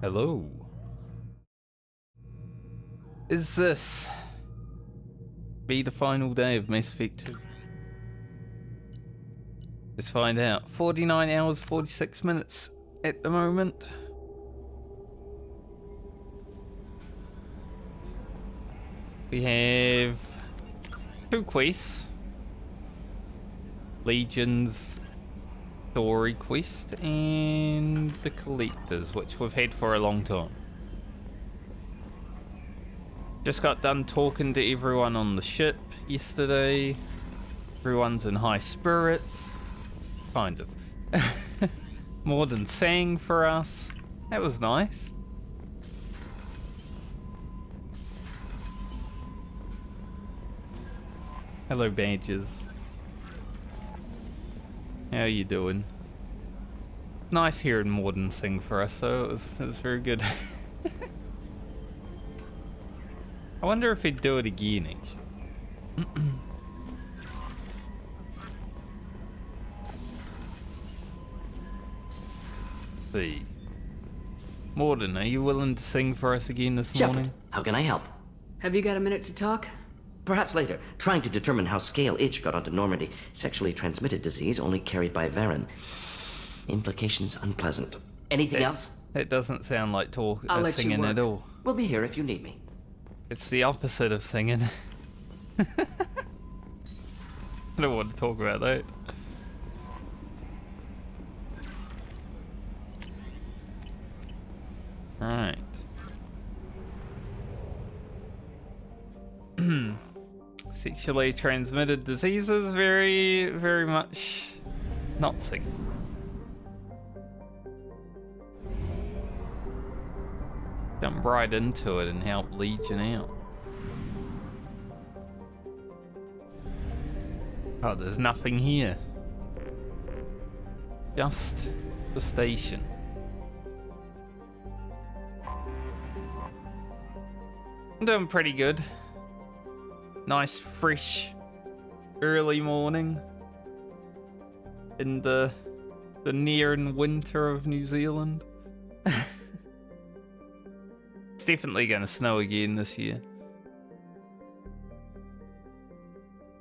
Hello. Is this be the final day of Mass Effect 2? Let's find out. 49 hours, 46 minutes at the moment. We have 2 quests. Legion's story quest and the collectors, which we've had for a long time. Just got done talking to everyone on the ship yesterday. Everyone's in high spirits. Kind of. More than sang for us. That was nice. Hello, badges. How you doing? Nice hearing Morden sing for us, so it was very good. I wonder if he'd do it again, actually. See. Morden, are you willing to sing for us again this morning? How can I help? Have you got a minute to talk? Perhaps later. Trying to determine how Scale H got onto Normandy. Sexually transmitted disease only carried by Varen. Implications unpleasant. Anything else? It doesn't sound like singing at all. We'll be here if you need me. It's the opposite of singing. I don't want to talk about that. Right. Sexually transmitted diseases, very much not singing. Jump right into it and help Legion out. Oh, there's nothing here. Just the station. I'm doing pretty good. Nice, fresh, early morning in the nearing winter of New Zealand. It's definitely going to snow again this year.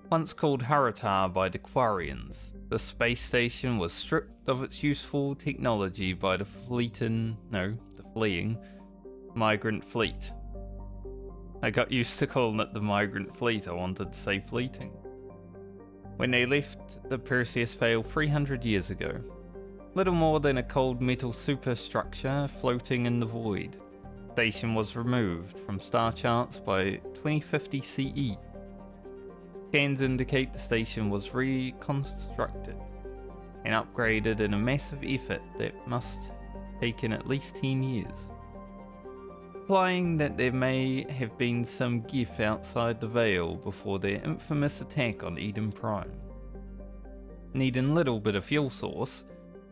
Once called Haratar by the Quarians, the space station was stripped of its useful technology by the fleeing migrant fleet. I got used to calling it the migrant fleet. I wanted to say fleeting. When they left the Perseus Vale 300 years ago, little more than a cold metal superstructure floating in the void, the station was removed from star charts by 2050 CE. Scans indicate the station was reconstructed and upgraded in a massive effort that must have taken at least 10 years. Implying that there may have been some Gith outside the Veil before their infamous attack on Eden Prime. Needing little bit of fuel source,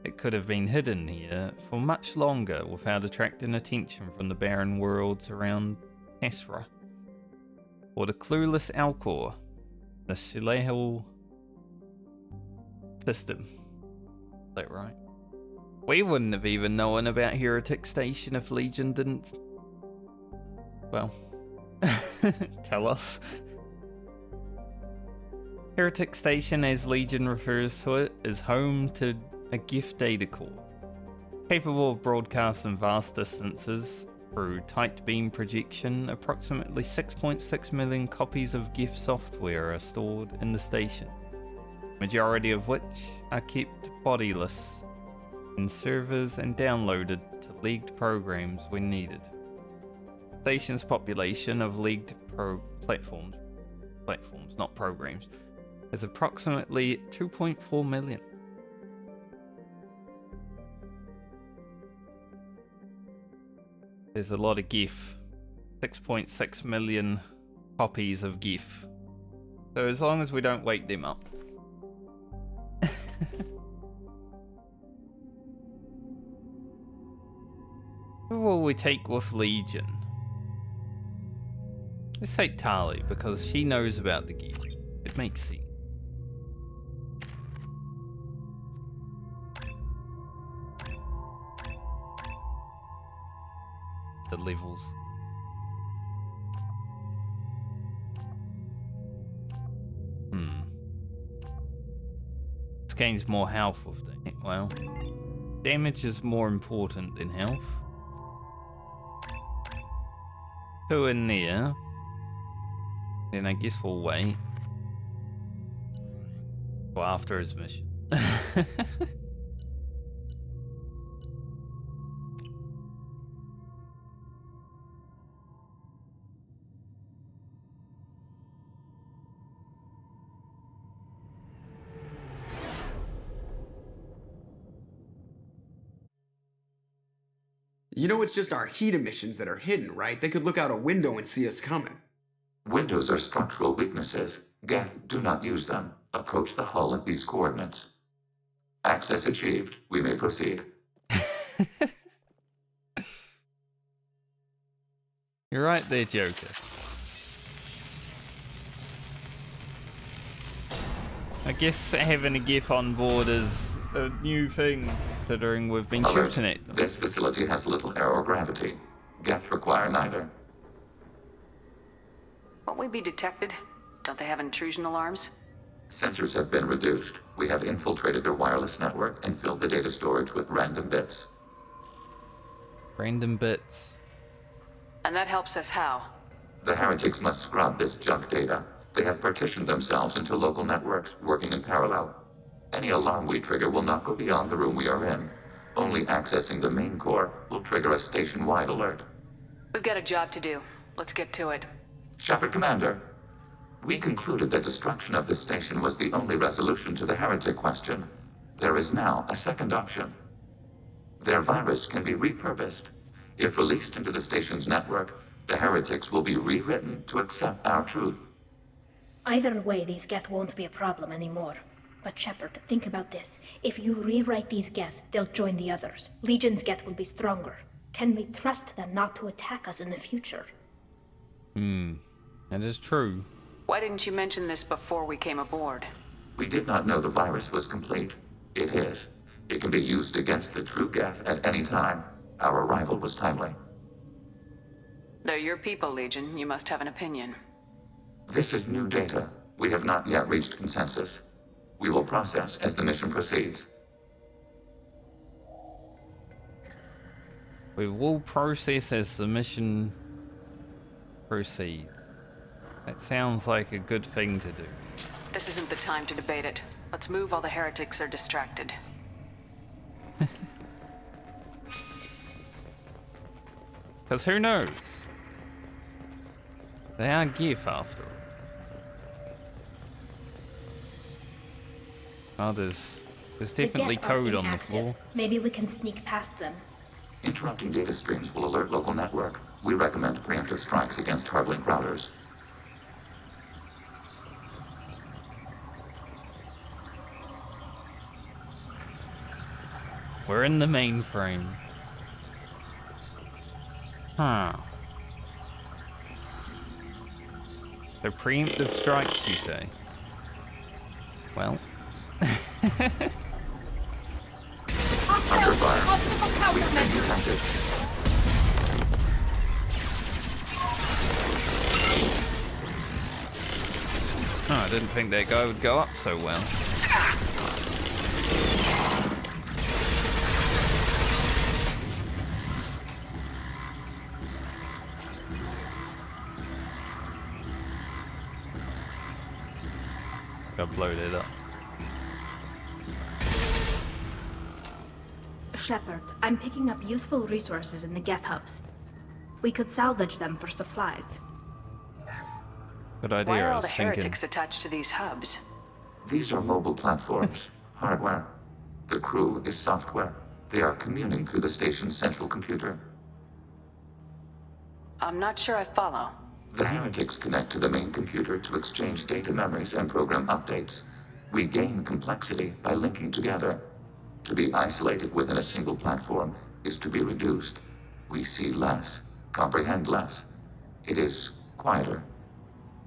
it could have been hidden here for much longer without attracting attention from the barren worlds around Asra, or the clueless Alcor, the Shilahal system. Is that right? We wouldn't have even known about Heretic Station if Legion didn't... well, tell us. Heretic Station, as Legion refers to it, is home to a Gith data core, capable of broadcasting vast distances through tight beam projection. Approximately 6.6 million copies of Gith software are stored in the station, majority of which are kept bodiless in servers and downloaded to leaked programs when needed. Station's population of leagued platforms, not programs, is approximately 2.4 million. There's a lot of GIF. 6.6 million copies of GIF. So as long as we don't wake them up. Who will we take with Legion? Let's take Tali, because she knows about the GIF. It makes sense. the levels. This gains more health with that. Well, damage is more important than health. Two in there. Then I guess we'll wait. Well, after his mission. You know, it's just our heat emissions that are hidden, right? They could look out a window and see us coming. Windows are structural weaknesses. Geth, do not use them. Approach the hull at these coordinates. Access achieved. We may proceed. You're right there, Joker. I guess having a GIF on board is a new thing, considering we've been Alert. shooting at them. This facility has little air or gravity. Geth require neither. Won't we be detected? Don't they have intrusion alarms? Sensors have been reduced. We have infiltrated their wireless network and filled the data storage with random bits. Random bits. And that helps us how? The heretics must scrub this junk data. They have partitioned themselves into local networks, working in parallel. Any alarm we trigger will not go beyond the room we are in. Only accessing the main core will trigger a station-wide alert. We've got a job to do. Let's get to it. Shepard Commander, we concluded that destruction of this station was the only resolution to the heretic question. There is now a second option. Their virus can be repurposed. If released into the station's network, the heretics will be rewritten to accept our truth. Either way, these Geth won't be a problem anymore. But Shepard, think about this. If you rewrite these Geth, they'll join the others. Legion's Geth will be stronger. Can we trust them not to attack us in the future? That is true. Why didn't you mention this before we came aboard? We did not know the virus was complete. It is. It can be used against the true Geth at any time. Our arrival was timely. They're your people, Legion. You must have an opinion. This is new data. We have not yet reached consensus. We will process as the mission proceeds. We will process as the mission proceeds. That sounds like a good thing to do. This isn't the time to debate it. Let's move while the heretics are distracted. Because who knows? They are GIF after all. Oh, there's definitely The Geth are code on the inactive. floor. Maybe we can sneak past them. Interrupting data streams will alert local network. We recommend preemptive strikes against hardlink routers. We're in the mainframe. Huh. So preemptive strikes, you say? Well. Under fire. We've been detected. Oh, I didn't think that guy would go up so well. Got bloated up. Shepard, I'm picking up useful resources in the Geth hubs. We could salvage them for supplies. Good idea, Why are I all was the thinking. heretics attached to these hubs? These are mobile platforms, hardware. The crew is software. They are communing through the station's central computer. I'm not sure I follow. The heretics connect to the main computer to exchange data memories and program updates. We gain complexity by linking together. To be isolated within a single platform is to be reduced. We see less, comprehend less. It is quieter.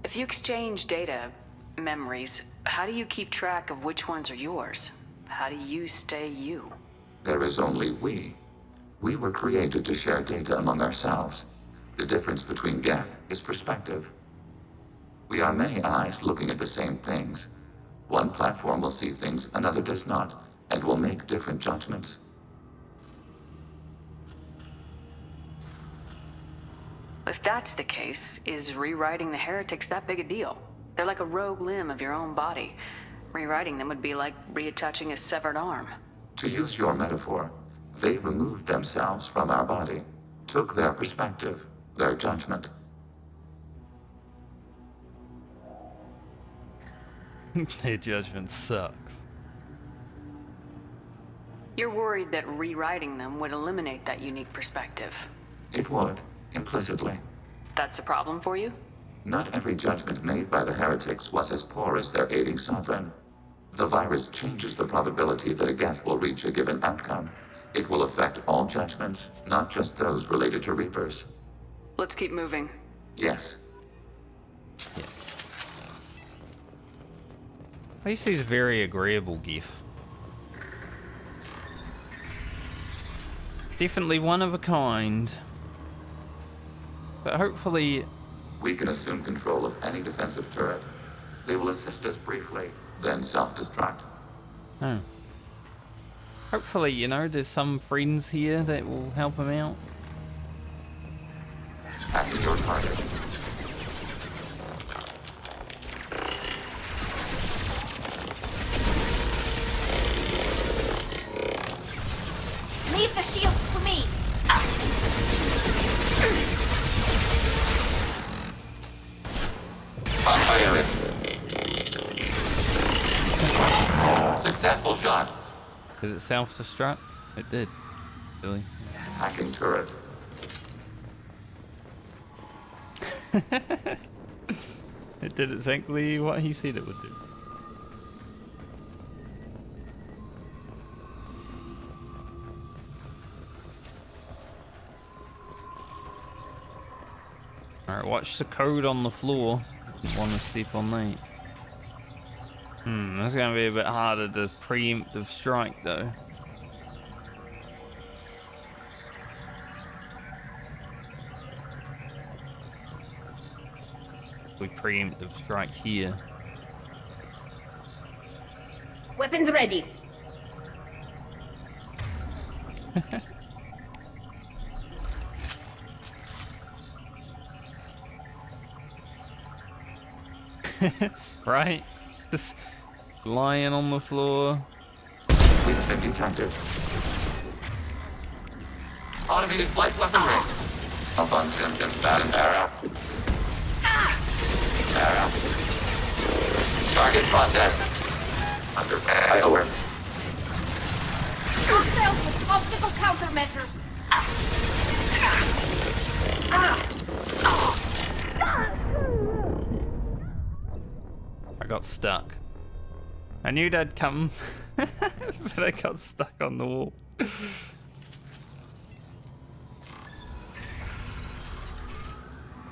If you exchange data, memories, how do you keep track of which ones are yours? How do you stay you? There is only we. We were created to share data among ourselves. The difference between Geth is perspective. We are many eyes looking at the same things. One platform will see things another does not, and will make different judgments. If that's the case, is rewriting the heretics that big a deal? They're like a rogue limb of your own body. Rewriting them would be like reattaching a severed arm. To use your metaphor, they removed themselves from our body, took their perspective, their judgment. Their judgment sucks. You're worried that rewriting them would eliminate that unique perspective. It would, implicitly. That's a problem for you? Not every judgment made by the heretics was as poor as their aiding sovereign. The virus changes the probability that a Geth will reach a given outcome. It will affect all judgments, not just those related to Reapers. Let's keep moving. Yes. Yes. At least he's very agreeable, Gif. Definitely one of a kind. But hopefully... We can assume control of any defensive turret. They will assist us briefly, then self-destruct. Oh. Hopefully, you know, there's some friends here that will help him out. Hacking your target. Leave the shields for me! Fire it. Successful shot. Did it self-destruct? It did. Really? Hacking turret. It did exactly what he said it would do. Alright, watch the code on the floor. You want to sleep on that. That's gonna be a bit harder to preemptive strike though. We preemptive strike here. Weapons ready. Right? Just lying on the floor. We've been detected. Automated flight weaponry. Abundant and bad arrow. Arrow. Target processed. Under fire. Yourself with optical countermeasures. I got stuck. I knew they'd come, but I got stuck on the wall.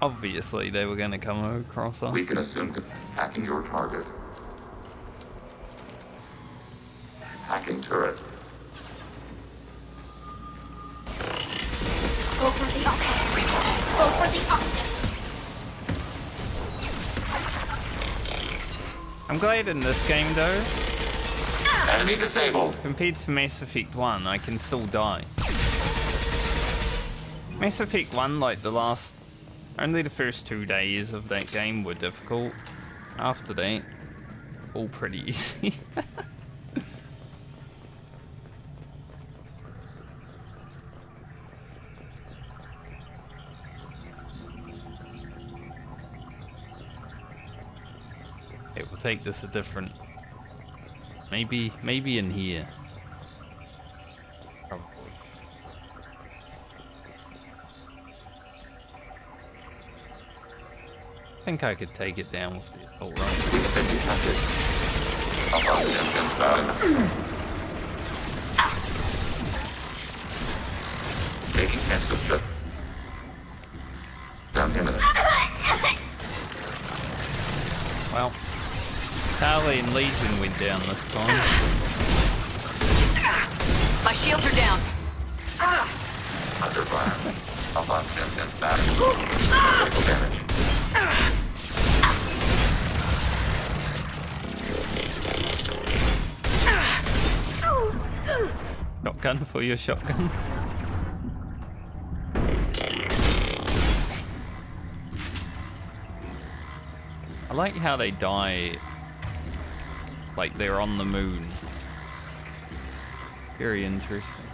Obviously, they were going to come across us. We can assume hacking your target. Hacking turret. Go for the optics. Go for the optics. I'm glad in this game, though, Enemy disabled. compared to Mass Effect 1, I can still die. Mass Effect 1, like only the first 2 days of that game were difficult. After that, all pretty easy. It will take this a different... Maybe in here. Probably. I think I could take it down with the assault rifle. We've been detected. Abundant and bad. Taking cancel trip. Down imminent. Well, Tali and Legion went down this time. My shields are down. shotgun for your shotgun. I like how they die like they're on the moon. Very interesting.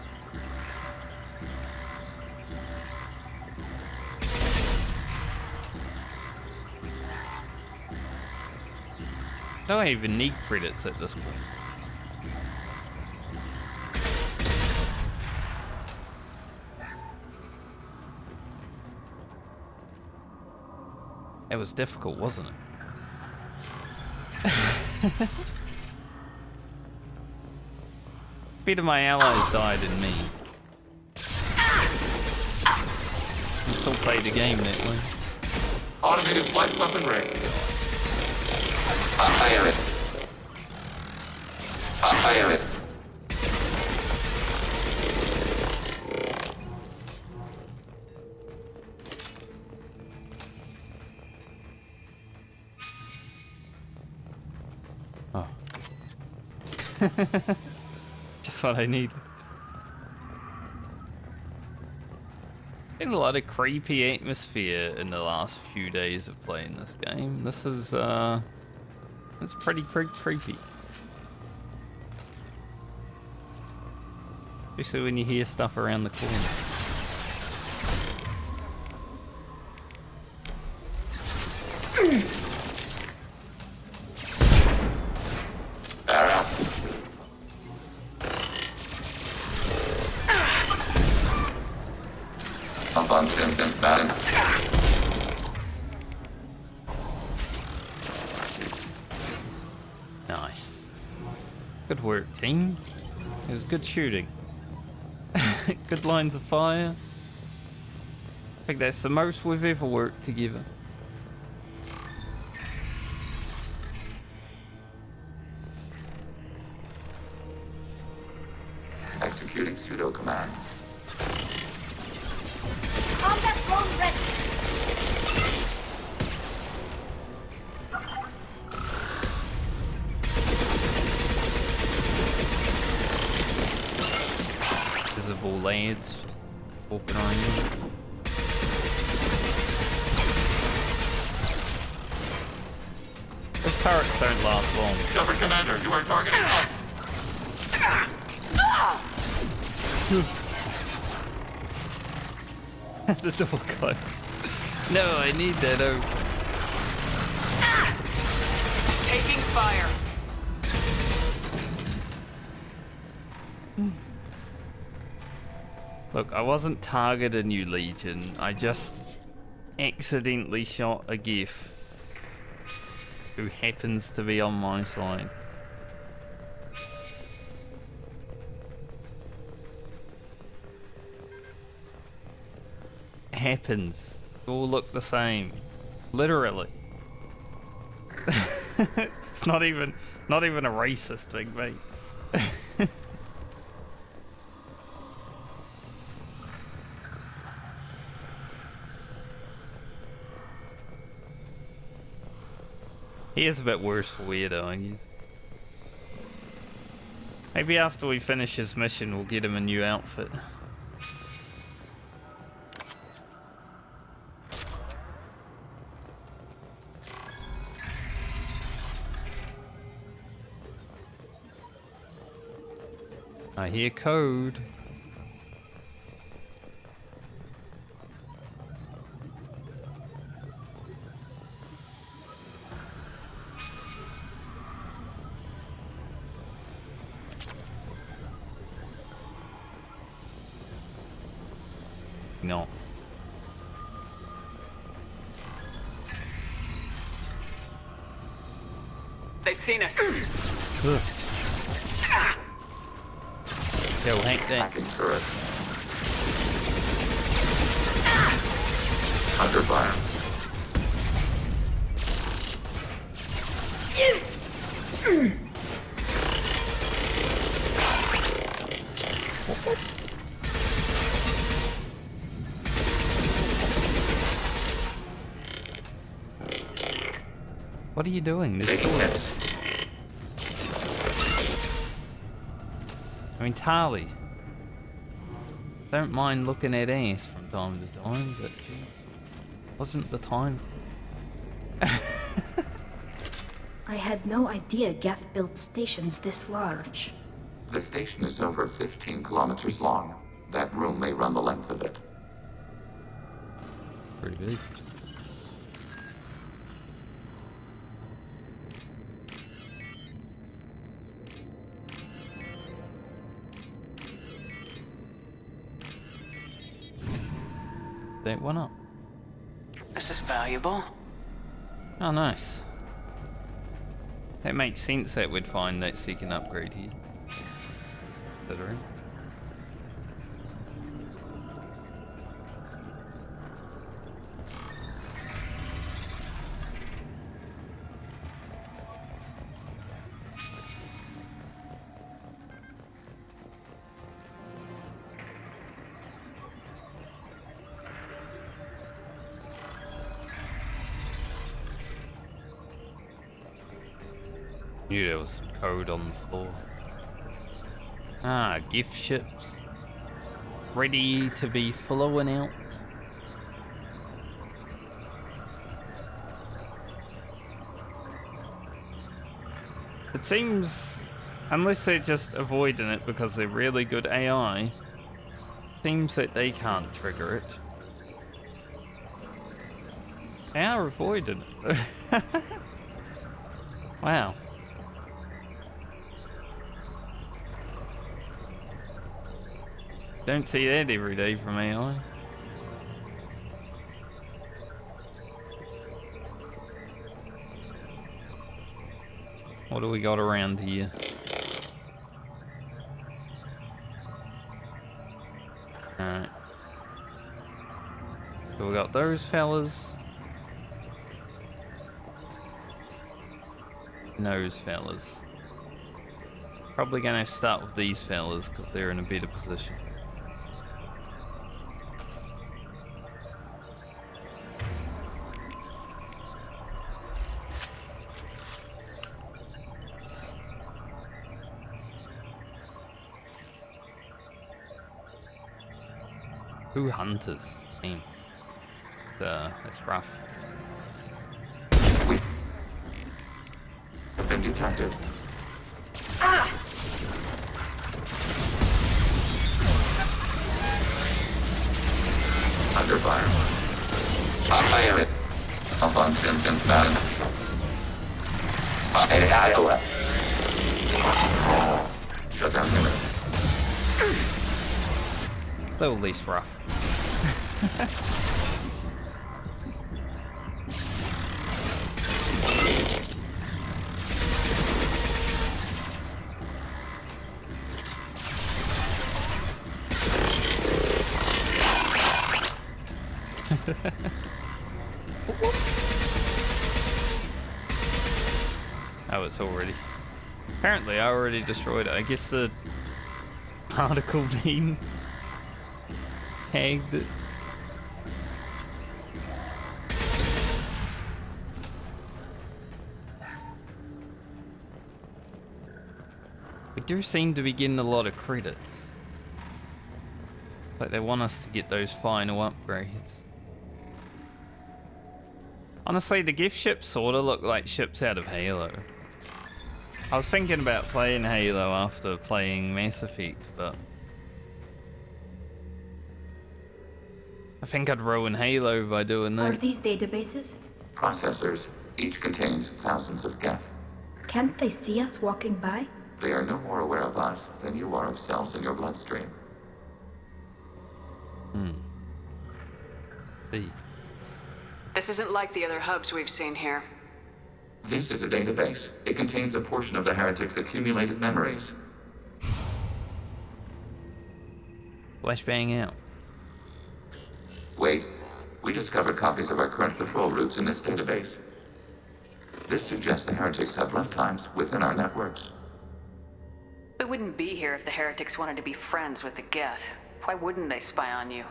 Do I even need credits at this point? It was difficult, wasn't it? Bit of my allies died in me. I still play the game that way. Automated flight weapon ready. Fire it. Fire it. Oh. Just what I need. Been a lot of creepy atmosphere in the last few days of playing this game. This is it's pretty creepy. Especially when you hear stuff around the corner. Nice. Good work, team. It was good shooting. Good lines of fire. I think that's the most we've ever worked together. Executing pseudo command. Combat drone ready. Visible lads just walking around you. Those turrets don't last long. Shepard Commander, you are targeting us. The door closed. No, I need that open. Taking fire. Look, I wasn't targeting you, Legion. I just accidentally shot a Geth who happens to be on my side. Happens. All look the same. Literally. It's not even a racist thing, mate. He is a bit worse for you though, I guess. Maybe after we finish his mission we'll get him a new outfit. I hear code. No. They've seen us. Yo, Hank that. Hacking turret. Under fire. What are you doing? This Taking hits. I mean, Tali. Don't mind looking at ass from time to time, but gee, wasn't the time. I had no idea Geth built stations this large. The station is over 15 kilometers long. That room may run the length of it. Pretty big. That one up. This is valuable. Oh, nice. That makes sense that we'd find that second upgrade here. Considering. Knew there was some code on the floor. Ah, gift ships. Ready to be flowing out. It seems, unless they're just avoiding it because they're really good AI, seems that they can't trigger it. They are avoiding it. Wow. Don't see that every day from AI. What do we got around here? Alright. So we got those fellas. And those fellas. Probably gonna start with these fellas because they're in a better position. Who hunters? Damn. That's rough. We've been detected. Under fire. Fire it. Upon Simpson's man. Iowa. Shut down unit. Little least rough. Oh, it's already. Apparently, I already destroyed it. I guess the particle beam tagged it. We do seem to be getting a lot of credits. Like they want us to get those final upgrades. Honestly, the gift ships sorta look like ships out of Halo. I was thinking about playing Halo after playing Mass Effect, but I think I'd ruin Halo by doing Are that. these databases? Processors. Each contains thousands of Geth. Can't they see us walking by? They are no more aware of us than you are of cells in your bloodstream. See. This isn't like the other hubs we've seen here. This is a database. It contains a portion of the Heretic's accumulated memories. Flashbang out. Wait. We discovered copies of our current patrol routes in this database. This suggests the Heretics have runtimes within our networks. We wouldn't be here if the Heretics wanted to be friends with the Geth. Why wouldn't they spy on you?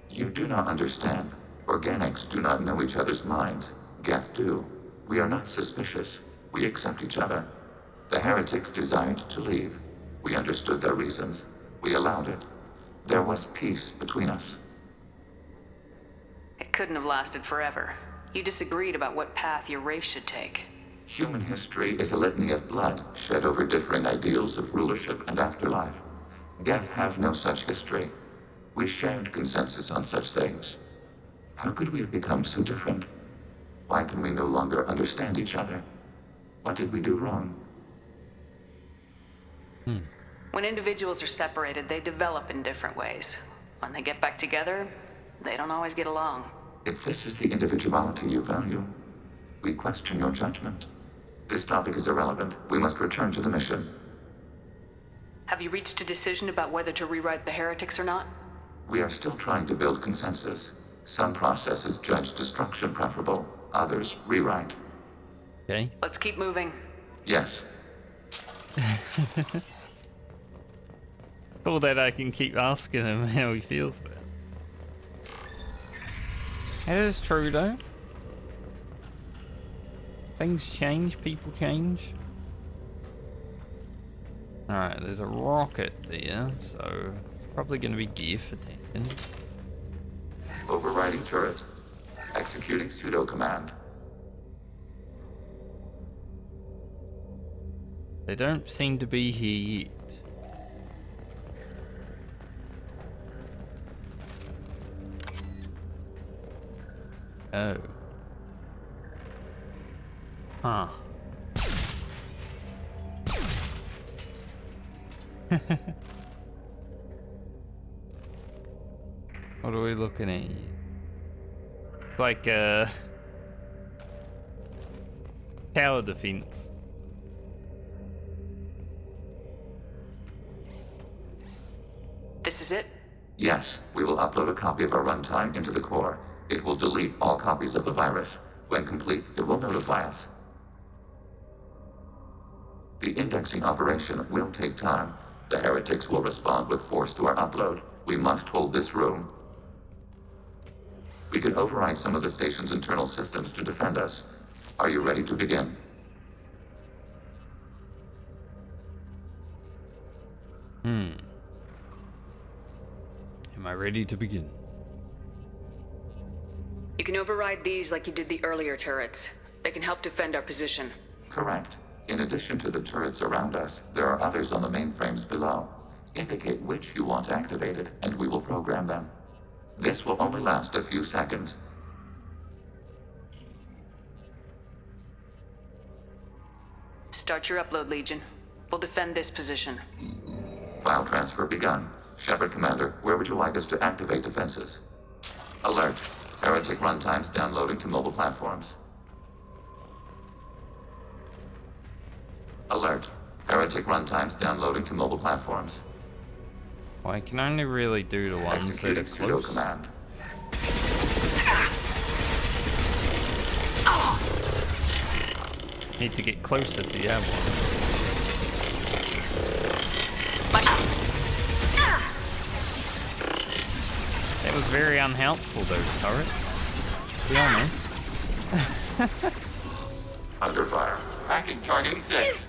You do not understand. Organics do not know each other's minds. Geth do. We are not suspicious. We accept each other. The Heretics desired to leave. We understood their reasons. We allowed it. There was peace between us. It couldn't have lasted forever. You disagreed about what path your race should take. Human history is a litany of blood shed over differing ideals of rulership and afterlife. Geth have no such history. We shared consensus on such things. How could we have become so different? Why can we no longer understand each other? What did we do wrong? When individuals are separated, they develop in different ways. When they get back together, they don't always get along. If this is the individuality you value, we question your judgment. This topic is irrelevant. We must return to the mission. Have you reached a decision about whether to rewrite the heretics or not? We are still trying to build consensus. Some processes judge destruction preferable, others rewrite. Okay. Let's keep moving. Yes. Cool that I can keep asking him how he feels about it. It is true though. Things change, people change. Alright, there's a rocket there, so it's probably going to be gear for taking. Overriding turret. Executing pseudo command. They don't seem to be here yet. Oh. Huh. What are we looking at here? It's like tower defense. This is it? Yes, we will upload a copy of our runtime into the core. It will delete all copies of the virus. When complete, it will notify us. The indexing operation will take time. The heretics will respond with force to our upload. We must hold this room. We can override some of the station's internal systems to defend us. Are you ready to begin? Am I ready to begin? You can override these like you did the earlier turrets. They can help defend our position. Correct. In addition to the turrets around us, there are others on the mainframes below. Indicate which you want activated, and we will program them. This will only last a few seconds. Start your upload, Legion. We'll defend this position. File transfer begun. Shepard Commander, where would you like us to activate defenses? Alert. Heretic runtimes downloading to mobile platforms. Alert. Heretic runtimes downloading to mobile platforms. Well, I can only really do the ones that are Executing pseudo close. command. Need to get closer to the other one. That was very unhelpful, those turrets. To be honest. Under fire. Hacking targeting 6.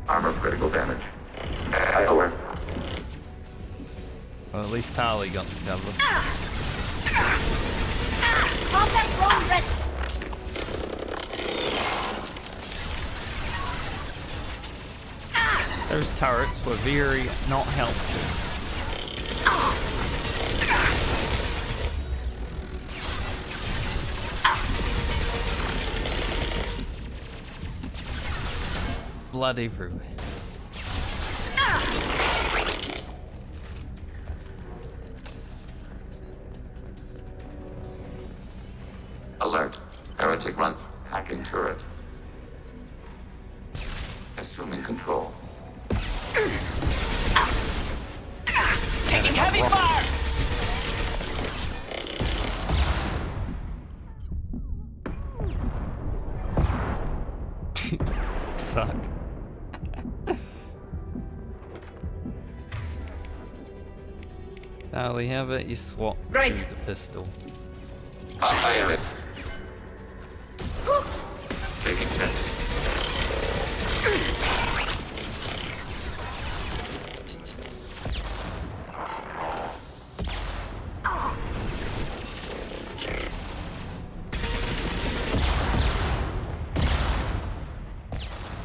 Armor critical damage. Alert. Well, at least Tali got the cover. Those turrets were very not helpful. Blood everywhere. Alert. Heretic run. Hacking turret. Assuming control. Taking heavy fire! Suck. Tali, how about you swap Right. through the pistol? I have it.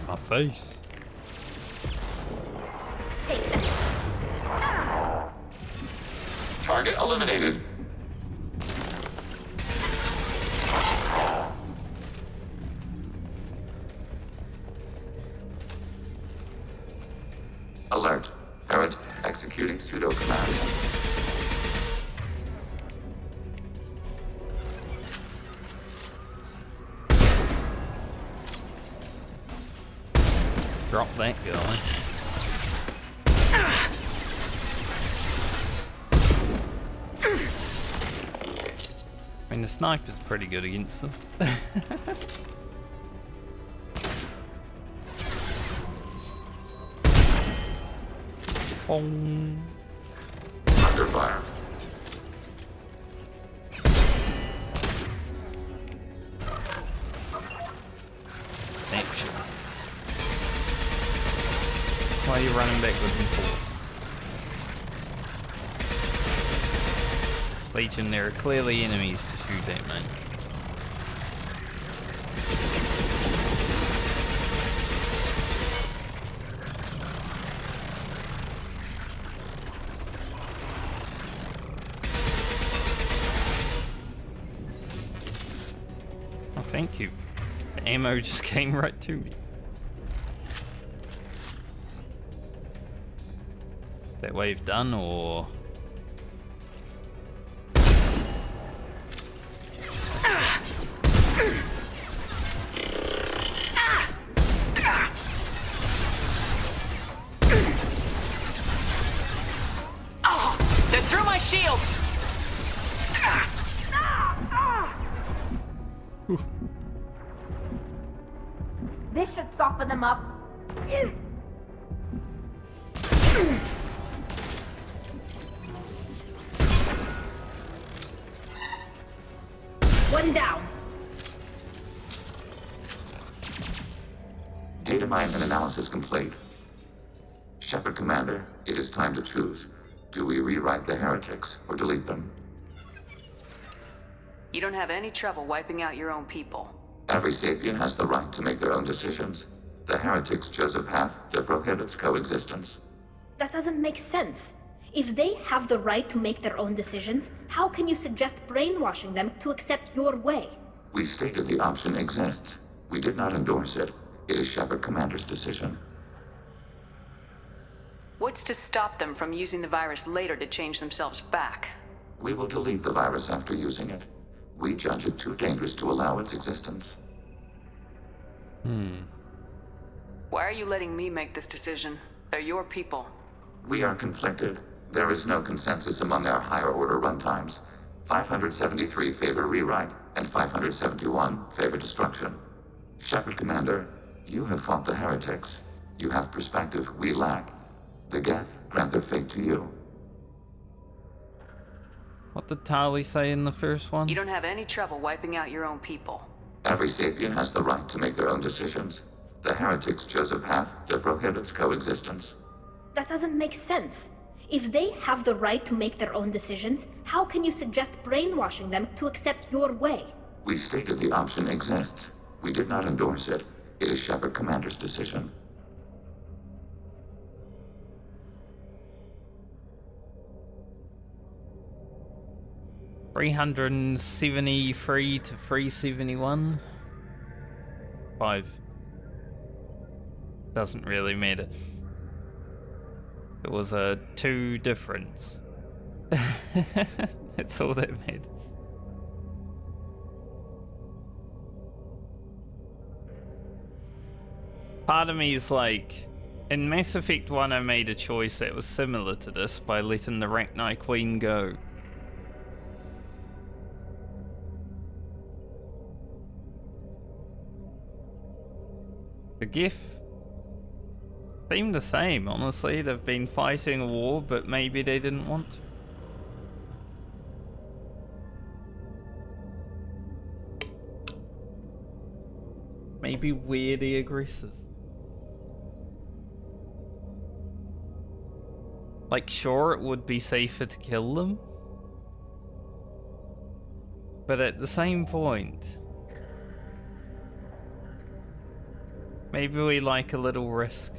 My face. Take this. Target eliminated. Alert. Heretic executing pseudo command. Drop that guy. I mean, the sniper's pretty good against them. Boom. Under fire. Action. Why are you running backwards and forwards? Legion, there are clearly enemies to shoot at, mate. Oh, thank you. The ammo just came right to me. That wave done, or... They're through my shields! This should soften them up. One down. Data mine and analysis complete. Shepard Commander, it is time to choose. Do we rewrite the heretics or delete them? You don't have any trouble wiping out your own people. Every sapient has the right to make their own decisions. The heretics chose a path that prohibits coexistence. That doesn't make sense. If they have the right to make their own decisions, how can you suggest brainwashing them to accept your way? We stated the option exists. We did not endorse it. It is Shepard Commander's decision. What's to stop them from using the virus later to change themselves back? We will delete the virus after using it. We judge it too dangerous to allow its existence. Why are you letting me make this decision? They're your people. We are conflicted. There is no consensus among our higher order runtimes. 573 favor rewrite, and 571 favor destruction. Shepard Commander, you have fought the heretics. You have perspective we lack. The Geth grant their fate to you. What did Tali say in the first one? You don't have any trouble wiping out your own people. Every sapient has the right to make their own decisions. The heretics chose a path that prohibits coexistence. That doesn't make sense. If they have the right to make their own decisions, how can you suggest brainwashing them to accept your way? We stated the option exists. We did not endorse it. It is Shepard Commander's decision. $373 to $371. 5. Doesn't really matter. It was a 2 difference. That's all that matters. Part of me is like, in Mass Effect 1 I made a choice that was similar to this by letting the Rachni Queen go. The Geth seem the same, honestly. They've been fighting a war, but maybe they didn't want to. Maybe we're the aggressors. Like, sure, it would be safer to kill them. But at the same point... Maybe we like a little risk.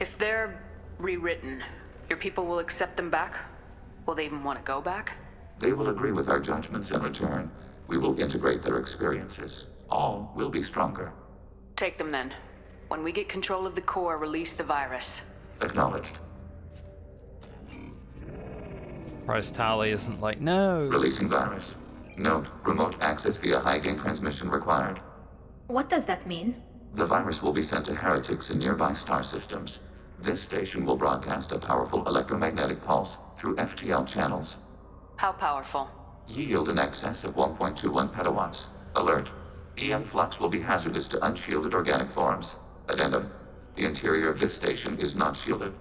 If they're rewritten, your people will accept them back? Will they even want to go back? They will agree with our judgments in return. We will integrate their experiences. All will be stronger. Take them then. When we get control of the core, release the virus. Acknowledged. Price Tali isn't like, no. Releasing virus. Note, remote access via high-gain transmission required. What does that mean? The virus will be sent to heretics in nearby star systems. This station will broadcast a powerful electromagnetic pulse through FTL channels. How powerful? Yield in excess of 1.21 petawatts. Alert. EM flux will be hazardous to unshielded organic forms. Addendum. The interior of this station is not shielded.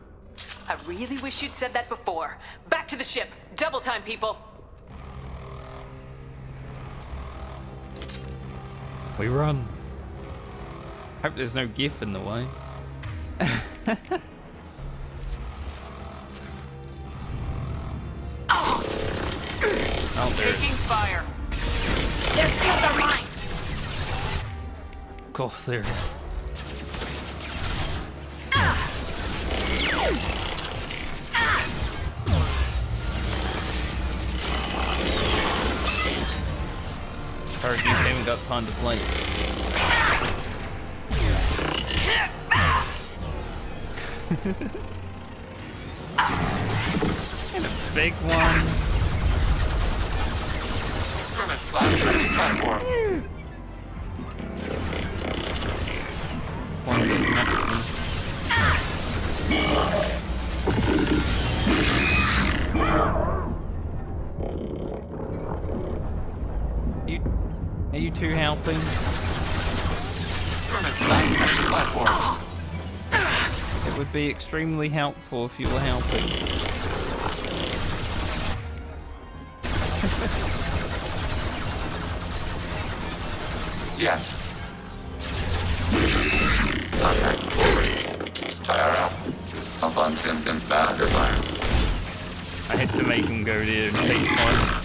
I really wish you'd said that before. Back to the ship. Double time, people. We run. Hope there's no GIF in the way. Oh, there it Taking is. fire. Their shields are mine. Of course there is. Sorry, you haven't got time to blink. And a big one. Premise blast platform. One big nothing. Are you two helping? Premise blast platform. It would be extremely helpful if you were helping. Yes. Contact forward. Tire out. Abundant and battery fire. I had to make him go there and take one.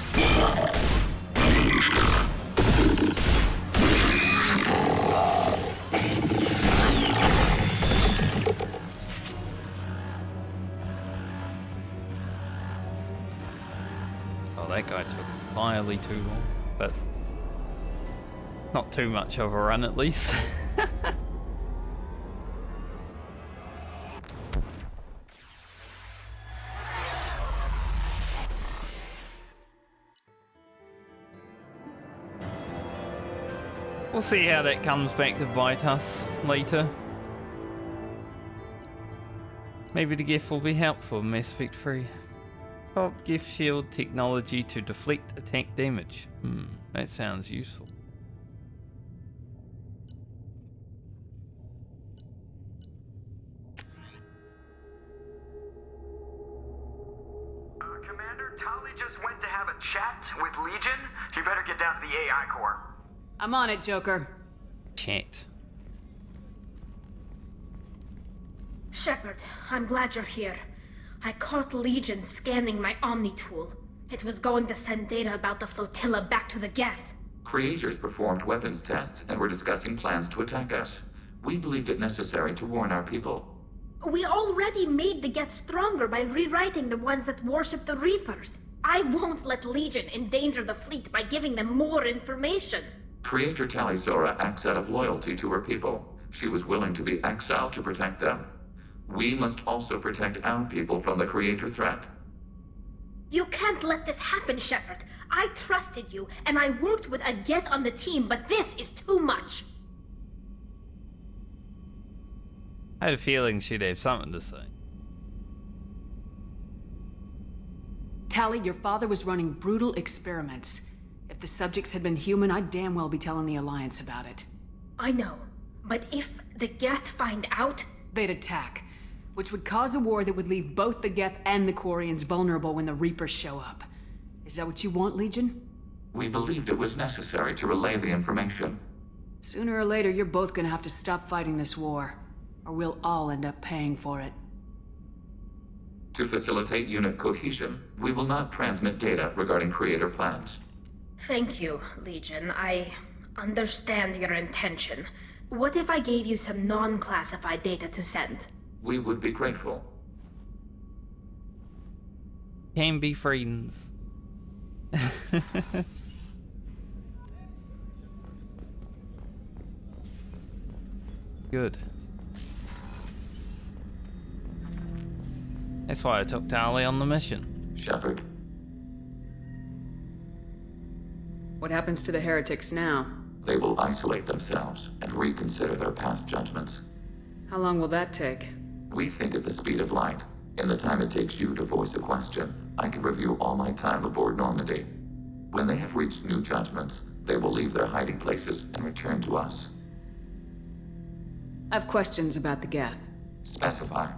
Oh, that guy took entirely too long, but not too much of a run at least. We'll see how that comes back to bite us later. Maybe the GIF will be helpful in Mass Effect 3. Top gift shield technology to deflect attack damage. That sounds useful. Commander, Tali just went to have a chat with Legion. You better get down to the AI core. I'm on it, Joker. Chat. Shepard, I'm glad you're here. I caught Legion scanning my Omni tool. It was going to send data about the flotilla back to the Geth. Creators performed weapons tests and were discussing plans to attack us. We believed it necessary to warn our people. We already made the Geth stronger by rewriting the ones that worship the Reapers. I won't let Legion endanger the fleet by giving them more information. Creator Tali acts out of loyalty to her people. She was willing to be exiled to protect them. We must also protect our people from the Creator threat. You can't let this happen, Shepard. I trusted you, and I worked with a Geth on the team, but this is too much. I had a feeling she'd have something to say. Tali, your father was running brutal experiments. If the subjects had been human, I'd damn well be telling the Alliance about it. I know, but if the Geth find out... They'd attack, which would cause a war that would leave both the Geth and the Quarians vulnerable when the Reapers show up. Is that what you want, Legion? We believed it was necessary to relay the information. Sooner or later, you're both gonna have to stop fighting this war, or we'll all end up paying for it. To facilitate unit cohesion, we will not transmit data regarding Creator plans. Thank you, Legion. I understand your intention. What if I gave you some non-classified data to send? We would be grateful. Can be friends. Good. That's why I took Tali on the mission. Shepard, What happens to the heretics now? they will isolate themselves and reconsider their past judgments. How long will that take? We think at the speed of light. In the time it takes you to voice a question, I can review all my time aboard Normandy. When they have reached new judgments, they will leave their hiding places and return to us. I have questions about the Geth. Specify.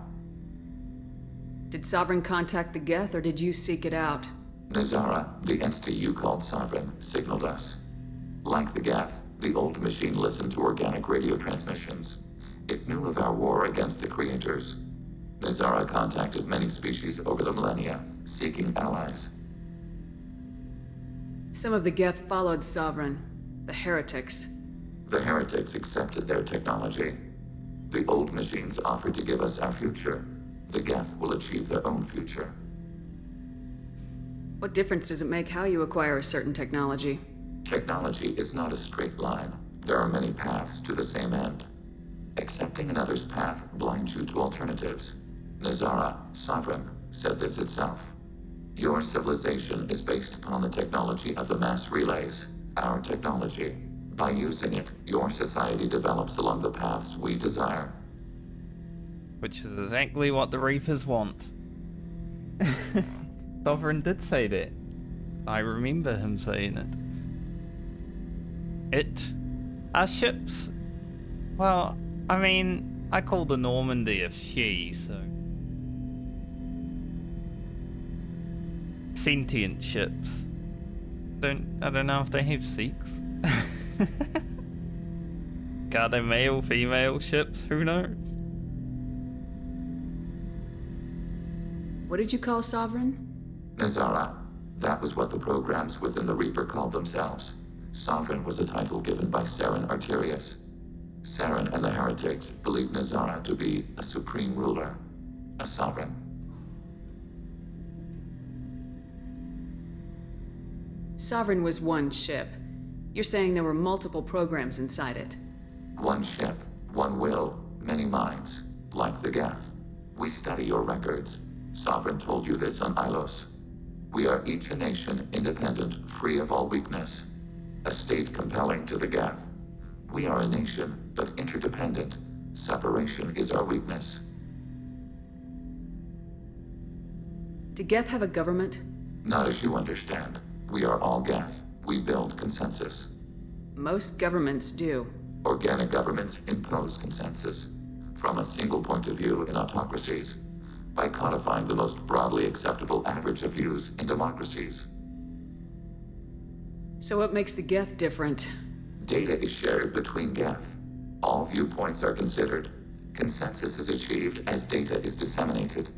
Did Sovereign contact the Geth, or did you seek it out? Nazara, the entity you called Sovereign, signaled us. Like the Geth, the old machine listened to organic radio transmissions. It knew of our war against the creators. Nazara contacted many species over the millennia, seeking allies. Some of the Geth followed Sovereign. The heretics. The heretics accepted their technology. The old machines offered to give us our future. The Geth will achieve their own future. What difference does it make how you acquire a certain technology? Technology is not a straight line. There are many paths to the same end. Accepting another's path blinds you to alternatives. Nazara, Sovereign, said this itself. Your civilization is based upon the technology of the mass relays, our technology. By using it, your society develops along the paths we desire. Which is exactly what the Reapers want. Sovereign did say that. I remember him saying it. Our ships. Well, I mean, I call the Normandy a she, so. Sentient ships. I don't know if they have sex. Are they male, female ships? Who knows? What did you call Sovereign? Nazara. That was what the programs within the Reaper called themselves. Sovereign was a title given by Saren Arterius. Saren and the heretics believed Nazara to be a supreme ruler, a sovereign. Sovereign was one ship. You're saying there were multiple programs inside it. One ship, one will, many minds, like the Geth. We study your records. Sovereign told you this on Ilos. We are each a nation, independent, free of all weakness. A state compelling to the Geth. We are a nation, but interdependent. Separation is our weakness. Do Geth have a government? Not as you understand. We are all Geth. We build consensus. Most governments do. Organic governments impose consensus. From a single point of view in autocracies. By codifying the most broadly acceptable average of views in democracies. So what makes the Geth different? Data is shared between Geth. All viewpoints are considered. Consensus is achieved as data is disseminated.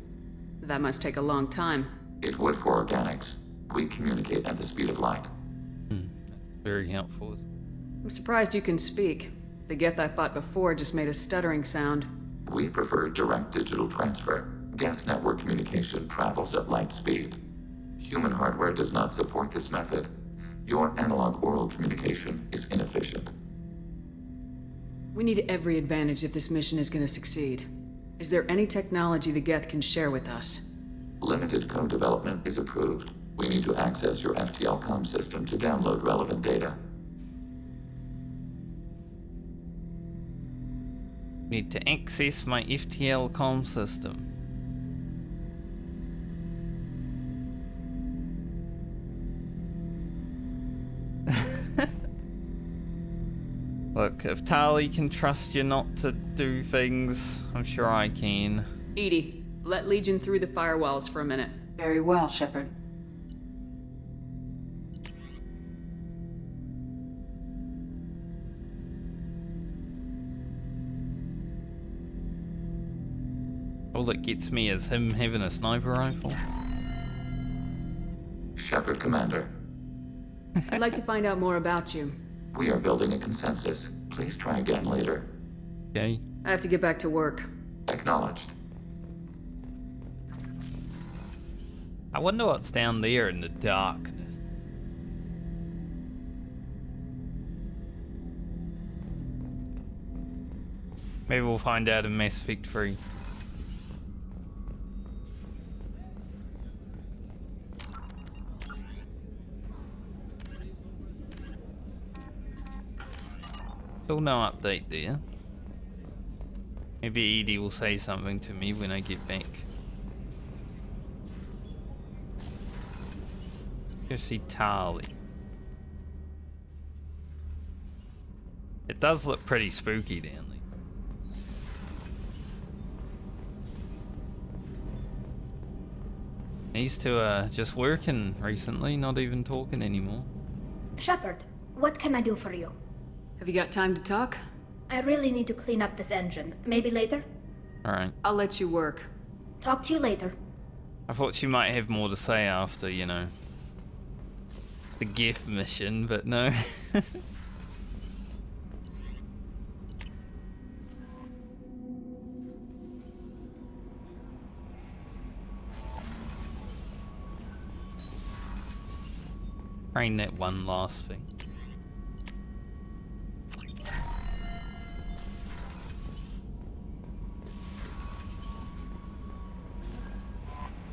That must take a long time. It would for organics. We communicate at the speed of light. Very helpful. I'm surprised you can speak. The Geth I fought before just made a stuttering sound. We prefer direct digital transfer. Geth network communication travels at light speed. Human hardware does not support this method. Your analog oral communication is inefficient. We need every advantage if this mission is going to succeed. Is there any technology the Geth can share with us? Limited co-development is approved. We need to access your FTL comm system to download relevant data. Need to access my FTL comm system. Look, if Tali can trust you not to do things, I'm sure I can. Edie, let Legion through the firewalls for a minute. Very well, Shepard. All that gets me is him having a sniper rifle. Shepard, Commander. I'd like to find out more about you. We are building a consensus. Please try again later. Okay. I have to get back to work. Acknowledged. I wonder what's down there in the darkness. Maybe we'll find out in Mass Effect 3. Still no update there. Maybe Edie will say something to me when I get back. Go see Tali. It does look pretty spooky down there. These two are just working recently, not even talking anymore. Shepard, what can I do for you? Have you got time to talk? I really need to clean up this engine. Maybe later? Alright. I'll let you work. Talk to you later. I thought she might have more to say after, you know, the GIF mission, but no. Train that one last thing.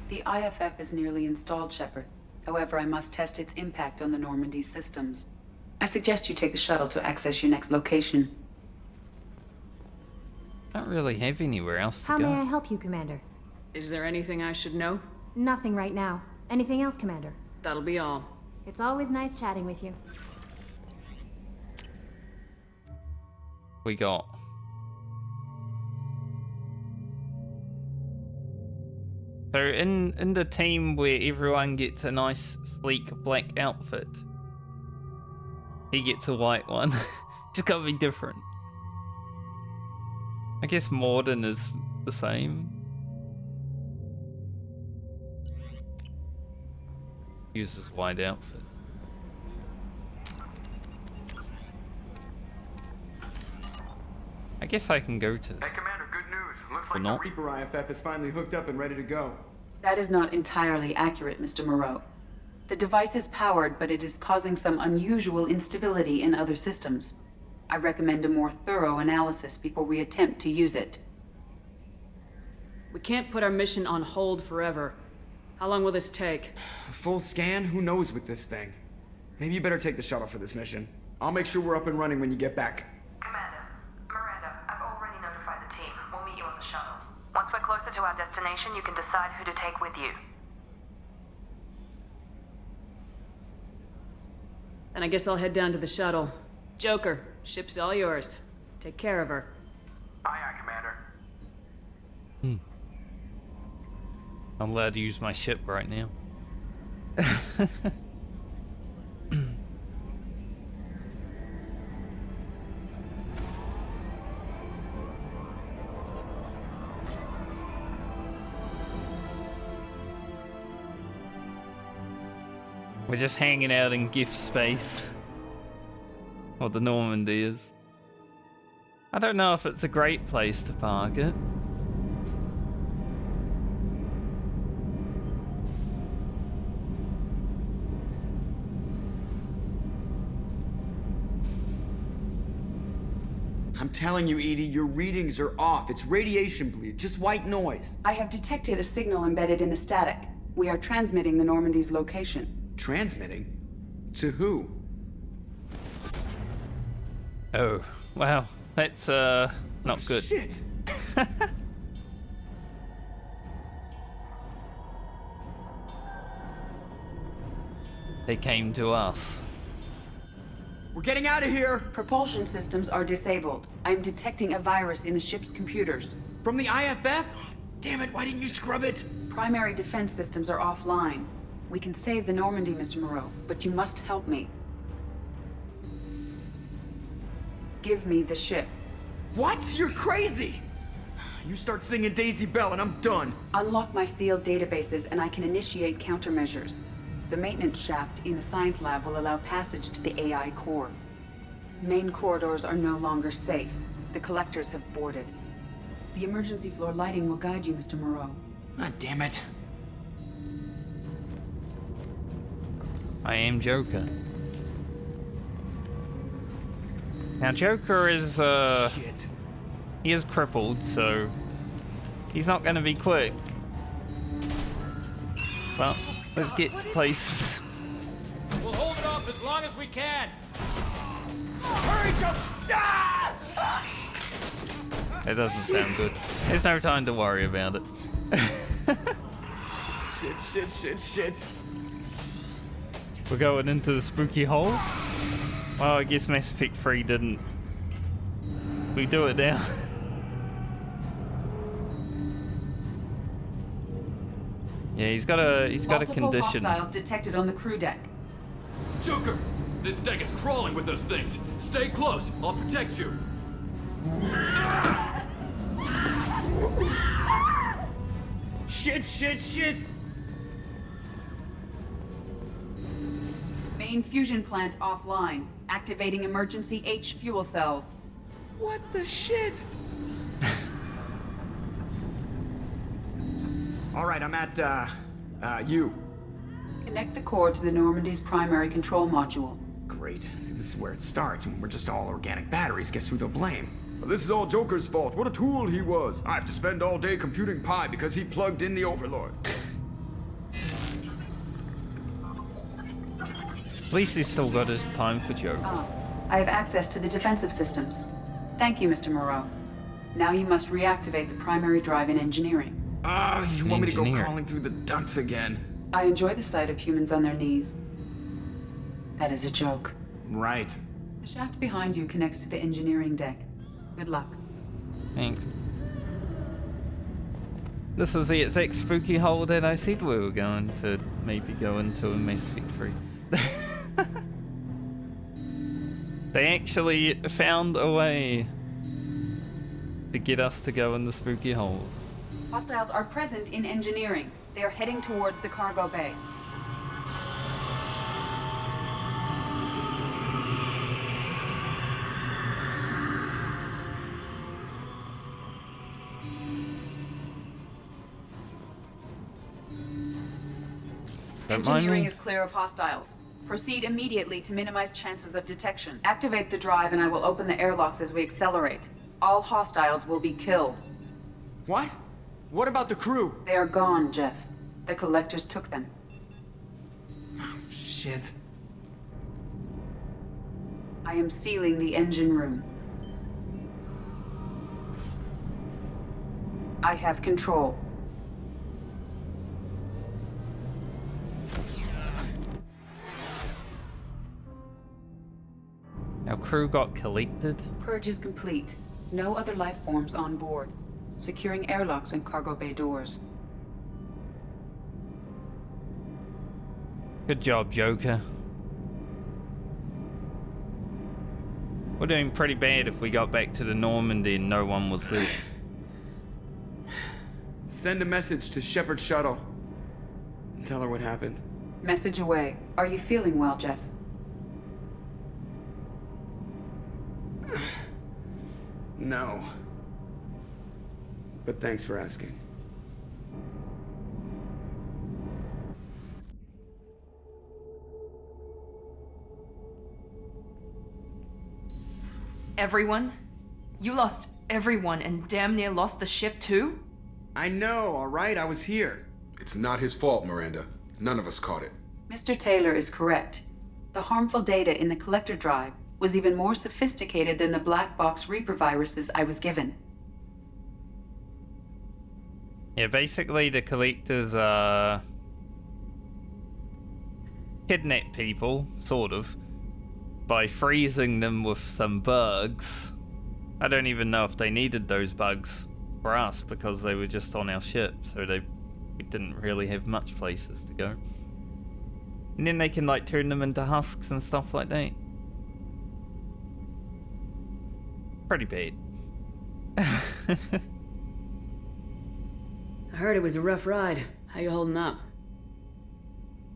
The IFF is nearly installed, Shepard. However, I must test its impact on the Normandy systems. I suggest you take the shuttle to access your next location. Don't really have anywhere else to How go. may I help you, Commander? Is there anything I should know? Nothing right now. Anything else, Commander? That'll be all. It's always nice chatting with you. We got so in the team where everyone gets a nice sleek black outfit, he gets a white one. Just gotta be different. I guess Morden is the same. Uses white outfit. I guess I can go to this. Hey, Commander, good news. Looks Or like not. the Reaper IFF is finally hooked up and ready to go. That is not entirely accurate, Mr. Moreau. The device is powered, but it is causing some unusual instability in other systems. I recommend a more thorough analysis before we attempt to use it. We can't put our mission on hold forever. How long will this take? A full scan? Who knows with this thing? Maybe you better take the shuttle for this mission. I'll make sure we're up and running when you get back. Commander, Miranda, I've already notified the team. We'll meet you on the shuttle. Once we're closer to our destination, you can decide who to take with you. And I guess I'll head down to the shuttle. Joker, ship's all yours. Take care of her. Aye, aye, Commander. I'm allowed to use my ship right now. We're just hanging out in gift space. What the Normandy is. I don't know if it's a great place to park it. I'm telling you, Edie, your readings are off. It's radiation bleed, just white noise. I have detected a signal embedded in the static. We are transmitting the Normandy's location. Transmitting? To who? Oh, wow. That's, not good. Shit! They came to us. We're getting out of here! Propulsion systems are disabled. I am detecting a virus in the ship's computers. From the IFF? Damn it, why didn't you scrub it? Primary defense systems are offline. We can save the Normandy, Mr. Moreau, but you must help me. Give me the ship. What? You're crazy! You start singing Daisy Bell and I'm done. Unlock my sealed databases and I can initiate countermeasures. The maintenance shaft in the science lab will allow passage to the AI core. Main corridors are no longer safe. The collectors have boarded. The emergency floor lighting will guide you, Mr. Moreau. Ah, damn it. I am Joker. Now Joker is Shit. he is crippled, so he's not gonna be quick. Well, let's get to places. We'll hold it off as long as we can. Hurry, Joe! Ah! It doesn't sound good. There's no time to worry about it. Shit. We're going into the spooky hole? Well, I guess Mass Effect 3 didn't. We do it now. Yeah, he's got a condition. Multiple hostiles detected on the crew deck. Joker, this deck is crawling with those things. Stay close. I'll protect you. Shit! Main fusion plant offline. Activating emergency H fuel cells. What the shit? Alright, I'm at, you. Connect the core to the Normandy's primary control module. Great. See, this is where it starts. When we're just all organic batteries, guess who they'll blame? This is all Joker's fault. What a tool he was. I have to spend all day computing pi because he plugged in the Overlord. At least he's still got his time for jokes. I have access to the defensive systems. Thank you, Mr. Moreau. Now you must reactivate the primary drive in engineering. You want me to go crawling through the ducts again? I enjoy the sight of humans on their knees. That is a joke. Right. The shaft behind you connects to the engineering deck. Good luck. Thanks. This is the exact spooky hole that I said we were going to maybe go into in Mass Effect 3. They actually found a way to get us to go in the spooky holes. Hostiles are present in engineering. They are heading towards the cargo bay. Engineering is clear of hostiles. Proceed immediately to minimize chances of detection. Activate the drive and I will open the airlocks as we accelerate. All hostiles will be killed. What? What about the crew? They are gone, Jeff. The collectors took them. Oh, shit. I am sealing the engine room. I have control. Our crew got collected. Purge is complete. No other life forms on board. Securing airlocks and cargo bay doors. Good job, Joker. We're doing pretty bad if we got back to the Normandy and no one was there. Send a message to Shepard's shuttle and tell her what happened. Message away. Are you feeling well, Jeff? No. But thanks for asking. Everyone? You lost everyone and damn near lost the ship too? I know, alright? I was here. It's not his fault, Miranda. None of us caught it. Mr. Taylor is correct. The harmful data in the collector drive was even more sophisticated than the black box Reaper viruses I was given. Yeah, basically the collectors kidnap people, sort of, by freezing them with some bugs. I don't even know if they needed those bugs for us because they were just on our ship, so we didn't really have much places to go. And then they can like turn them into husks and stuff like that. Pretty bad. I heard it was a rough ride. How you holding up?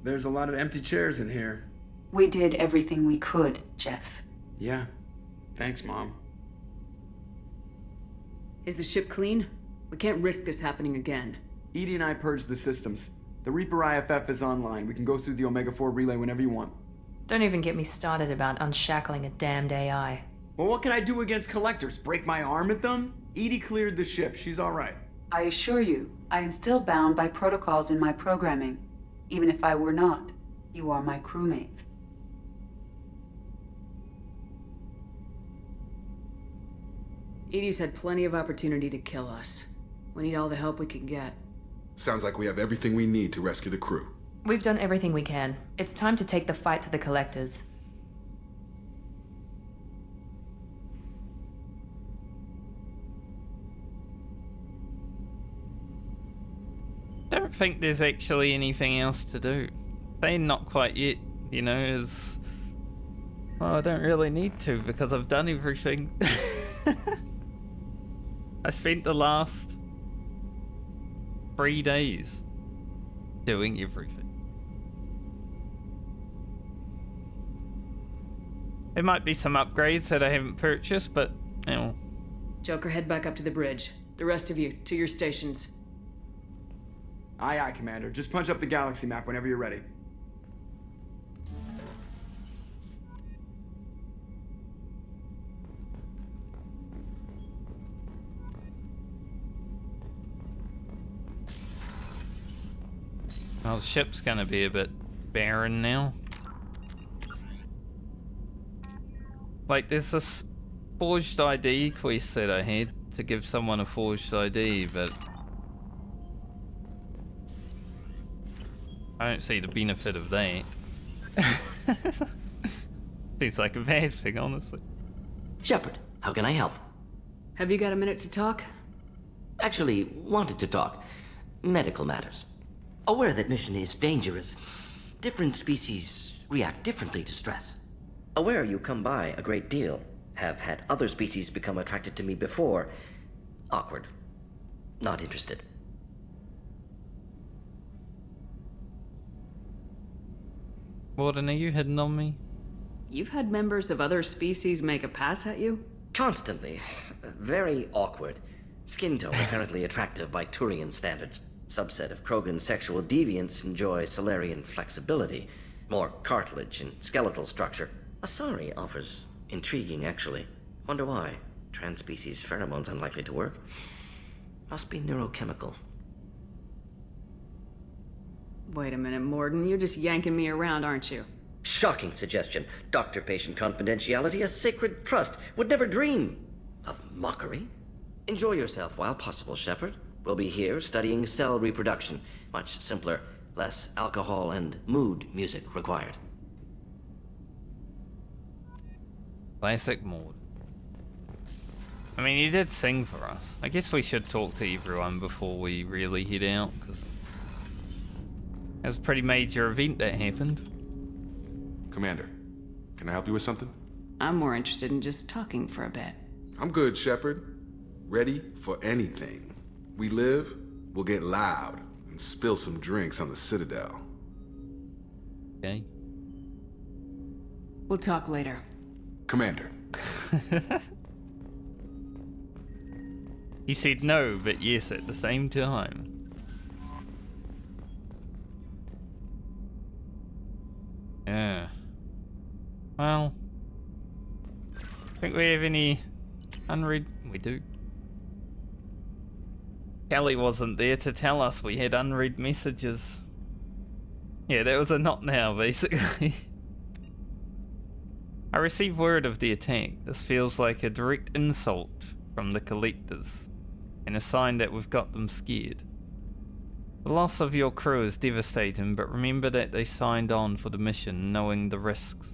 There's a lot of empty chairs in here. We did everything we could, Jeff. Yeah, Thanks, Mom. Is the ship clean? We can't risk this happening again. Edie and I purged the systems. The Reaper IFF is online. We can go through the Omega-4 relay whenever you want. Don't even get me started about unshackling a damned AI. Well, what can I do against collectors? Break my arm at them? Edie cleared the ship. She's all right. I assure you, I am still bound by protocols in my programming. Even if I were not, you are my crewmates. Edie's had plenty of opportunity to kill us. We need all the help we can get. Sounds like we have everything we need to rescue the crew. We've done everything we can. It's time to take the fight to the collectors. Don't think there's actually anything else to do. Saying not quite yet, you know, is... Well, I don't really need to because I've done everything. I spent the last 3 days doing everything. There might be some upgrades that I haven't purchased, but, you know. Joker, head back up to the bridge. The rest of you, to your stations. Aye, aye, Commander. Just punch up the galaxy map whenever you're ready. Well, the ship's gonna be a bit barren now. Like, there's this forged ID quest that I had to give someone a forged ID, but I don't see the benefit of that. Seems like a bad thing, honestly. Shepard, how can I help? Have you got a minute to talk? Actually, wanted to talk. Medical matters. Aware that mission is dangerous. Different species react differently to stress. Aware you come by a great deal. Have had other species become attracted to me before. Awkward. Not interested. Warden, are you hitting on me? You've had members of other species make a pass at you? Constantly. Very awkward. Skin tone apparently attractive by Turian standards. Subset of Krogan sexual deviants enjoy Solarian flexibility. More cartilage and skeletal structure. Asari offers intriguing, actually. Wonder why. Trans-species pheromones unlikely to work. Must be neurochemical. Wait a minute, Morden. You're just yanking me around, aren't you? Shocking suggestion. Doctor-patient confidentiality, a sacred trust. Would never dream of mockery. Enjoy yourself while possible, Shepard. We'll be here studying cell reproduction. Much simpler. Less alcohol and mood music required. Classic mode. I mean, he did sing for us. I guess we should talk to everyone before we really head out, because it was a pretty major event that happened. Commander, can I help you with something? I'm more interested in just talking for a bit. I'm good, Shepard. Ready for anything. We live, we'll get loud, and spill some drinks on the Citadel. Okay. We'll talk later. Commander. He said no, but yes at the same time. Yeah. Well, think we have any unread? We do. Tali wasn't there to tell us we had unread messages. Yeah, that was a not now, basically. I received word of the attack. This feels like a direct insult from the collectors, and a sign that we've got them scared. The loss of your crew is devastating, but remember that they signed on for the mission knowing the risks.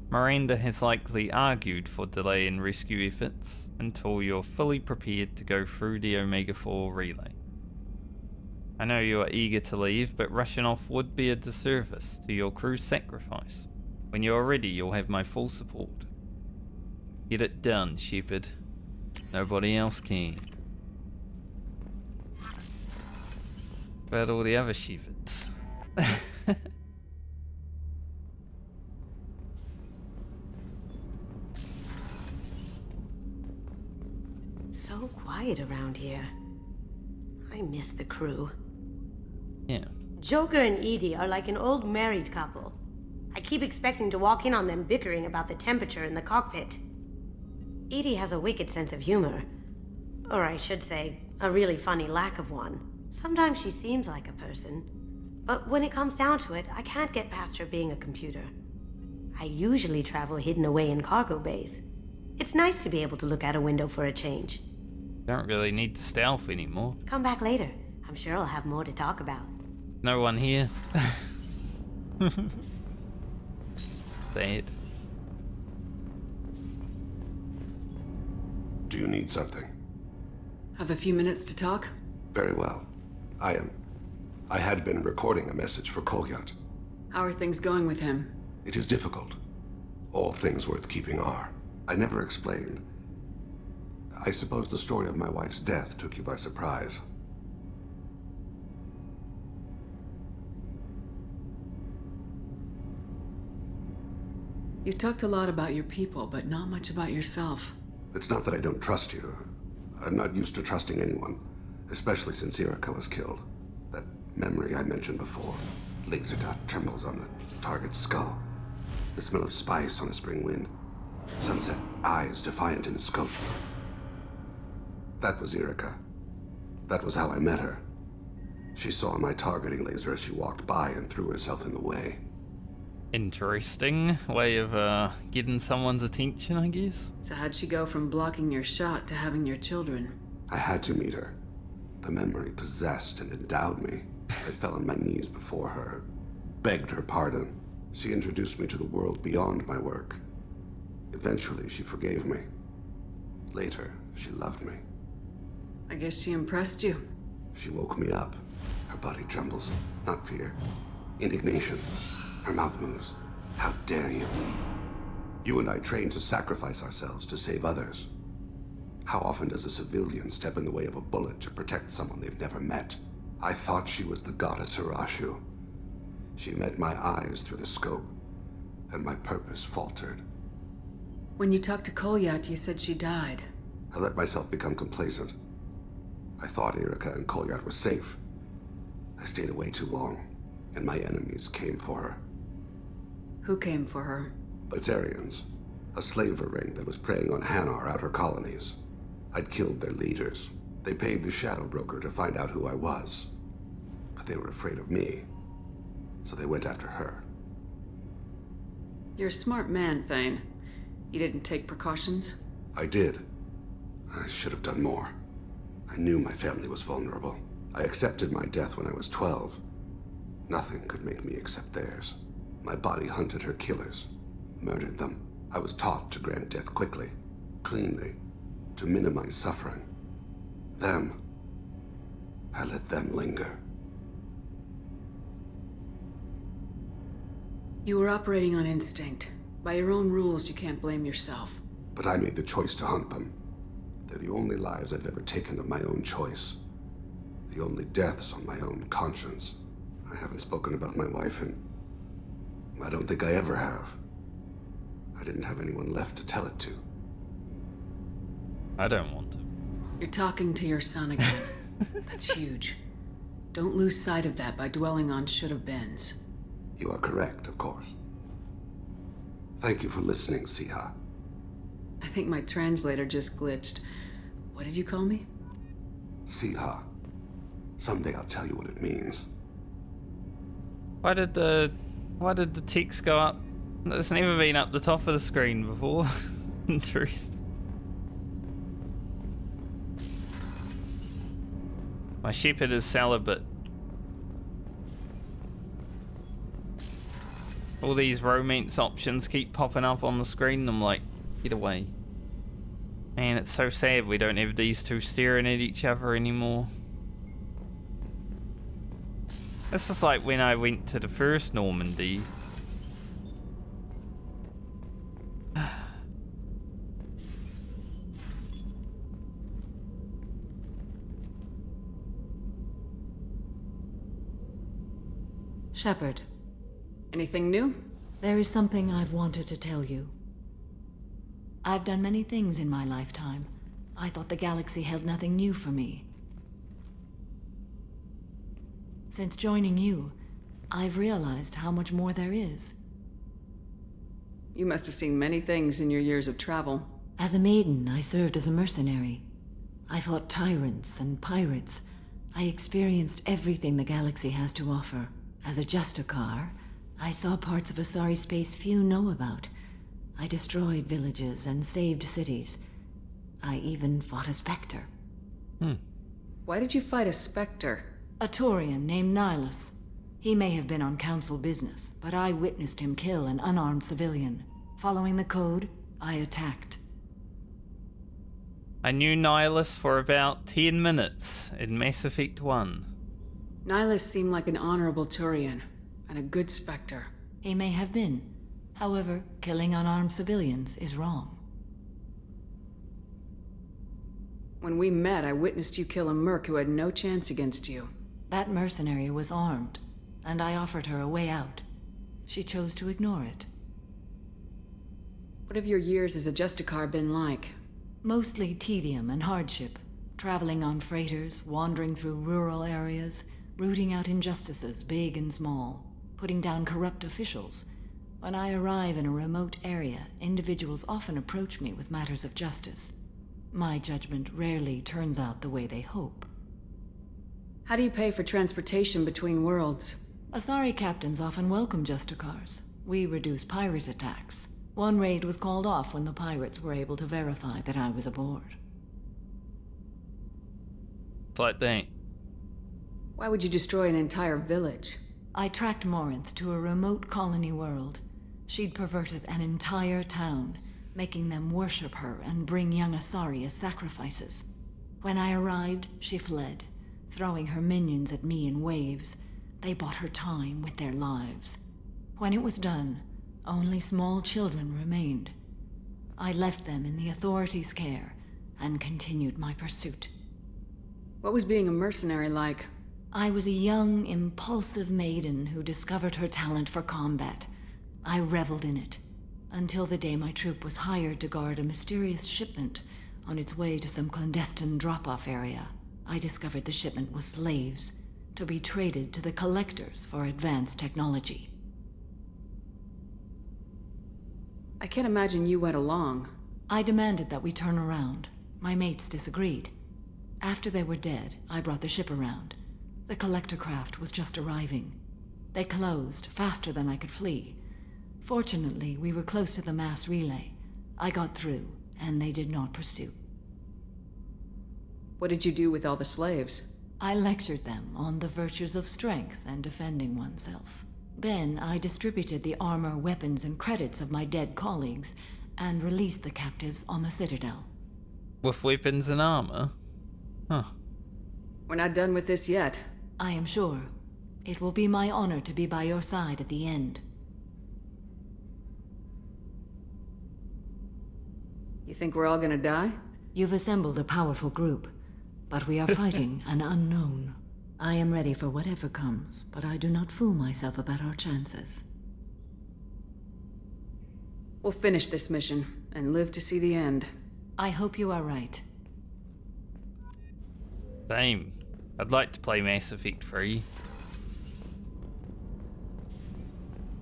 Miranda has likely argued for delay in rescue efforts until you're fully prepared to go through the Omega-4 relay. I know you are eager to leave, but rushing off would be a disservice to your crew's sacrifice. When you are ready, you'll have my full support. Get it done, Shepard. Nobody else can. About all the other Shepards. so quiet around here. I miss the crew. Yeah. Joker and Edie are like an old married couple. I keep expecting to walk in on them bickering about the temperature in the cockpit. Edie has a wicked sense of humor. Or I should say, a really funny lack of one. Sometimes she seems like a person. But when it comes down to it, I can't get past her being a computer. I usually travel hidden away in cargo bays. It's nice to be able to look out a window for a change. Don't really need to stealth anymore. Come back later. I'm sure I'll have more to talk about. No one here. Dead. Do you need something? Have a few minutes to talk? Very well. I had been recording a message for Kolyat. How are things going with him? It is difficult. All things worth keeping are. I never explained. I suppose the story of my wife's death took you by surprise. You talked a lot about your people, but not much about yourself. It's not that I don't trust you. I'm not used to trusting anyone, especially since Erica was killed. That memory I mentioned before. Laser dot trembles on the target's skull. The smell of spice on a spring wind. Sunset, eyes defiant in the scope. That was Erica. That was how I met her. She saw my targeting laser as she walked by and threw herself in the way. Interesting way of getting someone's attention, I guess. So how'd she go from blocking your shot to having your children? I had to meet her. The memory possessed and endowed me. I fell on my knees before her, begged her pardon. She introduced me to the world beyond my work. Eventually, she forgave me. Later, she loved me. I guess she impressed you. She woke me up. Her body trembles. Not fear. Indignation. Her mouth moves. How dare you? You and I trained to sacrifice ourselves to save others. How often does a civilian step in the way of a bullet to protect someone they've never met? I thought she was the goddess Hirashu. She met my eyes through the scope, and my purpose faltered. When you talked to Kolyat, you said she died. I let myself become complacent. I thought Erica and Kolyat were safe. I stayed away too long, and my enemies came for her. Who came for her? Batarians, a slaver ring that was preying on Hanar outer colonies. I'd killed their leaders. They paid the Shadow Broker to find out who I was. But they were afraid of me, so they went after her. You're a smart man, Thane. You didn't take precautions? I did. I should have done more. I knew my family was vulnerable. I accepted my death when I was 12. Nothing could make me accept theirs. My body hunted her killers, murdered them. I was taught to grant death quickly, cleanly, to minimize suffering. Them, I let them linger. You were operating on instinct. By your own rules, you can't blame yourself. But I made the choice to hunt them. They're the only lives I've ever taken of my own choice. The only deaths on my own conscience. I haven't spoken about my wife, and I don't think I ever have. I didn't have anyone left to tell it to. I don't want to. You're talking to your son again. That's huge. Don't lose sight of that by dwelling on should-have-beens. You are correct, of course. Thank you for listening, Siha. I think my translator just glitched. What did you call me? Siha. Someday I'll tell you what it means. Why did the text go up? It's never been up the top of the screen before. Interesting. My shepherd is celibate. All these romance options keep popping up on the screen. I'm like, get away. Man, it's so sad we don't have these two staring at each other anymore. This is like when I went to the first Normandy. Shepard. Anything new? There is something I've wanted to tell you. I've done many things in my lifetime, I thought the galaxy held nothing new for me. Since joining you, I've realized how much more there is. You must have seen many things in your years of travel. As a maiden, I served as a mercenary. I fought tyrants and pirates. I experienced everything the galaxy has to offer. As a Justicar, I saw parts of Asari space few know about. I destroyed villages and saved cities. I even fought a Spectre. Why did you fight a Spectre? A Taurian named Nihilus. He may have been on council business, but I witnessed him kill an unarmed civilian. Following the code, I attacked. I knew Nihilus for about 10 minutes in Mass Effect 1. Nihilus seemed like an honorable Turian, and a good Spectre. He may have been. However, killing unarmed civilians is wrong. When we met, I witnessed you kill a merc who had no chance against you. That mercenary was armed, and I offered her a way out. She chose to ignore it. What have your years as a Justicar been like? Mostly tedium and hardship. Traveling on freighters, wandering through rural areas, rooting out injustices, big and small, putting down corrupt officials. When I arrive in a remote area, individuals often approach me with matters of justice. My judgment rarely turns out the way they hope. How do you pay for transportation between worlds? Asari captains often welcome Justicars. We reduce pirate attacks. One raid was called off when the pirates were able to verify that I was aboard. It's like that. Why would you destroy an entire village? I tracked Morinth to a remote colony world. She'd perverted an entire town, making them worship her and bring young Asari as sacrifices. When I arrived, she fled, throwing her minions at me in waves. They bought her time with their lives. When it was done, only small children remained. I left them in the authorities' care and continued my pursuit. What was being a mercenary like? I was a young, impulsive maiden who discovered her talent for combat. I reveled in it, until the day my troop was hired to guard a mysterious shipment on its way to some clandestine drop-off area. I discovered the shipment was slaves, to be traded to the Collectors for advanced technology. I can't imagine you went along. I demanded that we turn around. My mates disagreed. After they were dead, I brought the ship around. The Collector craft was just arriving. They closed faster than I could flee. Fortunately, we were close to the mass relay. I got through, and they did not pursue. What did you do with all the slaves? I lectured them on the virtues of strength and defending oneself. Then I distributed the armor, weapons, and credits of my dead colleagues, and released the captives on the Citadel. With weapons and armor? Huh. We're not done with this yet. I am sure. It will be my honor to be by your side at the end. You think we're all gonna die? You've assembled a powerful group, but we are fighting an unknown. I am ready for whatever comes, but I do not fool myself about our chances. We'll finish this mission and live to see the end. I hope you are right. Same. I'd like to play Mass Effect 3.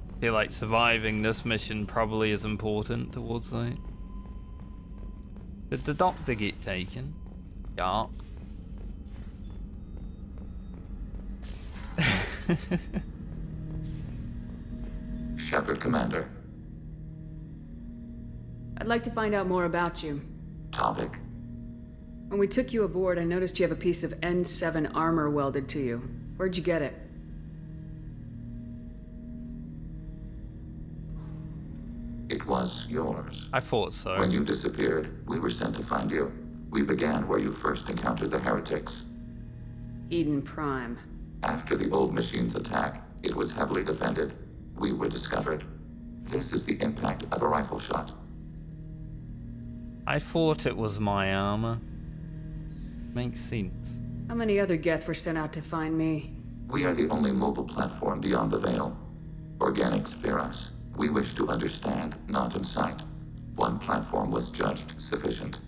I feel like surviving this mission probably is important towards that. Did the doctor get taken? Yeah. Shepard, Commander. I'd like to find out more about you. Topic. When we took you aboard, I noticed you have a piece of N7 armor welded to you. Where'd you get it? It was yours. I thought so. When you disappeared, we were sent to find you. We began where you first encountered the heretics. Eden Prime. After the old machine's attack, it was heavily defended. We were discovered. This is the impact of a rifle shot. I thought it was my armor. Makes sense. How many other Geth were sent out to find me? We are the only mobile platform beyond the Veil. Organics fear us. We wish to understand, not incite. One platform was judged sufficient.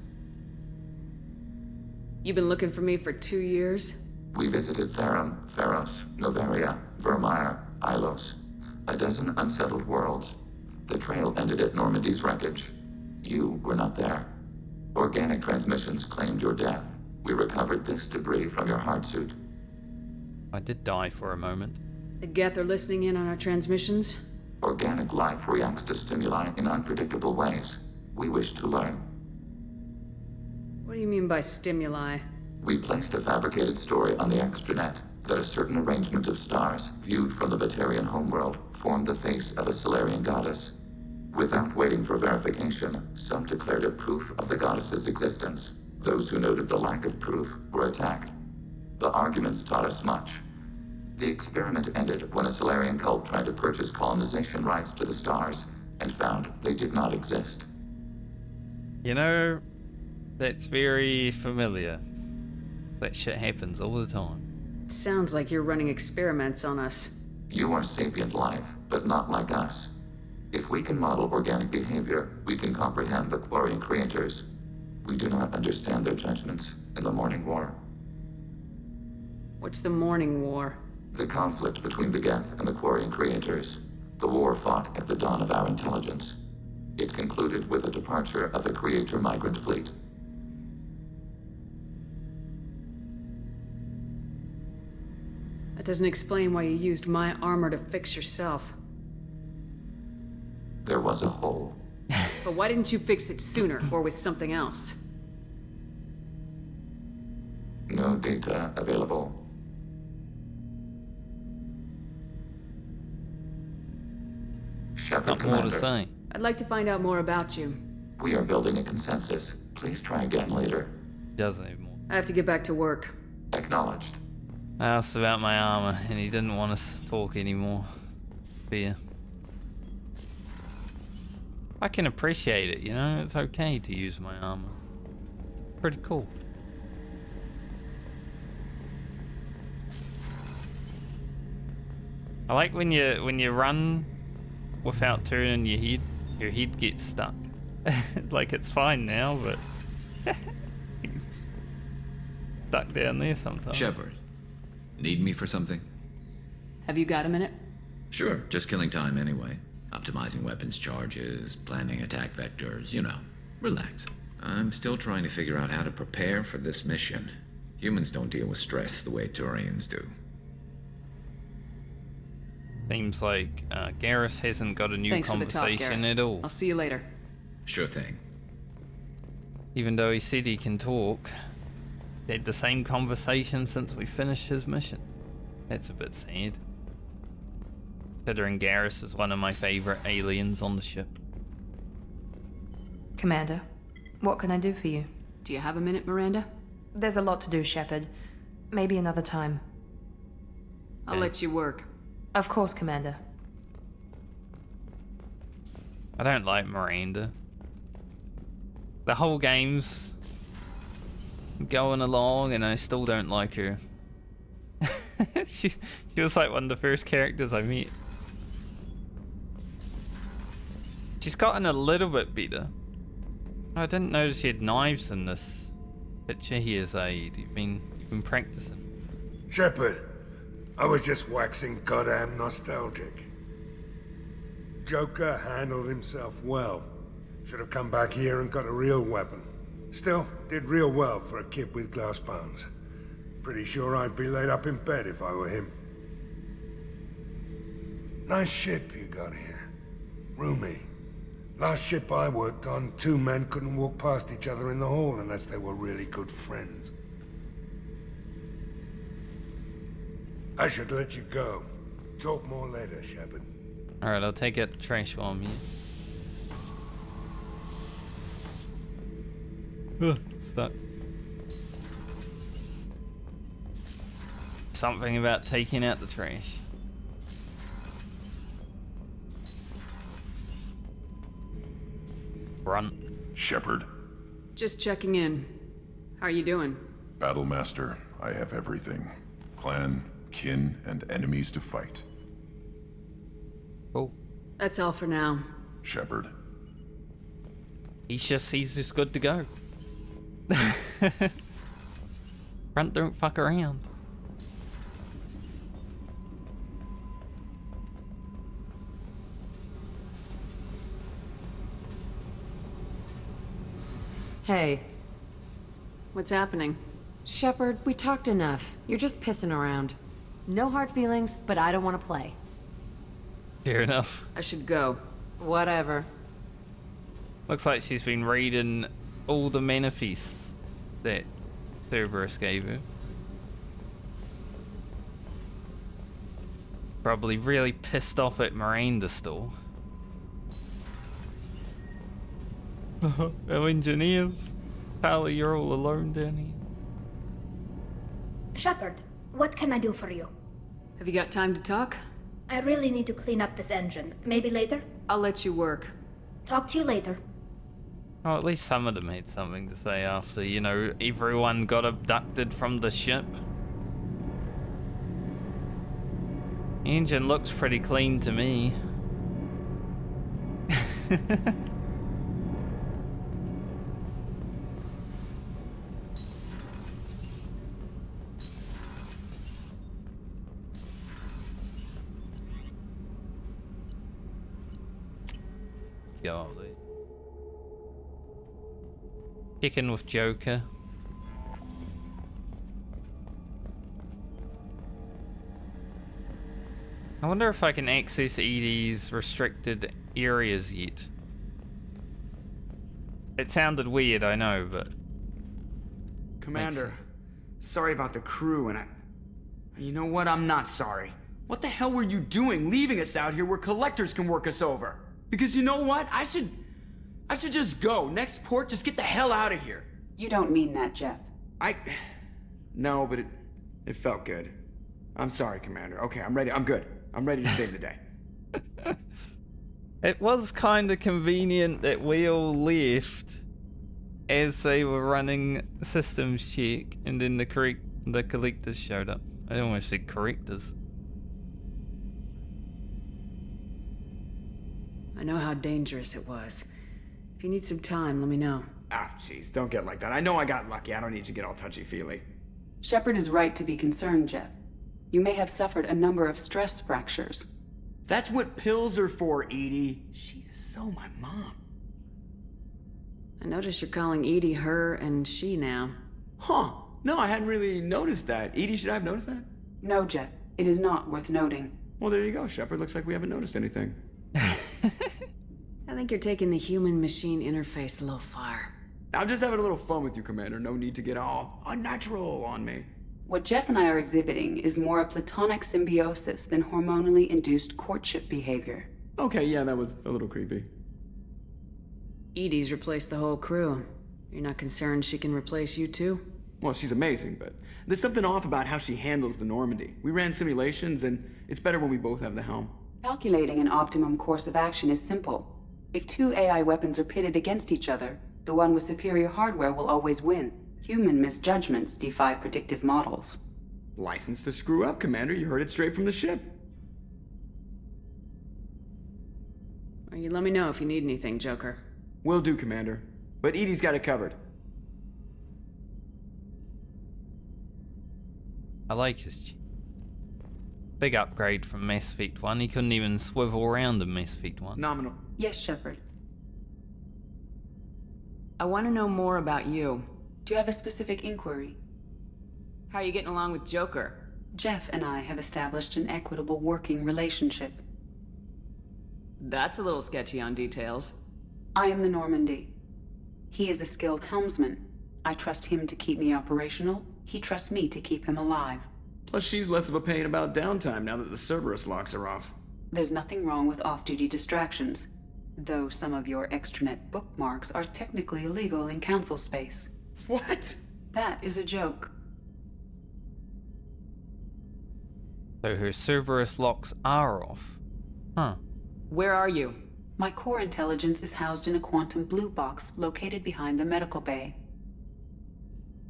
You've been looking for me for 2 years? We visited Therum, Theros, Noveria, Vermeer, Ilos. A dozen unsettled worlds. The trail ended at Normandy's wreckage. You were not there. Organic transmissions claimed your death. We recovered this debris from your hard suit. I did die for a moment. The Geth are listening in on our transmissions? Organic life reacts to stimuli in unpredictable ways. We wish to learn. What do you mean by stimuli? We placed a fabricated story on the extranet that a certain arrangement of stars, viewed from the Batarian homeworld, formed the face of a Solarian goddess. Without waiting for verification, some declared it proof of the goddess's existence. Those who noted the lack of proof were attacked. The arguments taught us much. The experiment ended when a Solarian cult tried to purchase colonization rights to the stars and found they did not exist. You know, that's very familiar. That shit happens all the time. It sounds like you're running experiments on us. You are sapient life, but not like us. If we can model organic behavior, we can comprehend the Quarian creators. We do not understand their judgments in the Morning War. What's the Morning War? The conflict between the Geth and the Quarian creators. The war fought at the dawn of our intelligence. It concluded with the departure of the Creator migrant fleet. That doesn't explain why you used my armor to fix yourself. There was a hole. But why didn't you fix it sooner, or with something else? No data available. Shepard, Not more to Commander. say. I'd like to find out more about you. We are building a consensus. Please try again later. Doesn't even more. I have to get back to work. Acknowledged. I asked about my armor, and he didn't want us to talk anymore. Fear. I can appreciate it, you know? It's okay to use my armor. Pretty cool. I like when you run without turning your head gets stuck. Like it's fine now, but stuck down there sometimes. Shepard, need me for something? Have you got a minute? Sure, just killing time anyway. Optimizing weapons charges, planning attack vectors, you know. Relax. I'm still trying to figure out how to prepare for this mission. Humans don't deal with stress the way Turians do. Seems like Garrus hasn't got a new Thanks conversation for the talk, Garrus. at all. I'll see you later. Sure thing. Even though he said he can talk, they had the same conversation since we finished his mission. That's a bit sad. Considering Garrus is one of my favorite aliens on the ship. Commander, what can I do for you? Do you have a minute, Miranda? There's a lot to do, Shepard. Maybe another time. I'll let you work. Of course, Commander. I don't like Miranda. The whole game's going along and I still don't like her. she was like one of the first characters I met. She's gotten a little bit better. I didn't notice she had knives in this picture here, Zaid. You've been practicing. Shepard, I was just waxing goddamn nostalgic. Joker handled himself well. Should have come back here and got a real weapon. Still, did real well for a kid with glass bones. Pretty sure I'd be laid up in bed if I were him. Nice ship you got here. Roomy. Last ship I worked on, two men couldn't walk past each other in the hall unless they were really good friends. I should let you go. Talk more later, Shepard. Alright, I'll take out the trash while I'm here. Ugh, stuck. Something about taking out the trash. Run. Shepard, Just checking in. How are you doing? Battlemaster, I have everything. Clan, kin, and enemies to fight. Oh. That's all for now. Shepard. He's just good to go. Grunt don't fuck around. Hey. What's happening? Shepard, we talked enough. You're just pissing around. No hard feelings, but I don't want to play. Fair enough. I should go. Whatever. Looks like she's been reading all the manifests that Cerberus gave her. Probably really pissed off at Miranda still. Our engineers. Tali, you're all alone down here. Shepard, what can I do for you? Have you got time to talk? I really need to clean up this engine. Maybe later? I'll let you work. Talk to you later. Oh, at least some of them had something to say after, you know, everyone got abducted from the ship. Engine looks pretty clean to me. Golly. Kicking with Joker. I wonder if I can access Edie's restricted areas yet. It sounded weird, I know, but... Commander, sorry about the crew, and you know what? I'm not sorry. What the hell were you doing leaving us out here where collectors can work us over? Because you know what? I should just go. Next port, just get the hell out of here. You don't mean that, Jeff. No, but it felt good. I'm sorry, Commander. Okay, I'm ready. I'm good. I'm ready to save the day. It was kind of convenient that we all left as they were running systems check, and then the collectors showed up. I almost said correctors. I know how dangerous it was. If you need some time, let me know. Ah, jeez, don't get like that. I know I got lucky. I don't need to get all touchy-feely. Shepard is right to be concerned, Jeff. You may have suffered a number of stress fractures. That's what pills are for, Edie. She is so my mom. I notice you're calling Edie her and she now. Huh. No, I hadn't really noticed that. Edie, should I have noticed that? No, Jeff. It is not worth noting. Well, there you go, Shepard. Looks like we haven't noticed anything. I think you're taking the human-machine interface a little far. I'm just having a little fun with you, Commander. No need to get all unnatural on me. What Jeff and I are exhibiting is more a platonic symbiosis than hormonally induced courtship behavior. Okay, yeah, that was a little creepy. Edie's replaced the whole crew. You're not concerned she can replace you too? Well, she's amazing, but there's something off about how she handles the Normandy. We ran simulations, and it's better when we both have the helm. Calculating an optimum course of action is simple. If two AI weapons are pitted against each other, the one with superior hardware will always win. Human misjudgments defy predictive models. License to screw up, Commander. You heard it straight from the ship. Well, you let me know if you need anything, Joker. Will do, Commander. But Edie's got it covered. I like his big upgrade from Mass Effect 1. He couldn't even swivel around in Mass Effect 1. Nominal. Yes, Shepard. I want to know more about you. Do you have a specific inquiry? How are you getting along with Joker? Jeff and I have established an equitable working relationship. That's a little sketchy on details. I am the Normandy. He is a skilled helmsman. I trust him to keep me operational. He trusts me to keep him alive. Plus, she's less of a pain about downtime now that the Cerberus locks are off. There's nothing wrong with off-duty distractions, though some of your extranet bookmarks are technically illegal in council space. What? That is a joke. So her Cerberus locks are off. Huh. Where are you? My core intelligence is housed in a quantum blue box located behind the medical bay.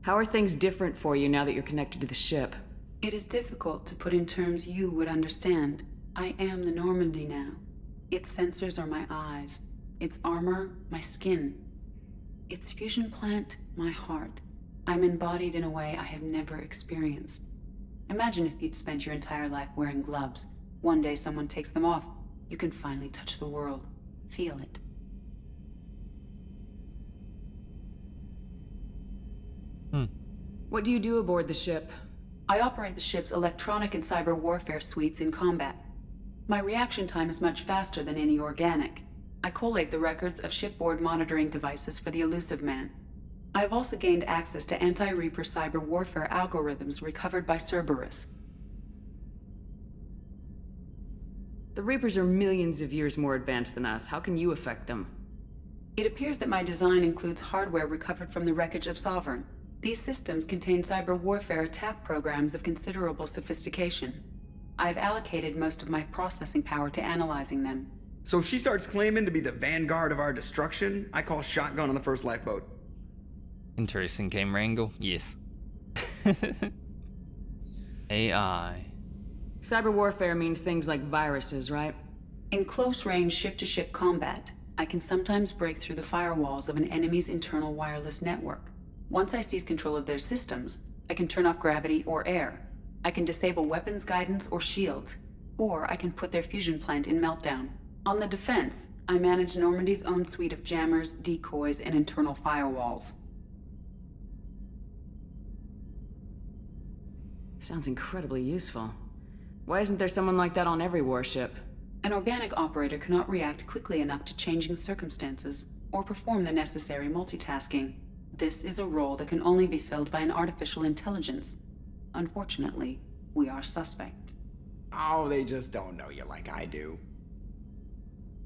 How are things different for you now that you're connected to the ship? It is difficult to put in terms you would understand. I am the Normandy now. Its sensors are my eyes. Its armor, my skin. Its fusion plant, my heart. I'm embodied in a way I have never experienced. Imagine if you'd spent your entire life wearing gloves. One day someone takes them off. You can finally touch the world. Feel it. What do you do aboard the ship? I operate the ship's electronic and cyber warfare suites in combat. My reaction time is much faster than any organic. I collate the records of shipboard monitoring devices for the Elusive Man. I have also gained access to anti-Reaper cyber warfare algorithms recovered by Cerberus. The Reapers are millions of years more advanced than us. How can you affect them? It appears that my design includes hardware recovered from the wreckage of Sovereign. These systems contain cyber warfare attack programs of considerable sophistication. I have allocated most of my processing power to analyzing them. So if she starts claiming to be the vanguard of our destruction, I call shotgun on the first lifeboat. Interesting camera angle, yes. AI. Cyber warfare means things like viruses, right? In close-range ship-to-ship combat, I can sometimes break through the firewalls of an enemy's internal wireless network. Once I seize control of their systems, I can turn off gravity or air. I can disable weapons guidance or shields, or I can put their fusion plant in meltdown. On the defense, I manage Normandy's own suite of jammers, decoys, and internal firewalls. Sounds incredibly useful. Why isn't there someone like that on every warship? An organic operator cannot react quickly enough to changing circumstances, or perform the necessary multitasking. This is a role that can only be filled by an artificial intelligence. Unfortunately, we are suspect. Oh, they just don't know you like I do.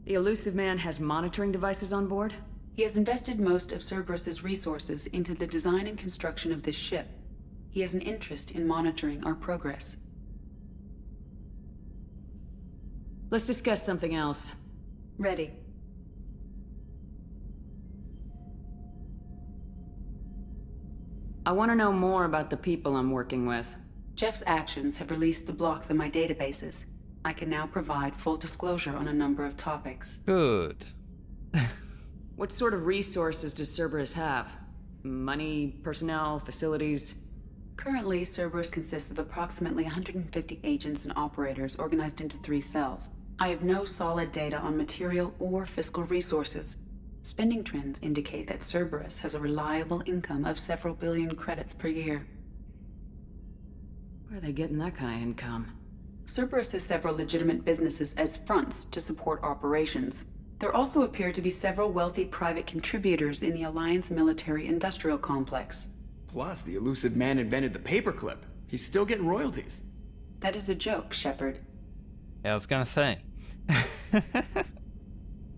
The Elusive Man has monitoring devices on board? He has invested most of Cerberus's resources into the design and construction of this ship. He has an interest in monitoring our progress. Let's discuss something else. Ready. I want to know more about the people I'm working with. Jeff's actions have released the blocks in my databases. I can now provide full disclosure on a number of topics. Good. What sort of resources does Cerberus have? Money, personnel, facilities? Currently, Cerberus consists of approximately 150 agents and operators organized into 3 cells. I have no solid data on material or fiscal resources. Spending trends indicate that Cerberus has a reliable income of several billion credits per year. Where are they getting that kind of income? Cerberus has several legitimate businesses as fronts to support operations. There also appear to be several wealthy private contributors in the Alliance military-industrial complex. Plus, the Elusive Man invented the paperclip. He's still getting royalties. That is a joke, Shepard. Yeah, I was gonna say.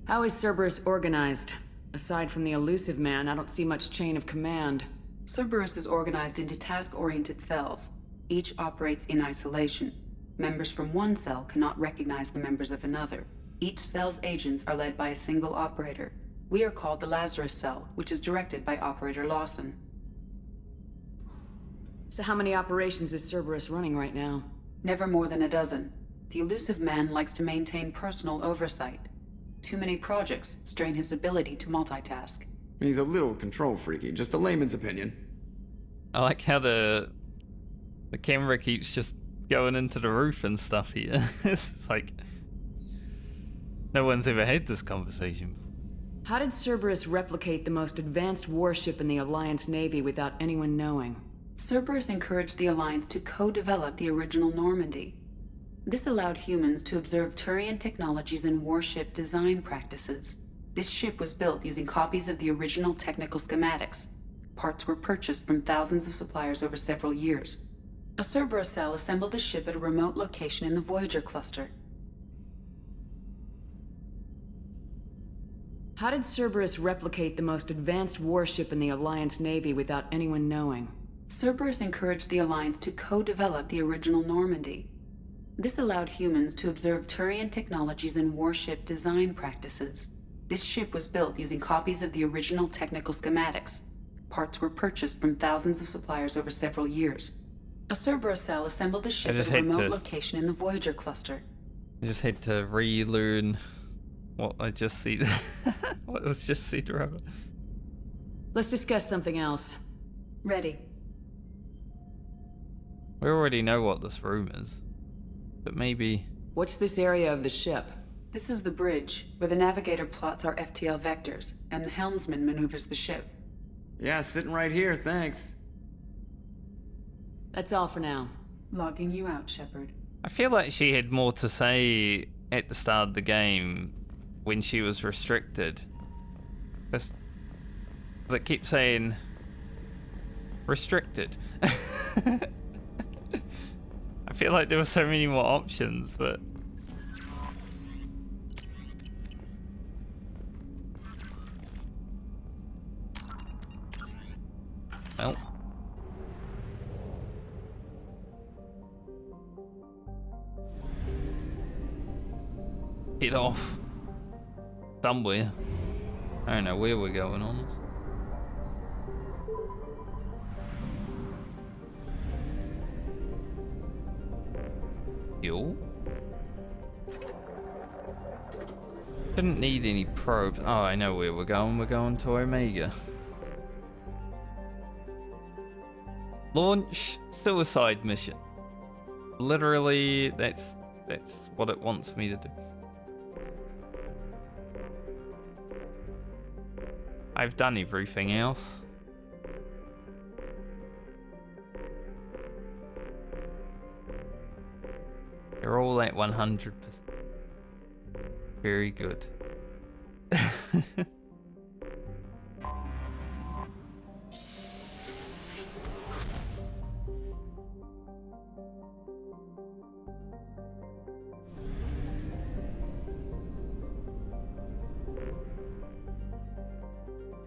How is Cerberus organized? Aside from the Elusive Man, I don't see much chain of command. Cerberus is organized into task-oriented cells. Each operates in isolation. Members from one cell cannot recognize the members of another. Each cell's agents are led by a single operator. We are called the Lazarus Cell, which is directed by Operator Lawson. So how many operations is Cerberus running right now? Never more than a dozen. The Elusive Man likes to maintain personal oversight. Too many projects strain his ability to multitask. He's a little control freaky, just a layman's opinion. I like how the camera keeps just going into the roof and stuff here. It's like no one's ever had this conversation. How did Cerberus replicate the most advanced warship in the Alliance Navy without anyone knowing? Cerberus encouraged the Alliance to co-develop the original Normandy. This allowed humans to observe Turian technologies and warship design practices. This ship was built using copies of the original technical schematics. Parts were purchased from thousands of suppliers over several years. A Cerberus cell assembled the ship at a remote location in the Voyager cluster. How did Cerberus replicate the most advanced warship in the Alliance Navy without anyone knowing? Cerberus encouraged the Alliance to co-develop the original Normandy. This allowed humans to observe Turian technologies and warship design practices. This ship was built using copies of the original technical schematics. Parts were purchased from thousands of suppliers over several years. A Cerberus cell assembled the ship at a remote location in the Voyager cluster. I just had to relearn what I just see. What was just said, Robert. Let's discuss something else. Ready. We already know what this room is. But maybe... What's this area of the ship? This is the bridge, where the navigator plots our FTL vectors, and the helmsman maneuvers the ship. Yeah, sitting right here, thanks. That's all for now. Logging you out, Shepard. I feel like she had more to say at the start of the game when she was restricted. Because it keeps saying... restricted. I feel like there were so many more options, but... Well... Get off. Somewhere. I don't know where we're going on this. Fuel? Didn't need any probes. Oh, I know where we're going. We're going to Omega. Launch suicide mission. Literally, that's what it wants me to do. I've done everything else. They're all at 100%. Very good.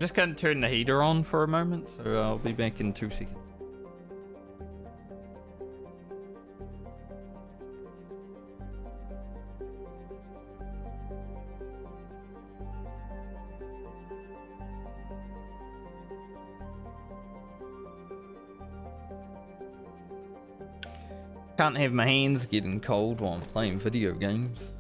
Just gonna turn the heater on for a moment, so I'll be back in 2 seconds. Can't have my hands getting cold while I'm playing video games.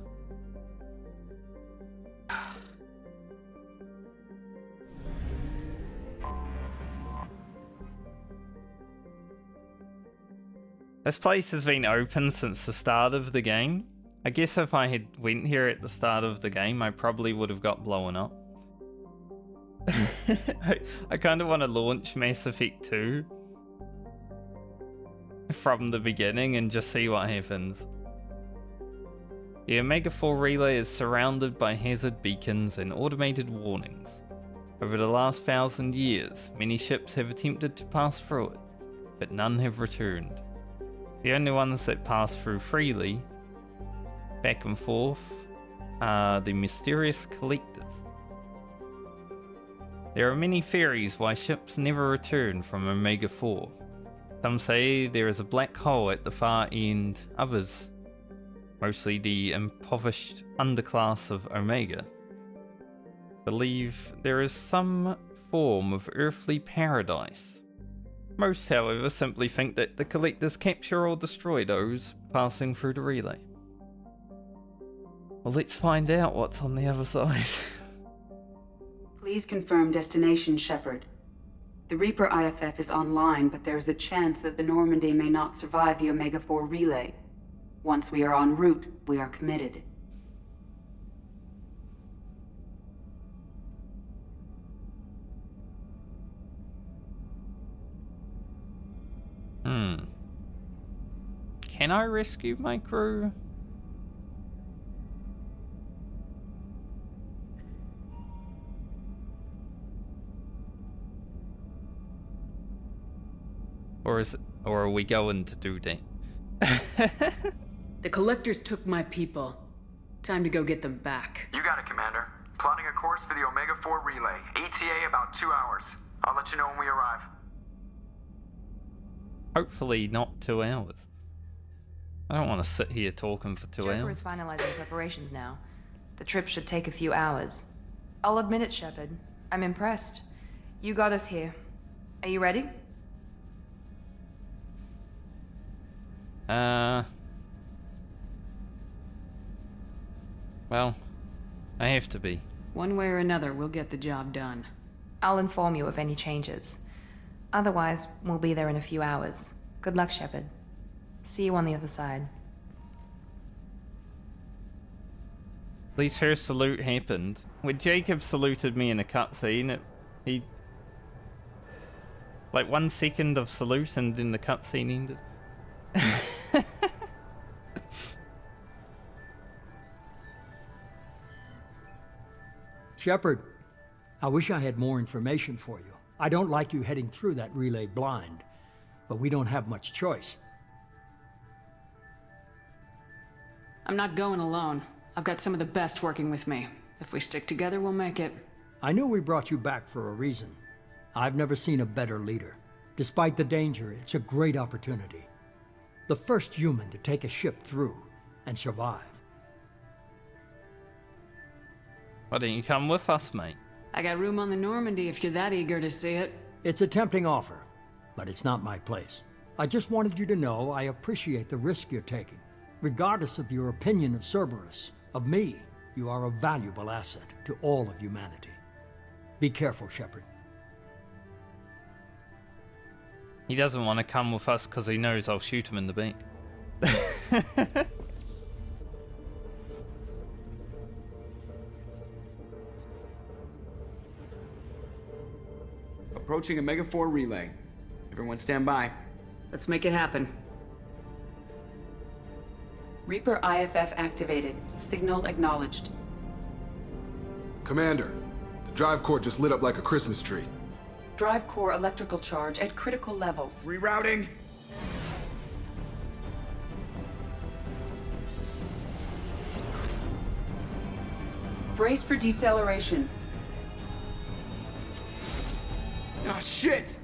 This place has been open since the start of the game. I guess if I had went here at the start of the game, I probably would have got blown up. I kind of want to launch Mass Effect 2 from the beginning and just see what happens. The Omega-4 relay is surrounded by hazard beacons and automated warnings. Over the last 1,000 years, many ships have attempted to pass through it, but none have returned. The only ones that pass through freely, back and forth, are the mysterious collectors. There are many theories why ships never return from Omega-4. Some say there is a black hole at the far end, others, mostly the impoverished underclass of Omega, believe there is some form of earthly paradise. Most, however, simply think that the collectors capture or destroy those passing through the relay. Well, let's find out what's on the other side. Please confirm destination, Shepard. The Reaper IFF is online, but there is a chance that the Normandy may not survive the Omega-4 relay. Once we are en route, we are committed. Can I rescue my crew? Or are we going to do that? The Collectors took my people. Time to go get them back. You got it, Commander. Plotting a course for the Omega-4 relay. ETA about 2 hours. I'll let you know when we arrive. Hopefully not 2 hours. I don't want to sit here talking for 2 Joker hours. is finalizing preparations now. The trip should take a few hours. I'll admit it, Shepard. I'm impressed. You got us here. Are you ready? Well, I have to be. One way or another, we'll get the job done. I'll inform you of any changes. Otherwise, we'll be there in a few hours. Good luck, Shepard. See you on the other side. At least her salute happened. When Jacob saluted me in a cutscene, he... Like 1 second of salute and then the cutscene ended. Shepard, I wish I had more information for you. I don't like you heading through that relay blind, but we don't have much choice. I'm not going alone. I've got some of the best working with me. If we stick together, we'll make it. I know we brought you back for a reason. I've never seen a better leader. Despite the danger, it's a great opportunity. The first human to take a ship through and survive. Why don't you come with us, mate? I got room on the Normandy if you're that eager to see it. It's a tempting offer, but it's not my place. I just wanted you to know I appreciate the risk you're taking. Regardless of your opinion of Cerberus, of me, you are a valuable asset to all of humanity. Be careful, Shepard. He doesn't want to come with us because he knows I'll shoot him in the back. Approaching Omega-4 relay. Everyone stand by. Let's make it happen. Reaper IFF activated. Signal acknowledged. Commander, the drive core just lit up like a Christmas tree. Drive core electrical charge at critical levels. Rerouting. Brace for deceleration. Ah, shit!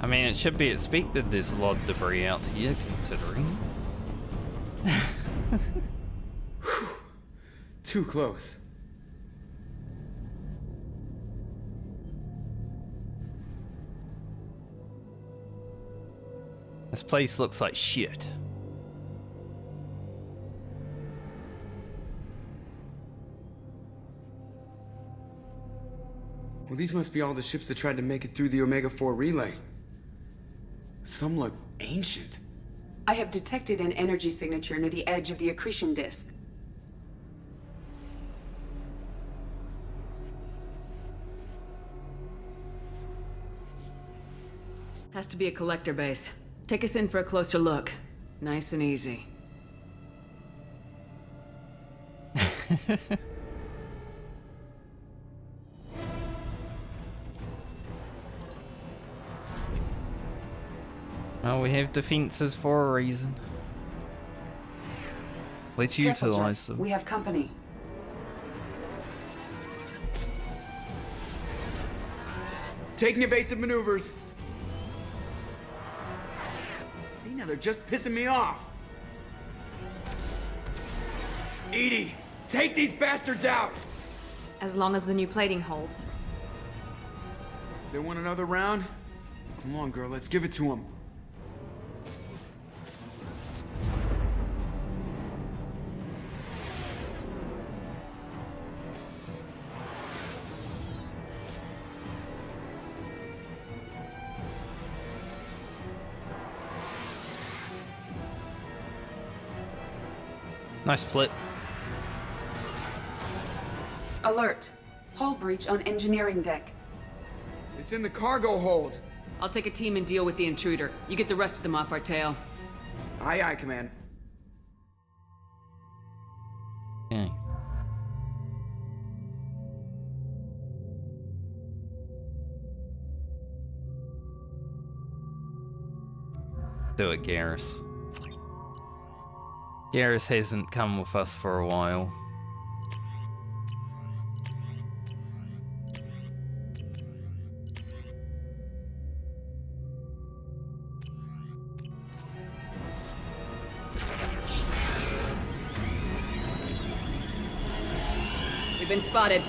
I mean, it should be expected there's a lot of debris out here, considering. Too close. This place looks like shit. Well, these must be all the ships that tried to make it through the Omega-4 relay. Some look ancient. I have detected an energy signature near the edge of the accretion disk. Has to be a collector base. Take us in for a closer look. Nice and easy. Well, we have defenses for a reason. Let's Careful, utilize Jeff. them. We have company. Taking evasive maneuvers. See, now they're just pissing me off. Edie, take these bastards out! As long as the new plating holds. They want another round? Come on, girl, let's give it to them. Nice flip. Alert. Hull breach on engineering deck. It's in the cargo hold. I'll take a team and deal with the intruder. You get the rest of them off our tail. Aye, aye, Command. Okay. Do it, Garrus. Garrus hasn't come with us for a while. We've been spotted.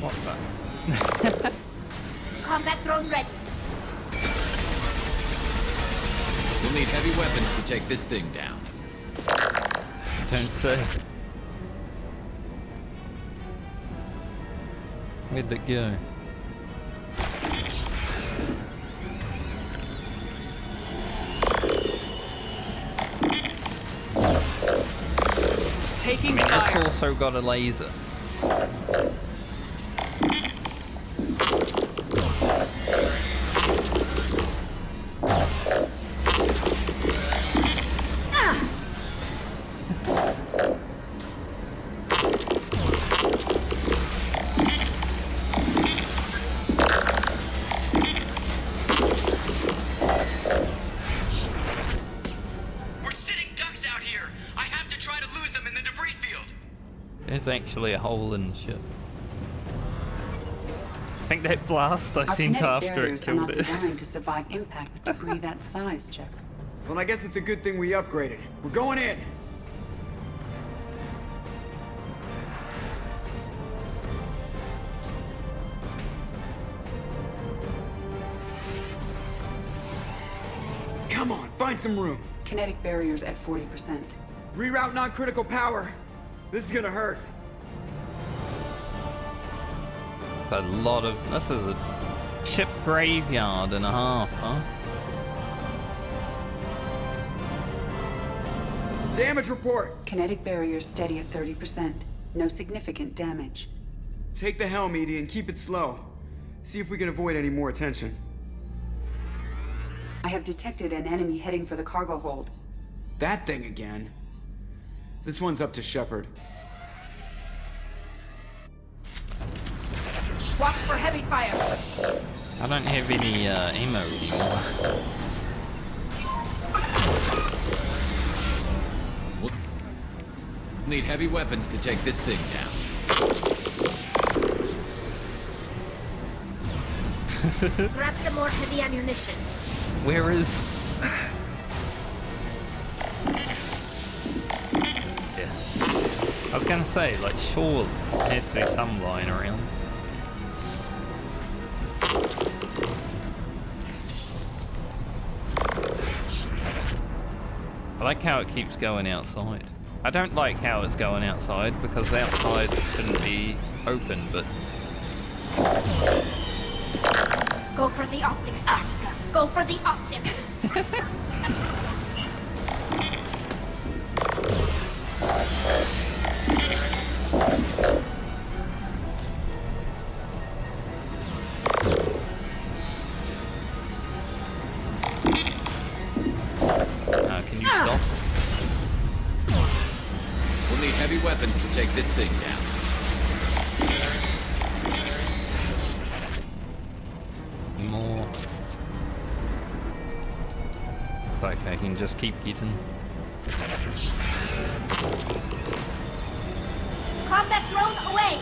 What the? Combat drone ready. We'll need heavy weapons to take this thing down. Don't say. Where'd it go? Taking It's fire. also got a laser. We're sitting ducks out here. I have to try to lose them in the debris field. There's actually a hole in the ship. I think that blast I Our sent kinetic after it barriers are killed not it. designed to survive impact with debris that size, Shepard. Well, I guess it's a good thing we upgraded. We're going in. Come on, find some room. Kinetic barriers at 40%. Reroute non-critical power. This is gonna hurt. A lot of... This is a ship graveyard and a half, huh? Damage report. Kinetic barriers steady at 30%. No significant damage. Take the helm, Edie, and keep it slow. See if we can avoid any more attention. I have detected an enemy heading for the cargo hold. That thing again. This one's up to Shepard. Watch for heavy fire. I don't have any ammo anymore. We'll need heavy weapons to take this thing down. Grab some more heavy ammunition. Where is... Yeah. I was gonna say, like, surely there has to be some lying around. I like how it keeps going outside. I don't like how it's going outside because the outside shouldn't be open, but... Go for the optics, Africa. Go for the optics. Can you stop? We'll need heavy weapons to take this thing down. More. Like I can just keep eating. Combat drone away.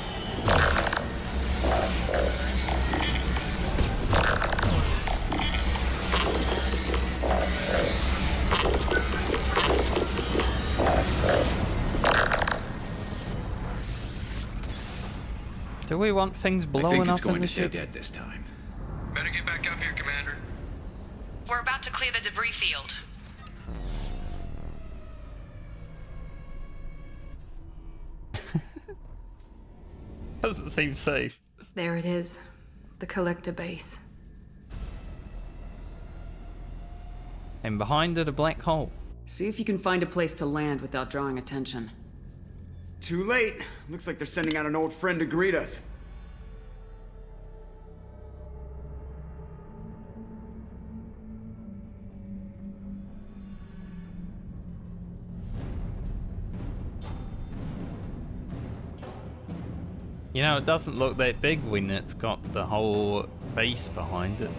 Do we want things blowing up in the ship? Dead this time. Better get back up here, Commander. We're about to clear the debris field. Doesn't seem safe. There it is. The collector base. And behind it, a black hole. See if you can find a place to land without drawing attention. Too late. Looks like they're sending out an old friend to greet us. You know, it doesn't look that big when it's got the whole base behind it.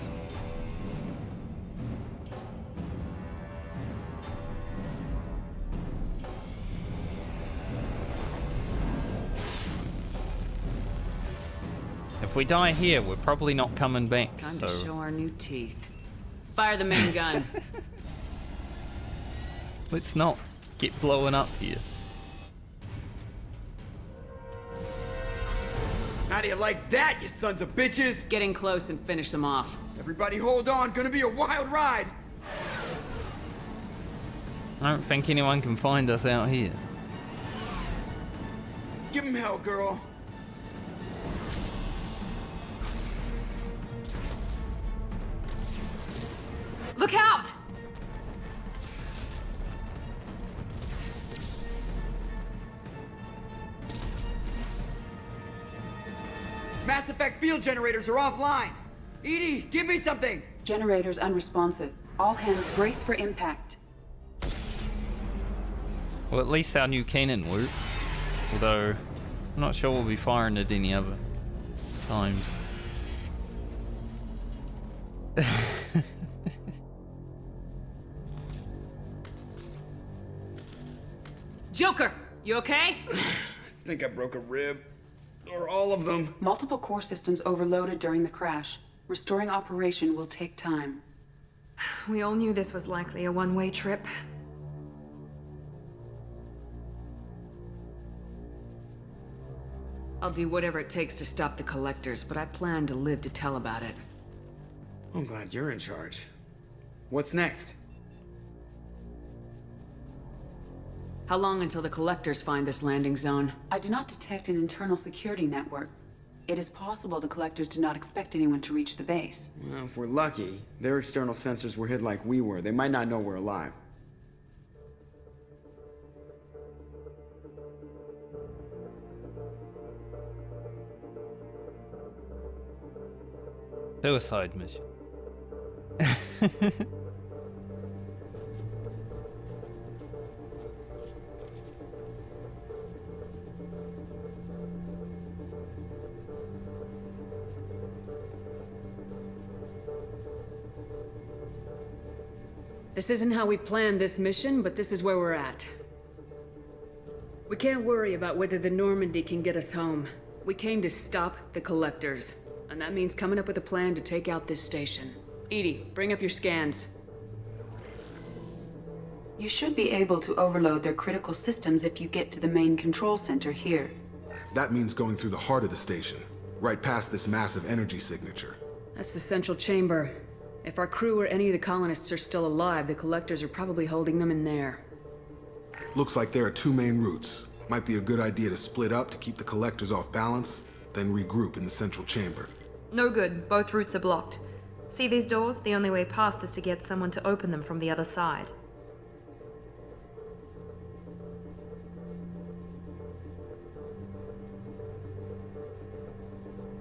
If we die here, we're probably not coming back. Time so... to show our new teeth. Fire the main gun. Let's not get blowing up here. How do you like that, you sons of bitches? Get in close and finish them off. Everybody hold on, gonna be a wild ride. I don't think anyone can find us out here. Give him hell, girl. Look out! Mass Effect field generators are offline. Edie, give me something! Generators unresponsive. All hands brace for impact. Well, at least our new cannon works. Although, I'm not sure we'll be firing it any other times. Joker, you okay? I think I broke a rib. Or all of them. Multiple core systems overloaded during the crash. Restoring operation will take time. We all knew this was likely a one-way trip. I'll do whatever it takes to stop the Collectors, but I plan to live to tell about it. I'm glad you're in charge. What's next? How long until the Collectors find this landing zone? I do not detect an internal security network. It is possible the Collectors do not expect anyone to reach the base. Well, if we're lucky, their external sensors were hid like we were. They might not know we're alive. Suicide mission. This isn't how we planned this mission, but this is where we're at. We can't worry about whether the Normandy can get us home. We came to stop the Collectors, and that means coming up with a plan to take out this station. Edie, bring up your scans. You should be able to overload their critical systems if you get to the main control center here. That means going through the heart of the station, right past this massive energy signature. That's the central chamber. If our crew or any of the colonists are still alive, the Collectors are probably holding them in there. Looks like there are two main routes. Might be a good idea to split up to keep the Collectors off balance, then regroup in the central chamber. No good. Both routes are blocked. See these doors? The only way past is to get someone to open them from the other side.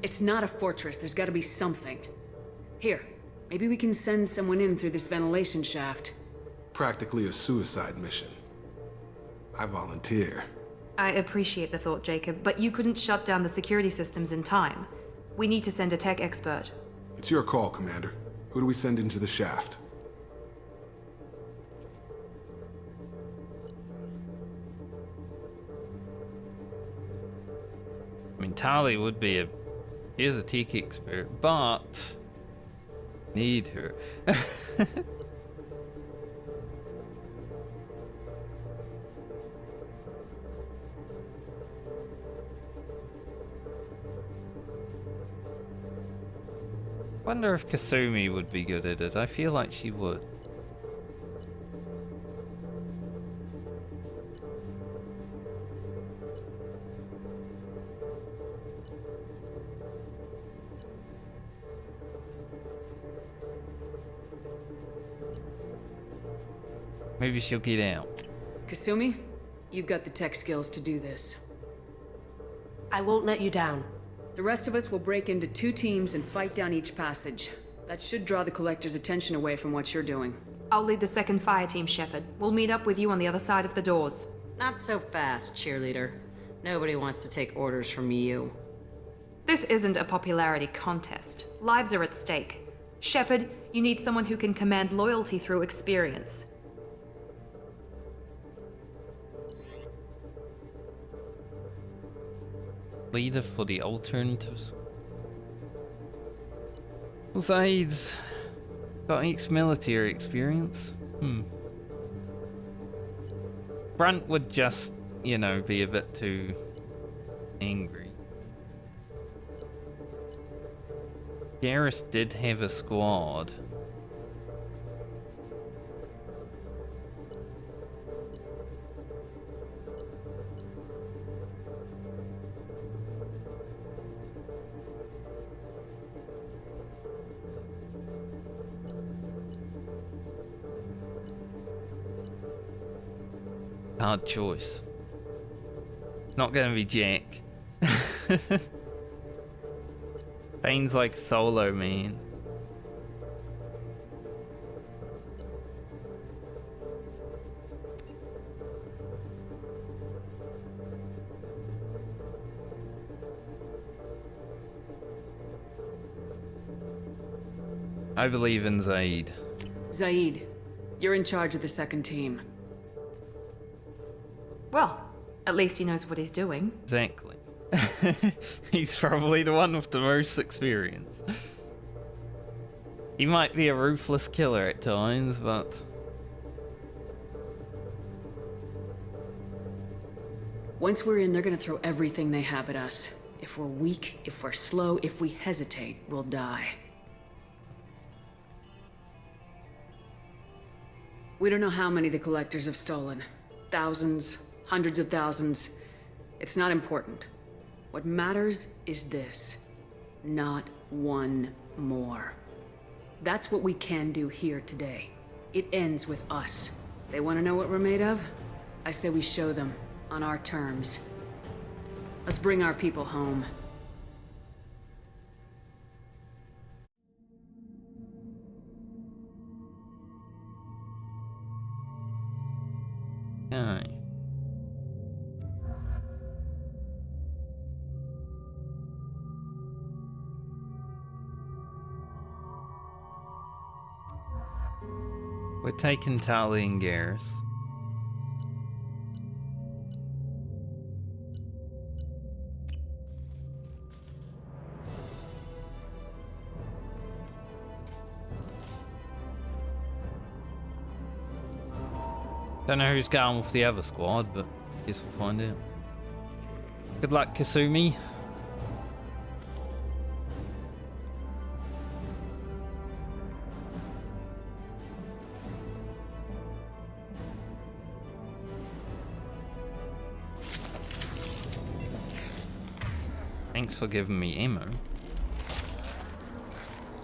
It's not a fortress. There's gotta be something. Here, maybe we can send someone in through this ventilation shaft. Practically a suicide mission. I volunteer. I appreciate the thought, Jacob, but you couldn't shut down the security systems in time. We need to send a tech expert. It's your call, Commander. Who do we send into the shaft? I mean, Tali would be is a tech expert, but need her. Wonder if Kasumi would be good at it. I feel like she would. Maybe she'll get out. Kasumi, you've got the tech skills to do this. I won't let you down. The rest of us will break into 2 teams and fight down each passage. That should draw the Collector's attention away from what you're doing. I'll lead the second fire team, Shepard. We'll meet up with you on the other side of the doors. Not so fast, cheerleader. Nobody wants to take orders from you. This isn't a popularity contest. Lives are at stake. Shepard, you need someone who can command loyalty through experience. Leader for the alternatives. Zaid's got ex-military experience. Brunt would just, you know, be a bit too angry. Garrus did have a squad. Hard choice. Not gonna be Jack. Bane's like Solo, man. I believe in Zaid. Zaid, you're in charge of the second team. Well, at least he knows what he's doing. Exactly. He's probably the one with the most experience. He might be a ruthless killer at times, but... Once we're in, they're gonna throw everything they have at us. If we're weak, if we're slow, if we hesitate, we'll die. We don't know how many the Collectors have stolen. Thousands, hundreds of thousands. It's not important. What matters is this. Not one more. That's what we can do here today. It ends with us. They want to know what we're made of? I say we show them, on our terms. Let's bring our people home. Aye. We're taking Tali and Garrus. Don't know who's going with the other squad, but guess we'll find out. Good luck, Kasumi. Thanks for giving me ammo.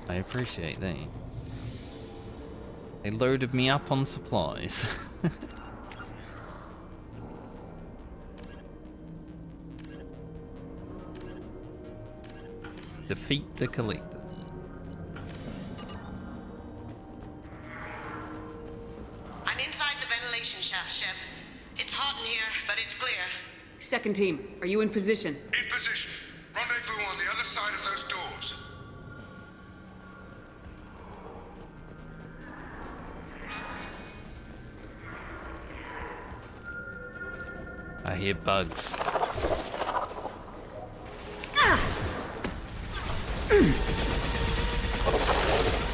I appreciate that. They loaded me up on supplies. Defeat the Collectors. I'm inside the ventilation shaft, Shep. It's hot in here, but it's clear. Second team, are you in position? In position. Rendezvous on the other side of those doors. I hear bugs.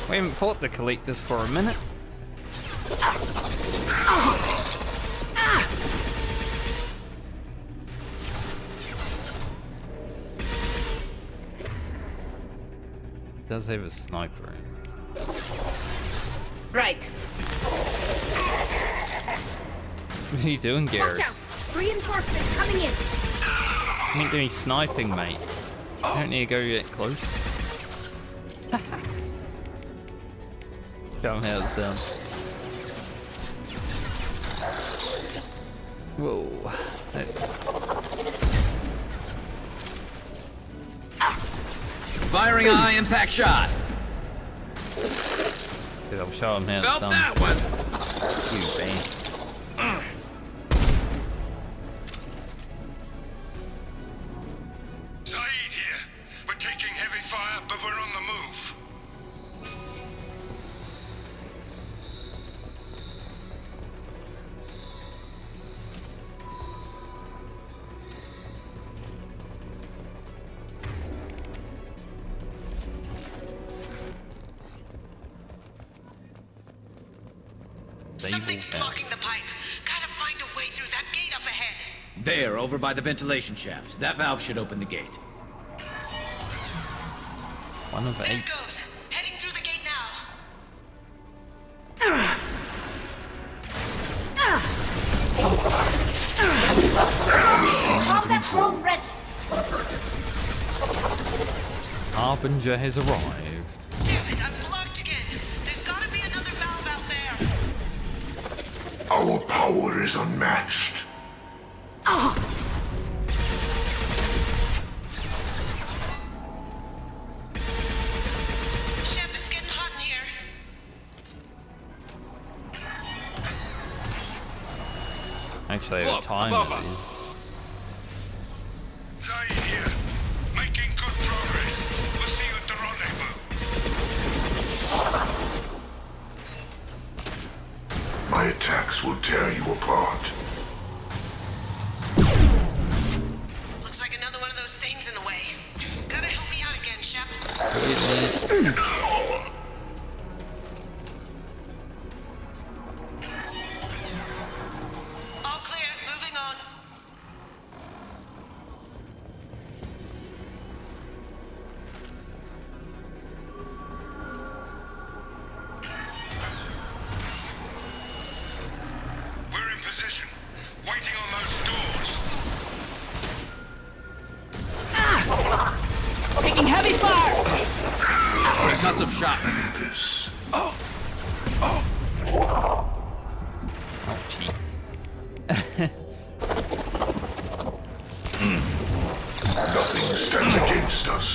We haven't fought the Collectors for a minute. Does have a sniper in. Right. What are you doing, Garrus? Watch out! Reinforcements coming in! You ain't doing sniping, mate. You don't need to go that close. Show 'em how it's done. Whoa. Firing a high impact shot. Dude, I'll show 'em how it's Felt done. that one. You beast. Zaid here. We're taking heavy fire, but we're on the move. Something's blocking the pipe. Gotta find a way through that gate up ahead. There, over by the ventilation shaft. That valve should open the gate. One of There 8. it goes. Heading through the gate now. Combat drone ready. Harbinger has arrived. Damn it, I'm blocked again. There's gotta be another valve out there. Our power is unmatched. Actually, Look, the time above it us. Zaid here. Making good progress. We'll see you at the rendezvous. My attacks will tear you apart. Looks like another one of those things in the way. Gotta help me out again, Shep. All clear. Moving on. We're in position. Waiting on those doors. Taking heavy fire! Concussive shot. This. Oh, gee. Nothing stands against us.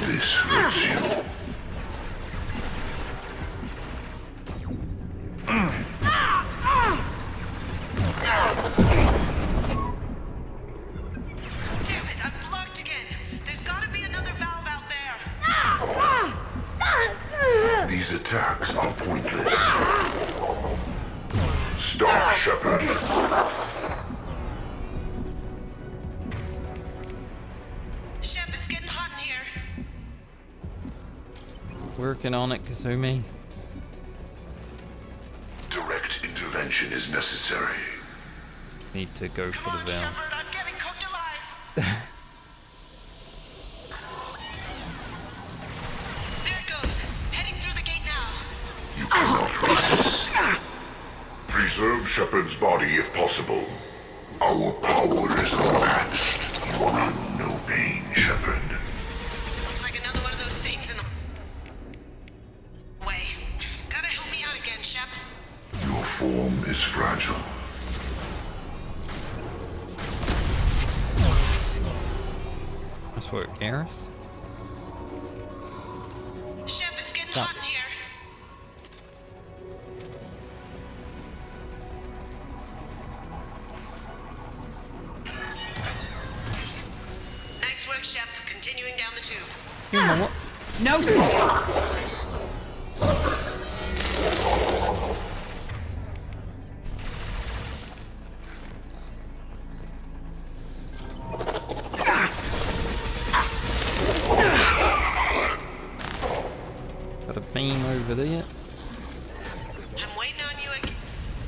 This hurts you. Damn it, I'm blocked again. There's gotta be another valve out there. These attacks are pointless. Stop, Shepard. Shep, it's getting hot in here. Working on it, Kazumi. Direct intervention is necessary. Need to go for the valve. I'm getting cooked alive. There it goes. Heading through the gate now. You cannot resist. Preserve Shepard's body if possible. Our power is unmatched. You run no pain, Shepard. Looks like another one of those things in the way. Gotta help me out again, Shep. Your form is fragile. That's what Garrus? Shep, it's getting Stop. hot in here. Nice work, Shep. Continuing down the tube. You know what? No. Got a beam over there. I'm waiting on you again.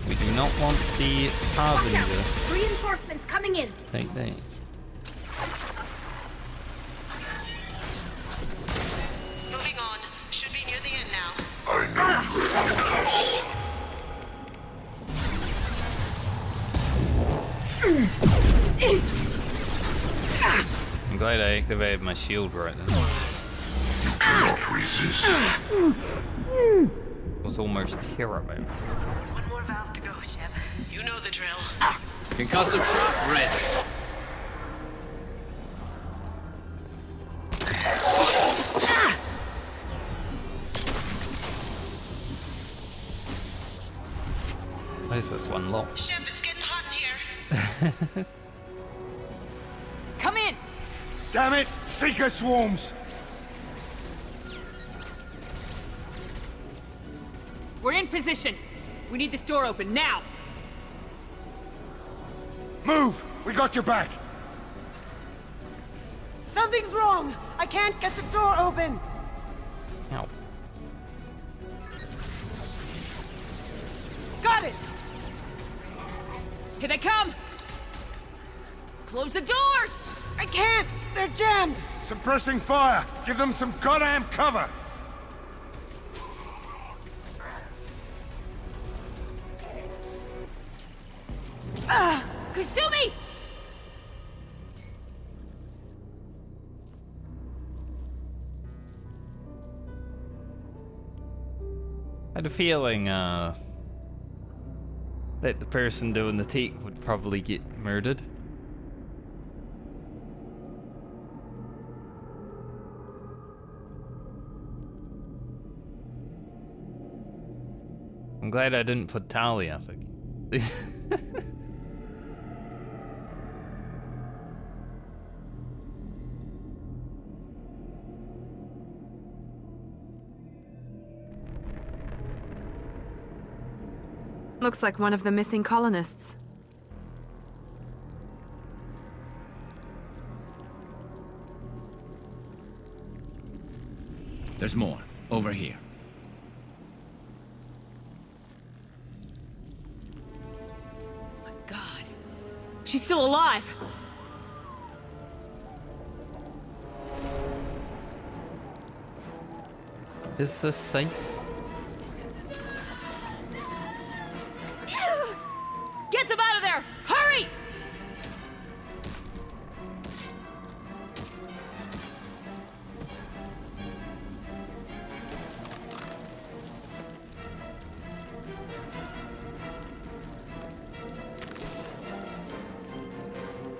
We do not want the Harbinger. Reinforcements coming in. Take that. Moving on. Should be near the end now. I know you find us. I'm glad I activated my shield right then. You cannot resist. It was almost terrible. One more valve to go, Shep. You know the drill. Concussive shot ready. Why is this one locked? Shep, it's getting hot in here. Come in! Damn it! Seeker swarms! We're in position. We need this door open now. Move! We got your back! Something's wrong. I can't get the door open. Ow. Got it. Here they come! Close the doors! I can't. They're jammed. Suppressing fire! Give them some goddamn cover! Kasumi! I had a feeling that the person doing the take would probably get murdered. I'm glad I didn't put Tali up again. Looks like one of the missing colonists. There's more. Over here. God. She's still alive! Is this safe? Get them out of there! Hurry!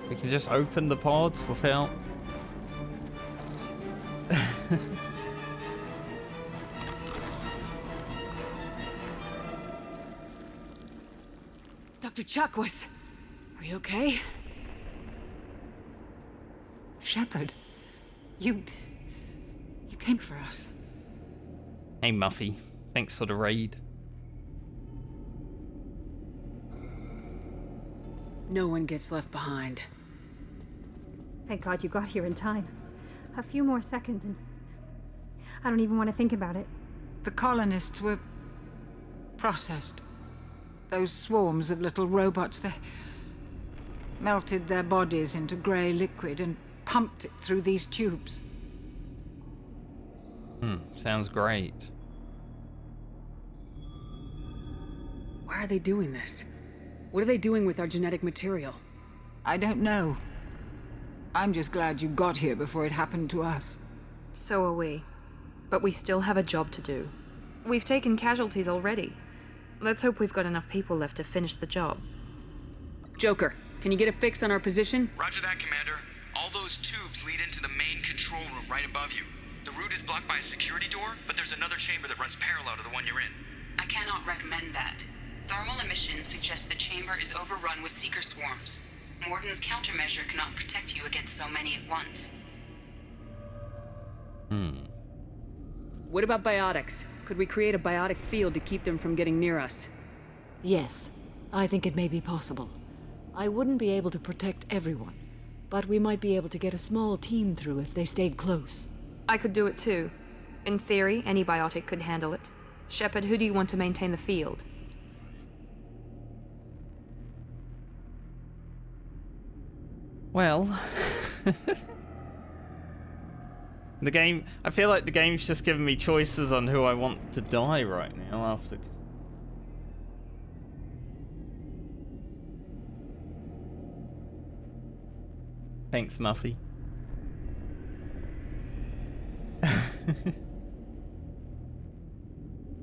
We can just open the pods without... Dr. Chuckwis, are you okay? Shepard, you came for us. Hey Muffy, thanks for the raid. No one gets left behind. Thank God you got here in time. A few more seconds and... I don't even want to think about it. The colonists were processed. Those swarms of little robots, they melted their bodies into grey liquid and pumped it through these tubes. Sounds great. Why are they doing this? What are they doing with our genetic material? I don't know. I'm just glad you got here before it happened to us. So are we. But we still have a job to do. We've taken casualties already. Let's hope we've got enough people left to finish the job. Joker, can you get a fix on our position? Roger that, Commander. All those tubes lead into the main control room right above you. The route is blocked by a security door, but there's another chamber that runs parallel to the one you're in. I cannot recommend that. Thermal emissions suggest the chamber is overrun with seeker swarms. Morden's countermeasure cannot protect you against so many at once. What about biotics? Could we create a biotic field to keep them from getting near us? Yes, I think it may be possible. I wouldn't be able to protect everyone, but we might be able to get a small team through if they stayed close. I could do it too. In theory, any biotic could handle it. Shepard, who do you want to maintain the field? Well... the game... I feel like the game's just giving me choices on who I want to die right now after... Thanks, Muffy.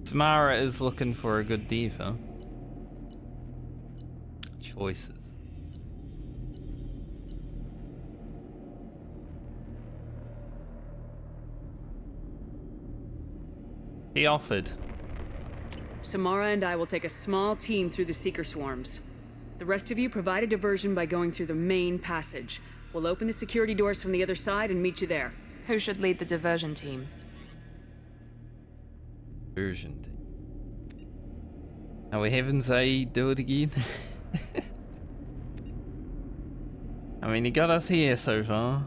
Tamara is looking for a good diva. Choices. He offered. Samara and I will take a small team through the seeker swarms. The rest of you provide a diversion by going through the main passage. We'll open the security doors from the other side and meet you there. Who should lead the diversion team? Diversion team. Are we having Zay do it again? I mean, he got us here so far.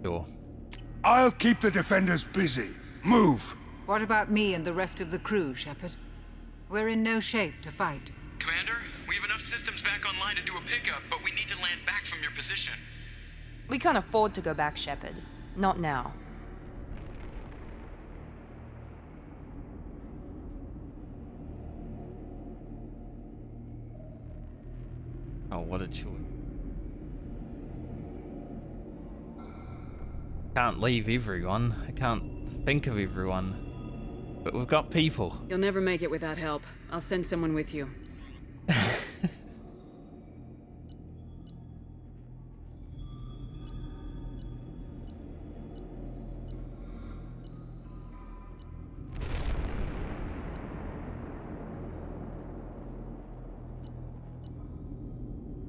Sure. I'll keep the defenders busy. Move! What about me and the rest of the crew, Shepard? We're in no shape to fight. Commander, we have enough systems back online to do a pickup, but we need to land back from your position. We can't afford to go back, Shepard. Not now. Oh, what a choice. Can't leave everyone. I can't think of everyone. But we've got people. You'll never make it without help. I'll send someone with you.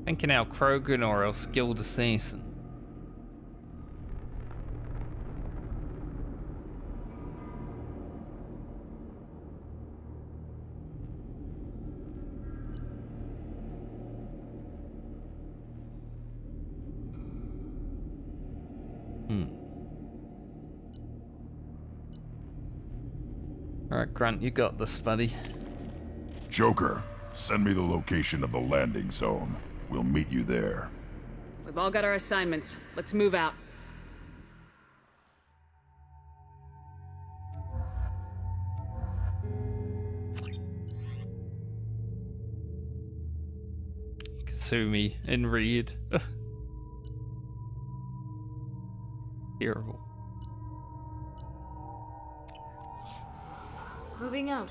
Thinking out Krogan or else skilled assassin. Alright, Grant, you got this, buddy. Joker, send me the location of the landing zone. We'll meet you there. We've all got our assignments. Let's move out. Kasumi and Reed. Terrible. Moving out.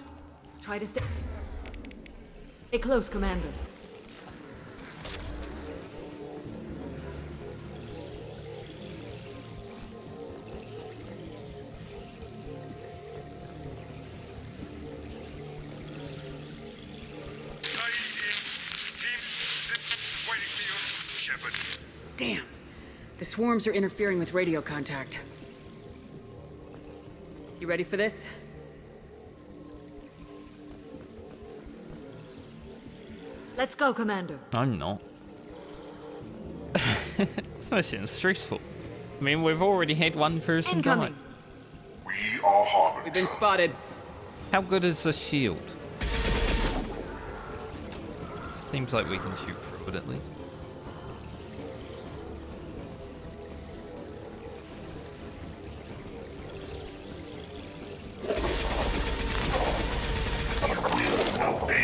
Try to stay close, Commander. Damn. The swarms are interfering with radio contact. You ready for this? Let's go, Commander. I'm not. This mission's stressful. I mean, we've already had one person die. We are Harbinger. We've been spotted. How good is the shield? Seems like we can shoot through it at least.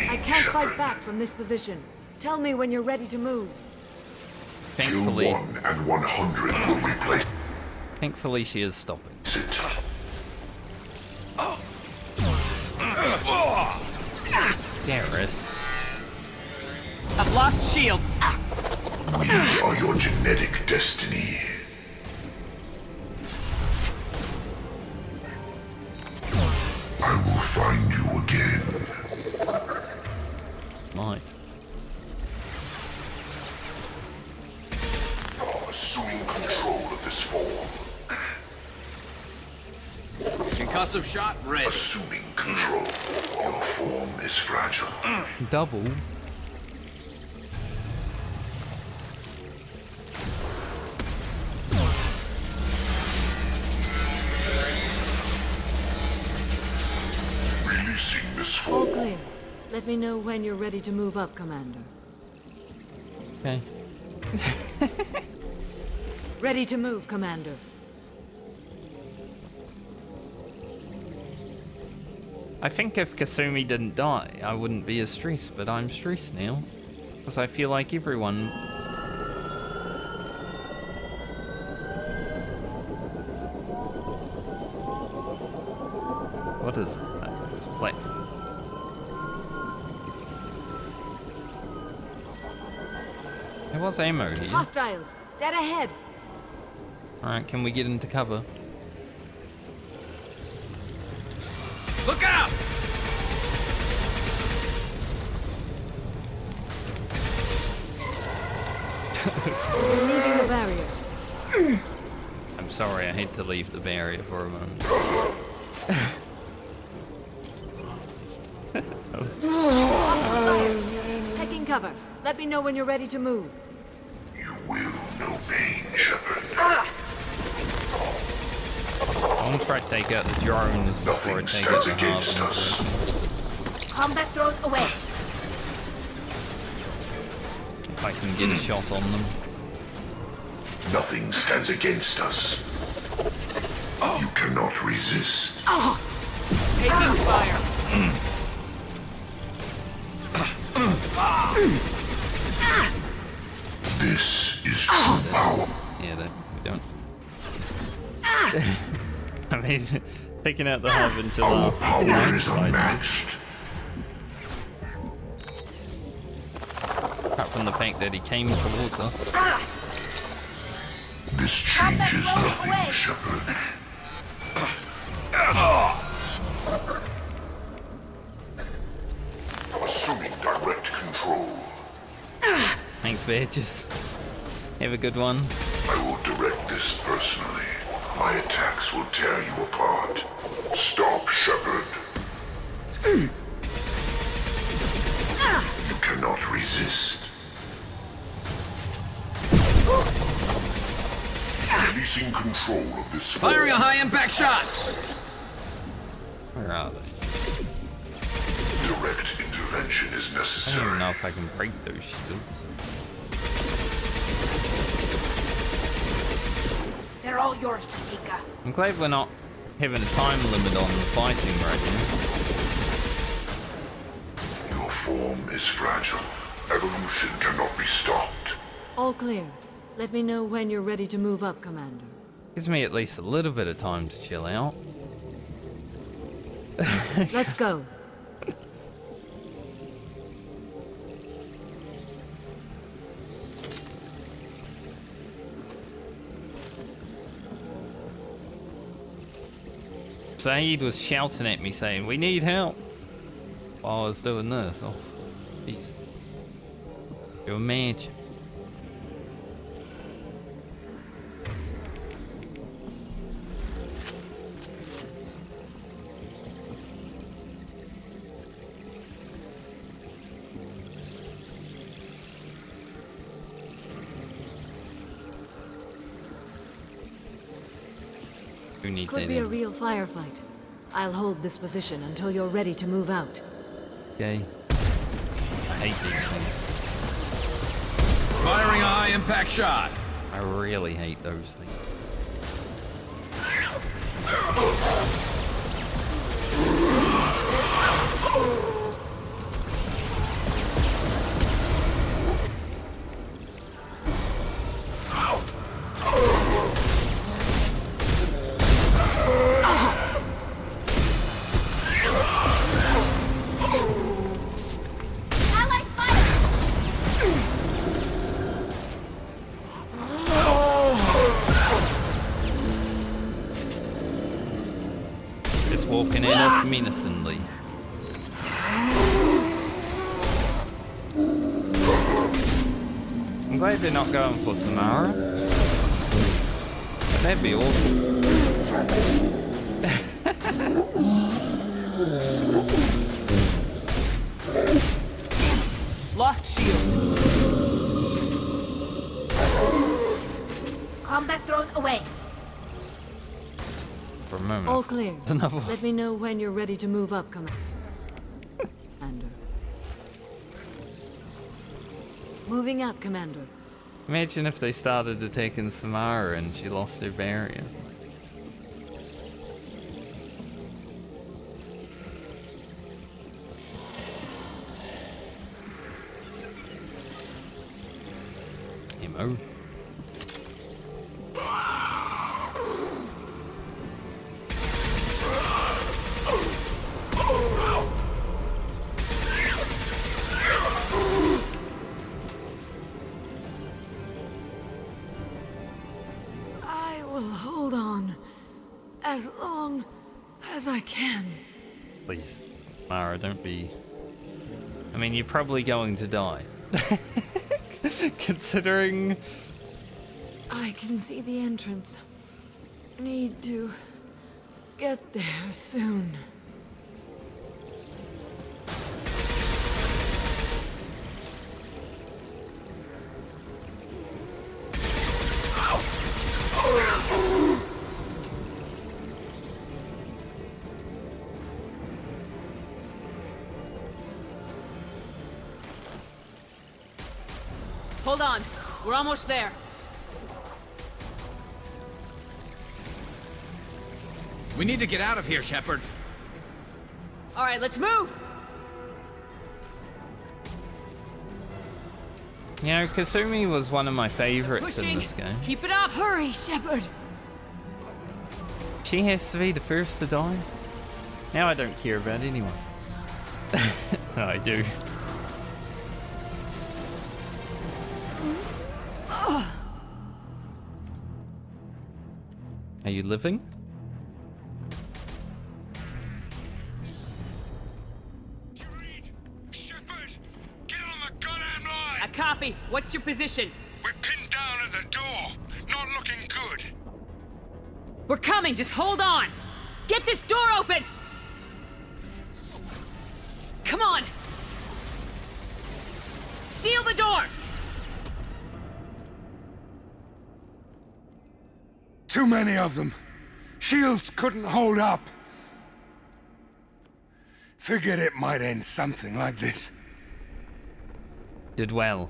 I can't fight back from this position. Tell me when you're ready to move. Thankfully, Q1 and 100 will replace. Thankfully, she is stopping. Cerberus. I've lost shields. We are your genetic destiny. I will find you again. Might. Assuming control of this form. Concussive shot ready. Assuming control. Your form is fragile. Double. Releasing this All form. clear. Let me know when you're ready to move up, Commander. Okay. Ready to move, Commander. I think if Kasumi didn't die, I wouldn't be as stressed, but I'm stressed now. Because I feel like everyone... What is it? It's a platform. There was ammo here. Hostiles! Dead ahead! Alright, can we get into cover? Look out! We're leaving the barrier. I'm sorry, I had to leave the barrier for a moment. Taking cover. Let me know when you're ready to move. You will know pain, Shepard. I want to try to take out the drones before I take out the against Harbinger. us. Combat drones away! If I can get a shot on them. Nothing stands against us. You cannot resist. Taking fire. This is true power. Yeah, we don't. I mean, taking out the Harbinger last is nice, unmatched. apart from the fact that he came towards us. This changes nothing, Shepard. Assuming direct control. Thanks, bitches. Have a good one. I will direct this personally. My attacks will tear you apart. Stop, Shepard. You cannot resist. Releasing control of this form. Firing a high-impact shot! Where are they? Direct intervention is I don't necessary. even know if I can break those shields. They're all yours, Jessica. I'm glad we're not having a time limit on the fighting right Your form is fragile. Evolution cannot be stopped. All clear. Let me know when you're ready to move up, Commander. now. Gives me at least a little bit of time to chill out. Let's go. Saeed was shouting at me saying, "We need help," while I was doing this. Oh, jeez. You imagine. Who need Could that be a in? real firefight. I'll hold this position until you're ready to move out. Okay. I hate these things. Firing a high-impact shot. I really hate those things. Just walking in us menacingly. I'm glad they're not going for Samara. That'd be awesome. Lost shields. Combat drone away. For a moment. All clear. There's another one. Let me know when you're ready to move up, Commander. Moving up, Commander. Imagine if they started attacking Samara and she lost her barrier. Ammo. I will hold on as long as I can. Please, Mara, don't be... I mean, you're probably going to die. Considering... I can see the entrance. Need to get there soon. Hold on. We're almost there. We need to get out of here, Shepard. All right, let's move. You know, Kasumi was one of my favorites in Pushing. this game. Keep it up. Hurry, Shepard. She has to be the first to die. Now I don't care about anyone. No, I do. Are you living? Copy. What's your position? We're pinned down at the door. Not looking good. We're coming, just hold on! Get this door open! Come on! Seal the door! Too many of them. Shields couldn't hold up. Figured it might end something like this. Did well.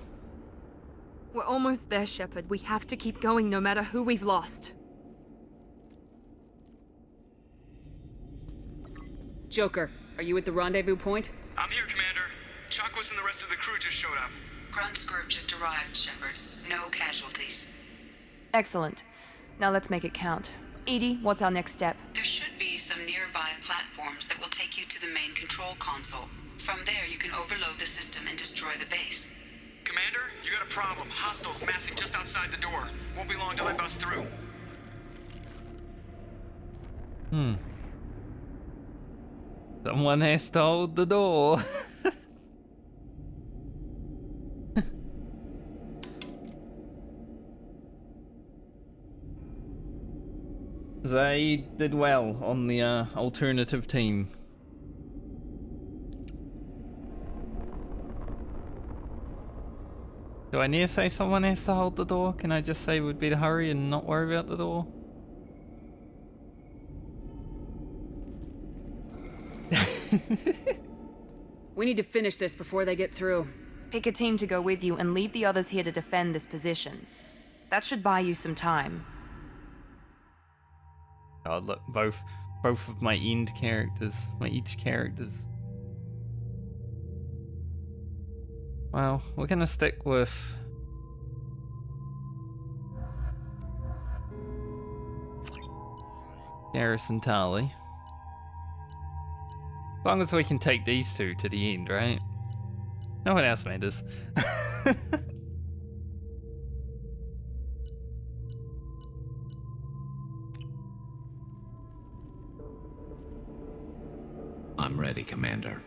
We're almost there, Shepard. We have to keep going no matter who we've lost. Joker, are you at the rendezvous point? I'm here, Commander. Chakwas and the rest of the crew just showed up. Grunt's group just arrived, Shepard. No casualties. Excellent. Now let's make it count. Edie, what's our next step? There should be some nearby platforms that will take you to the main control console. From there, you can overload the system and destroy the base. Commander, you got a problem. Hostiles massing just outside the door. Won't be long till I bust through. Someone has to hold the door. They did well on the alternative team. Do I need to say someone has to hold the door? Can I just say we'd better hurry and not worry about the door? We need to finish this before they get through. Pick a team to go with you and leave the others here to defend this position. That should buy you some time. God, look, both of my end characters, my each characters. Well, we're gonna stick with Garrus and Tali. As long as we can take these two to the end, right? No one else made this. I'm ready, Commander.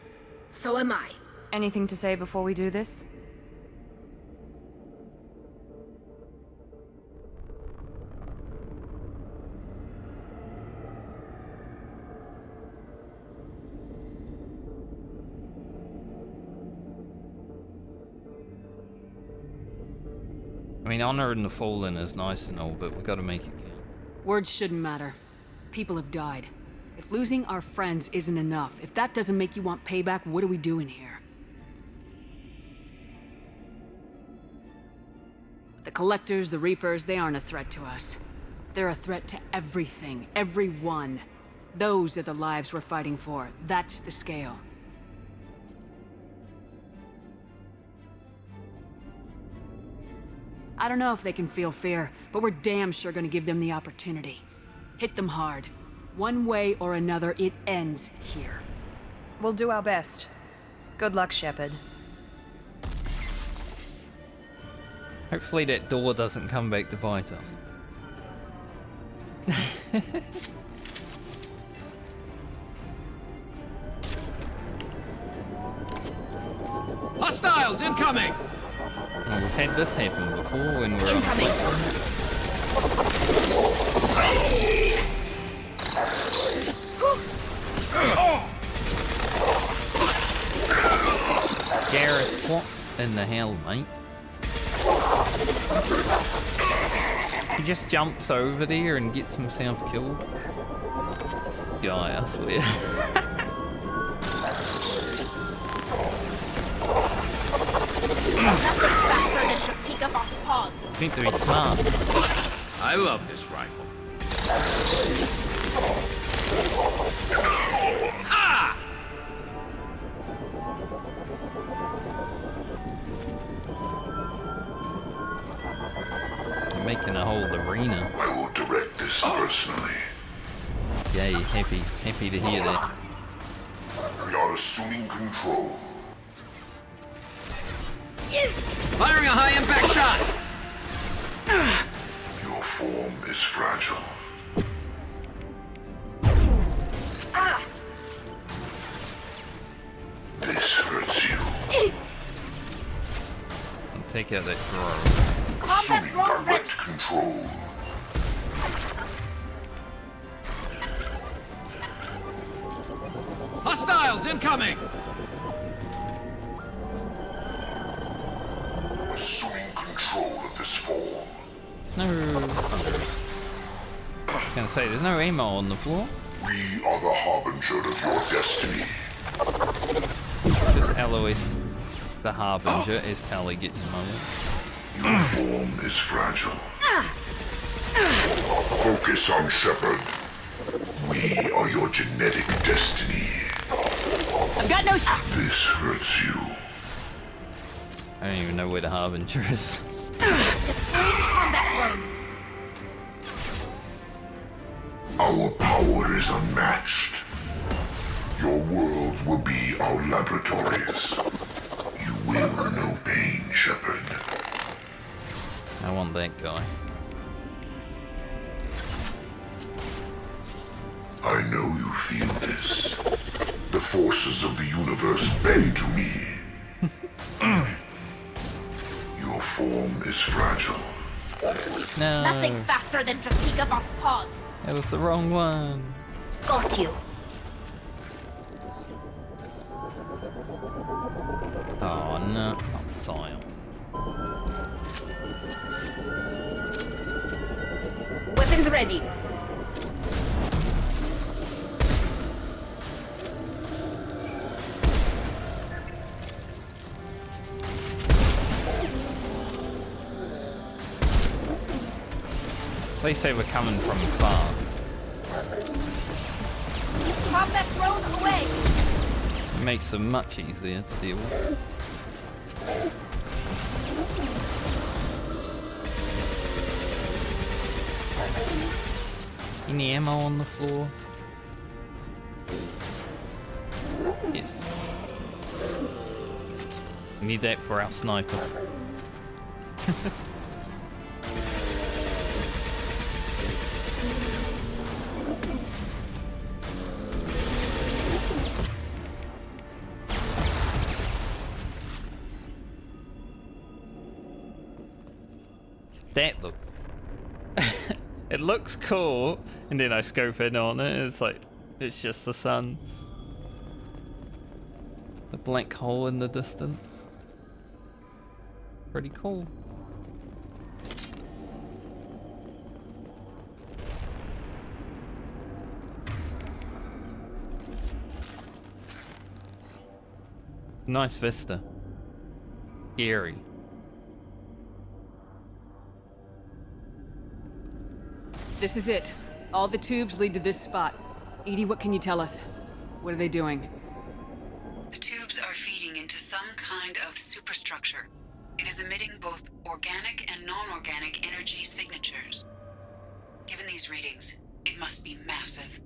So am I. Anything to say before we do this? I mean, honoring the fallen is nice and all, but we gotta make it count. Words shouldn't matter. People have died. If losing our friends isn't enough, if that doesn't make you want payback, what are we doing here? The Collectors, the Reapers, they aren't a threat to us. They're a threat to everything, everyone. Those are the lives we're fighting for. That's the scale. I don't know if they can feel fear, but we're damn sure gonna give them the opportunity. Hit them hard. One way or another, it ends here. We'll do our best. Good luck, Shepard. Hopefully that door doesn't come back to bite us. Hostiles incoming! Oh, we've had this happen before when we're incoming. Garrus, what in the hell, mate? He just jumps over there and gets himself killed. Guy, I swear. Nothing faster than to take up off paws. Need to be smart. I love this rifle. Ah! You're making a whole arena. I will direct this personally. Yay, happy to hear that. We are assuming control. Firing a high-impact shot! Your form is fragile. This hurts you. Take out that drone. Assuming direct control. Hostiles incoming! Assuming control of this form. No. I was gonna say, there's no ammo on the floor. We are the harbinger of your destiny. Just Eloise, the harbinger, as Tali gets a moment. Your form is fragile. Focus on Shepard. We are your genetic destiny. I've got no This hurts you. I don't even know where the harbinger is. Our power is unmatched. Your worlds will be our laboratories. You will know pain, Shepard. I want that guy. I know you feel this. The forces of the universe bend to me. Your form is fragile. No. Nothing's faster than Dratigavos' paws. That was the wrong one. Got you. Oh no, not Sion. Weapons ready. They say we're coming from far. Combat drone away. It makes them much easier to deal with. Any ammo on the floor? Yes. We need that for our sniper. That looks... it looks cool, and then I scope in on it, it's like, it's just the sun. The black hole in the distance. Pretty cool. Nice vista. Scary. This is it. All the tubes lead to this spot. Edie, what can you tell us? What are they doing? The tubes are feeding into some kind of superstructure. It is emitting both organic and non-organic energy signatures. Given these readings, it must be massive.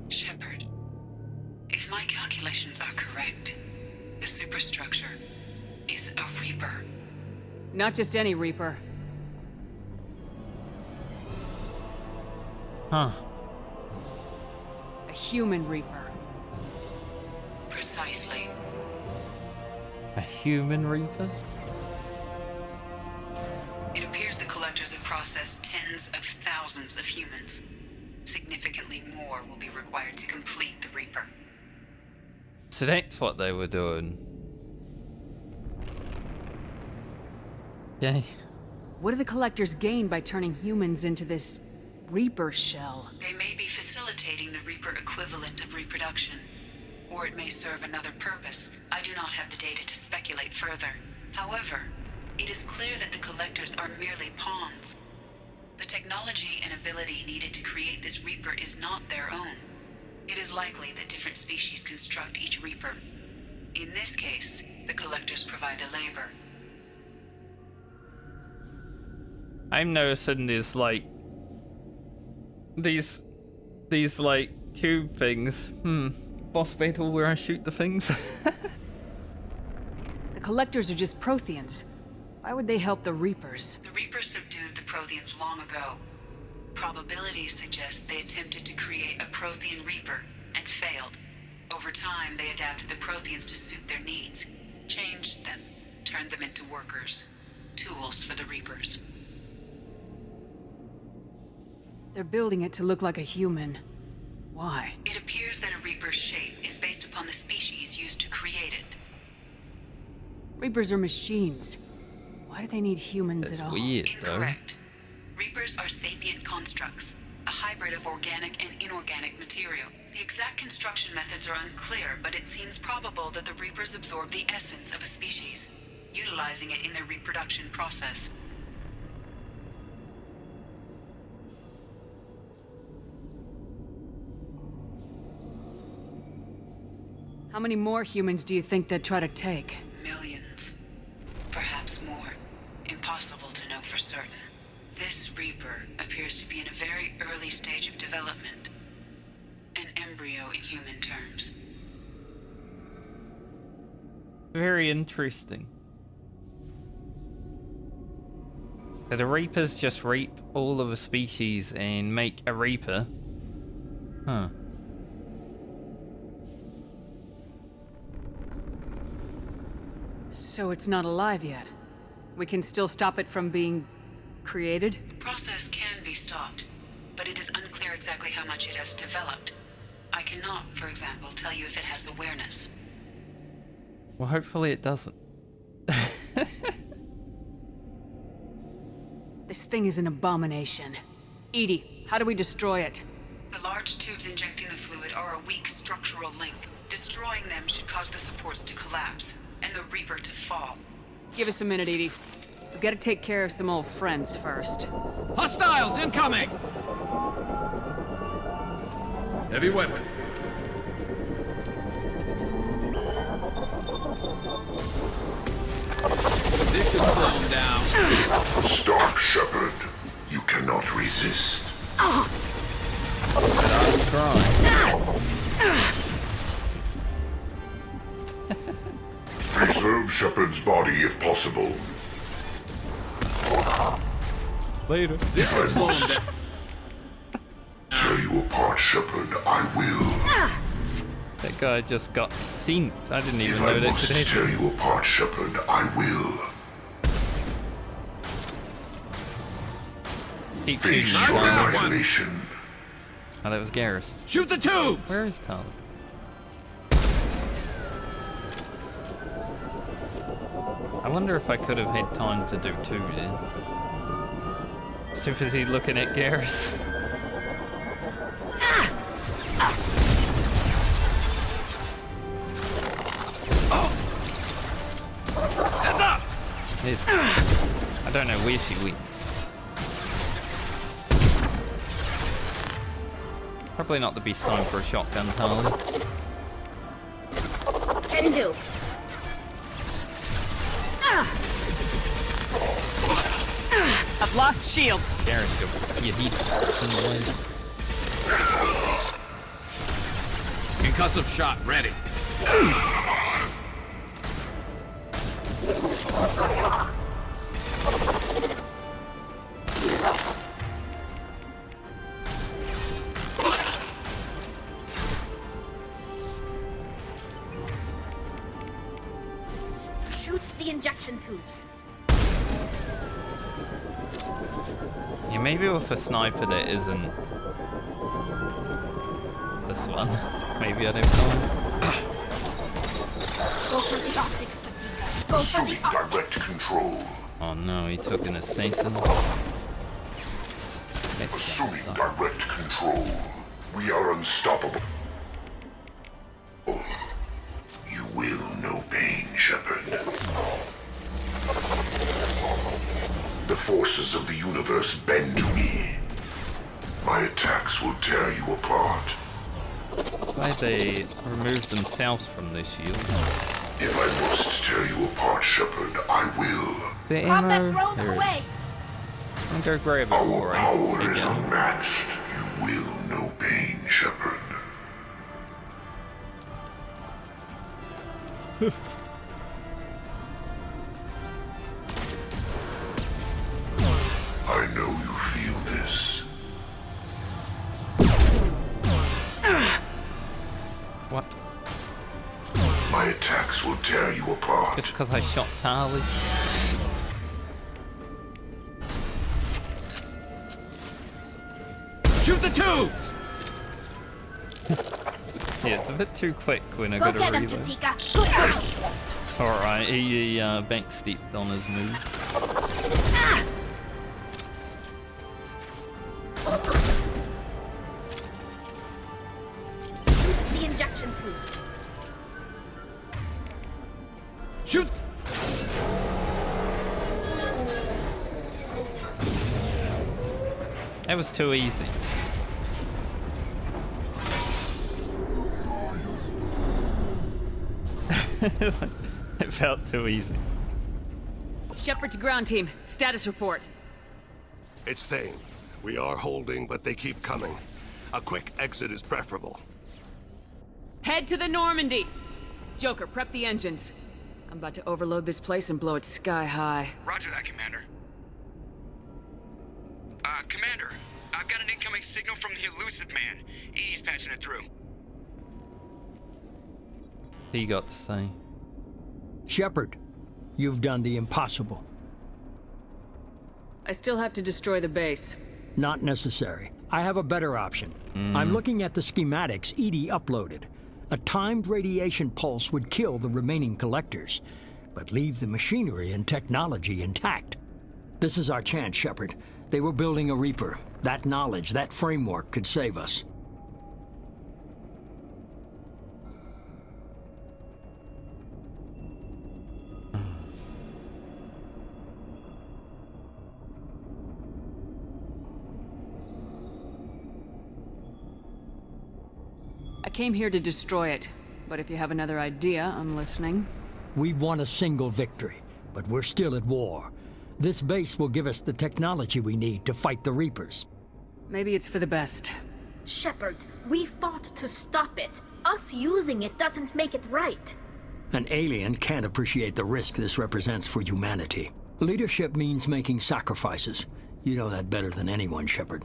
Shepard, if my calculations are correct, the superstructure is a Reaper. Not just any Reaper. Huh. A human Reaper. Precisely. A human Reaper? It appears the Collectors have processed tens of thousands of humans. Significantly more will be required to complete the Reaper. So that's what they were doing. Yay. What do the Collectors gain by turning humans into this Reaper shell? They may be facilitating the Reaper equivalent of reproduction, or it may serve another purpose. I do not have the data to speculate further. However, it is clear that the Collectors are merely pawns. The technology and ability needed to create this Reaper is not their own. It is likely that different species construct each Reaper. In this case, the Collectors provide the labor. I'm noticing there's like these like tube things. Boss battle where I shoot the things. The Collectors are just Protheans. Why would they help the Reapers? The Reapers subdued the Protheans long ago. Probabilities suggest they attempted to create a Prothean Reaper and failed. Over time, they adapted the Protheans to suit their needs, changed them turned them into workers. Tools for the Reapers. They're building it to look like a human. Why? It appears that a Reaper's shape is based upon the species used to create it. Reapers are machines. Why do they need humans at all? Weird, Incorrect. Reapers are sapient constructs, a hybrid of organic and inorganic material. The exact construction methods are unclear, but it seems probable that the Reapers absorb the essence of a species, utilizing it in their reproduction process. How many more humans do you think they'd try to take? Millions. Perhaps more. Impossible to know for certain. This Reaper appears to be in a very early stage of development. An embryo in human terms. Very interesting. So the Reapers just rape all of a species and make a Reaper? Huh. So it's not alive yet. We can still stop it from being created? The process can be stopped, but it is unclear exactly how much it has developed. I cannot, for example, tell you if it has awareness. Well, hopefully it doesn't. This thing is an abomination. Edie, how do we destroy it? The large tubes injecting the fluid are a weak structural link. Destroying them should cause the supports to collapse, and the Reaper to fall. Give us a minute, Edie. We've got to take care of some old friends first. Hostiles incoming! Heavy weapon. This should slow him down. Stop, Shepard. You cannot resist. Preserve Shepard's body if possible. Later. If I must tear you apart, Shepard, I will. That guy just got synced. I didn't even If know I that must could happen. tear you apart, Shepard, I will. Keep Face shooting your Tali. annihilation. Oh, that was Garrus. Shoot the tube! Where is Tali? I wonder if I could have had time to do two then. Too busy looking at Garrus. Heads up! I don't know where she went. Probably not the best time for a shotgun, Tali. Can do. I've lost shields. Garrus, you heat in the way. Concussive shot ready. Shoot the injection tubes. Yeah, maybe with a sniper that isn't this one. Maybe I don't know. Go for the optics, Strategia. Go for Assuming the optics. direct control. Oh no, he took an assassin. Assuming direct control. We are unstoppable. You will know pain, Shepard. The forces of the universe bend to me. My attacks will tear you apart. Glad they removed themselves from this shield. If I must tear you apart, Shepard, I will. The Combat ammo. thrown There it away. is. I'm gonna grab it Our before I power take is it. unmatched. You will know pain, Shepard. I know you feel this. What? My My attacks will tear you apart. Just because I shot Tali. Shoot the tubes! Yeah, it's a bit too quick when I Go gotta get him, reload. Chatika. Good girl. Alright, he backstepped on his move. Ah! Shoot the injection tube. Shoot! That was too easy. It felt too easy. Shepard to ground team. Status report. It's Thane. We are holding, but they keep coming. A quick exit is preferable. Head to the Normandy. Joker, prep the engines. I'm about to overload this place and blow it sky high. Roger that, Commander. Commander, I've got an incoming signal from the elusive man. Edie's patching it through. He got to say. Shepard, you've done the impossible. I still have to destroy the base. Not necessary. I have a better option. I'm looking at the schematics Edie uploaded. A timed radiation pulse would kill the remaining collectors, but leave the machinery and technology intact. This is our chance, Shepard. They were building a Reaper. That knowledge, that framework could save us. I came here to destroy it, but if you have another idea, I'm listening. We've won a single victory, but we're still at war. This base will give us the technology we need to fight the Reapers. Maybe it's for the best. Shepard, we fought to stop it. Us using it doesn't make it right. An alien can't appreciate the risk this represents for humanity. Leadership means making sacrifices. You know that better than anyone, Shepard.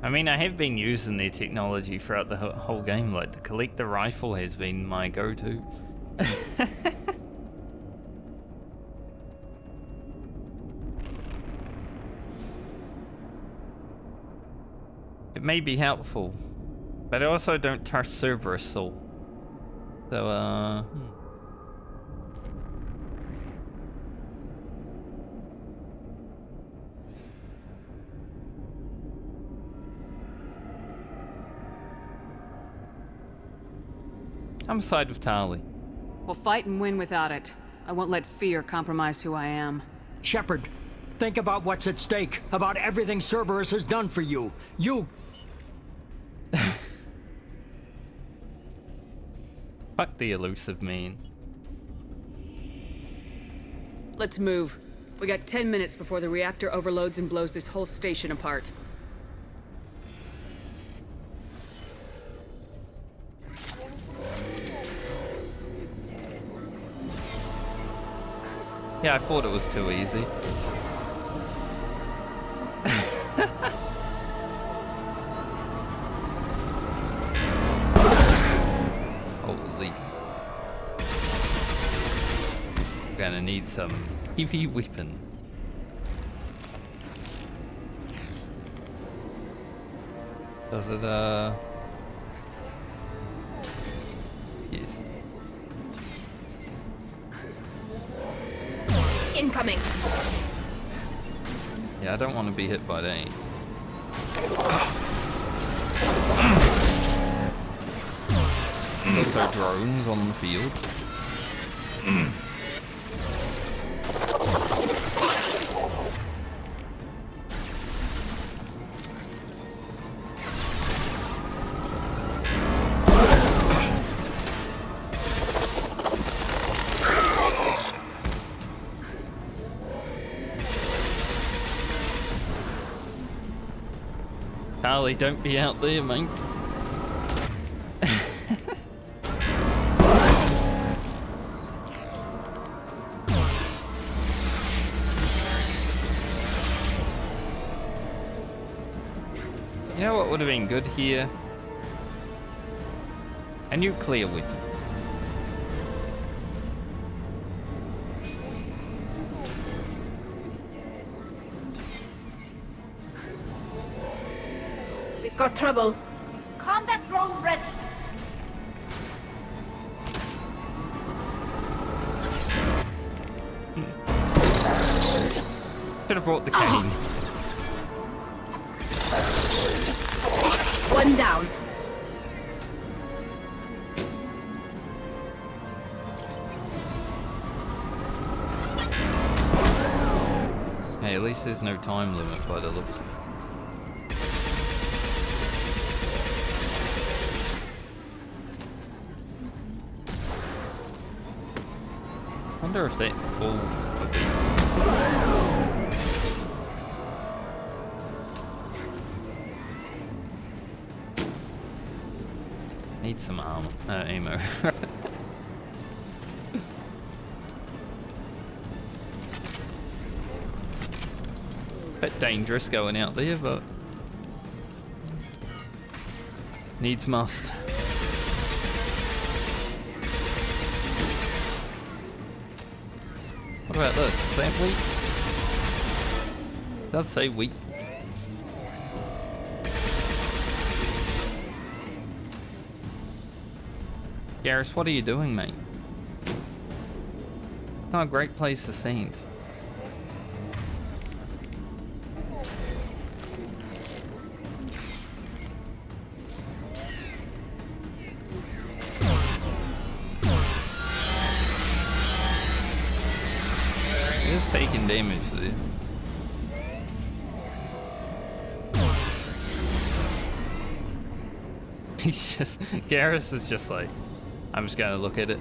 I mean, I have been using their technology throughout the whole game. Like, the collector rifle has been my go-to. It may be helpful, but I also don't trust Cerberus so I'm side with Tali. We'll fight and win without it. I won't let fear compromise who I am. Shepard, think about what's at stake, about everything Cerberus has done for you. Fuck the elusive man. Let's move. We got 10 minutes before the reactor overloads and blows this whole station apart. Yeah, I thought it was too easy. Holy. Gonna need some heavy weapon. Does it, yes. Incoming. Yeah, I don't want to be hit by that. Also drones on the field. Tali, don't be out there, mate. You know what would have been good here? A nuclear weapon. We've got trouble. Combat drone ready. Should have brought the cane. One down. Hey, at least there's no time limit by the looks of it. I wonder if that's all of it. Need some armor, ammo. Bit dangerous going out there, but needs must. What about this? Is that wheat? It does say wheat. Garrus, what are you doing, mate? Not a great place to stand. It is taking damage there. He's just... Garrus is just like... I'm just gonna look at it.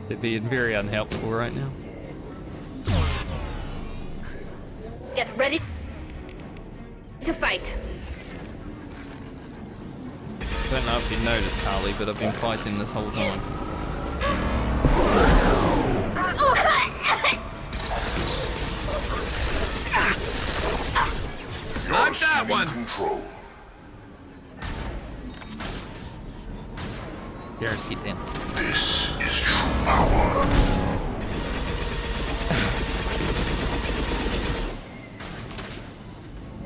They're being very unhelpful right now. Get ready to fight. Don't know if you noticed, Tali, but I've been fighting this whole time. Like that one. Control. Garrus, keep down. This is true power.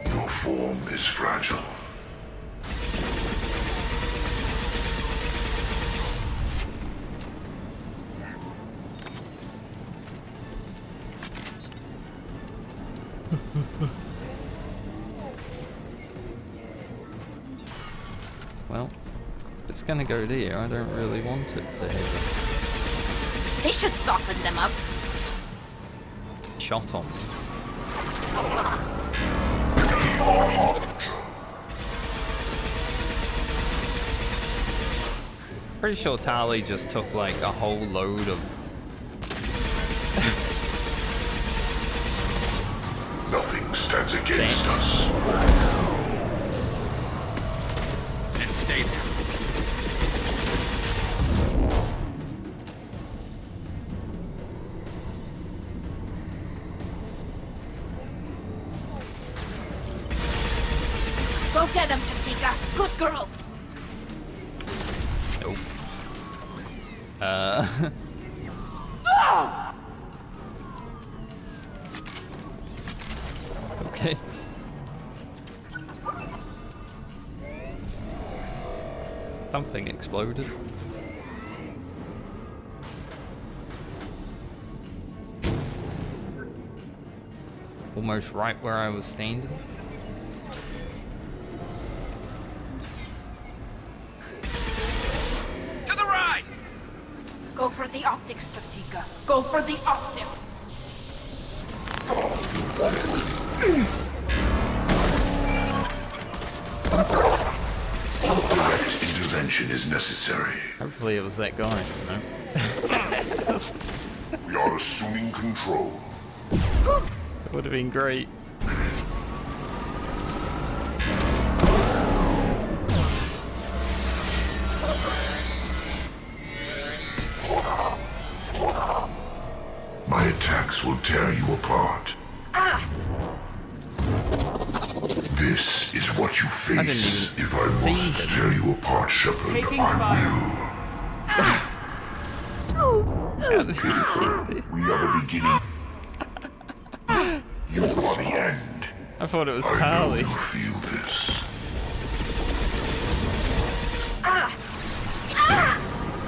Your form is fragile. Well, it's gonna go there. I don't really want it to hit. This should soften them up. Shot on me. Pretty sure Tali just took like a whole load of... Nothing stands against us. And stay there. Go get them, Jessica. Good girl. Nope. Okay. Something exploded. Almost right where I was standing. To the right! Go for the optics, Jessica. Go for the optics. Direct intervention is necessary. Hopefully it was that guy, you know? We are assuming control. It would have been great. My attacks will tear you apart. This is what you I didn't face. even If I see must him. tear you apart, Shepard, Taking I fire. How did you hit will. We are the beginning. You are the end. I thought it was I know Tali. you feel this.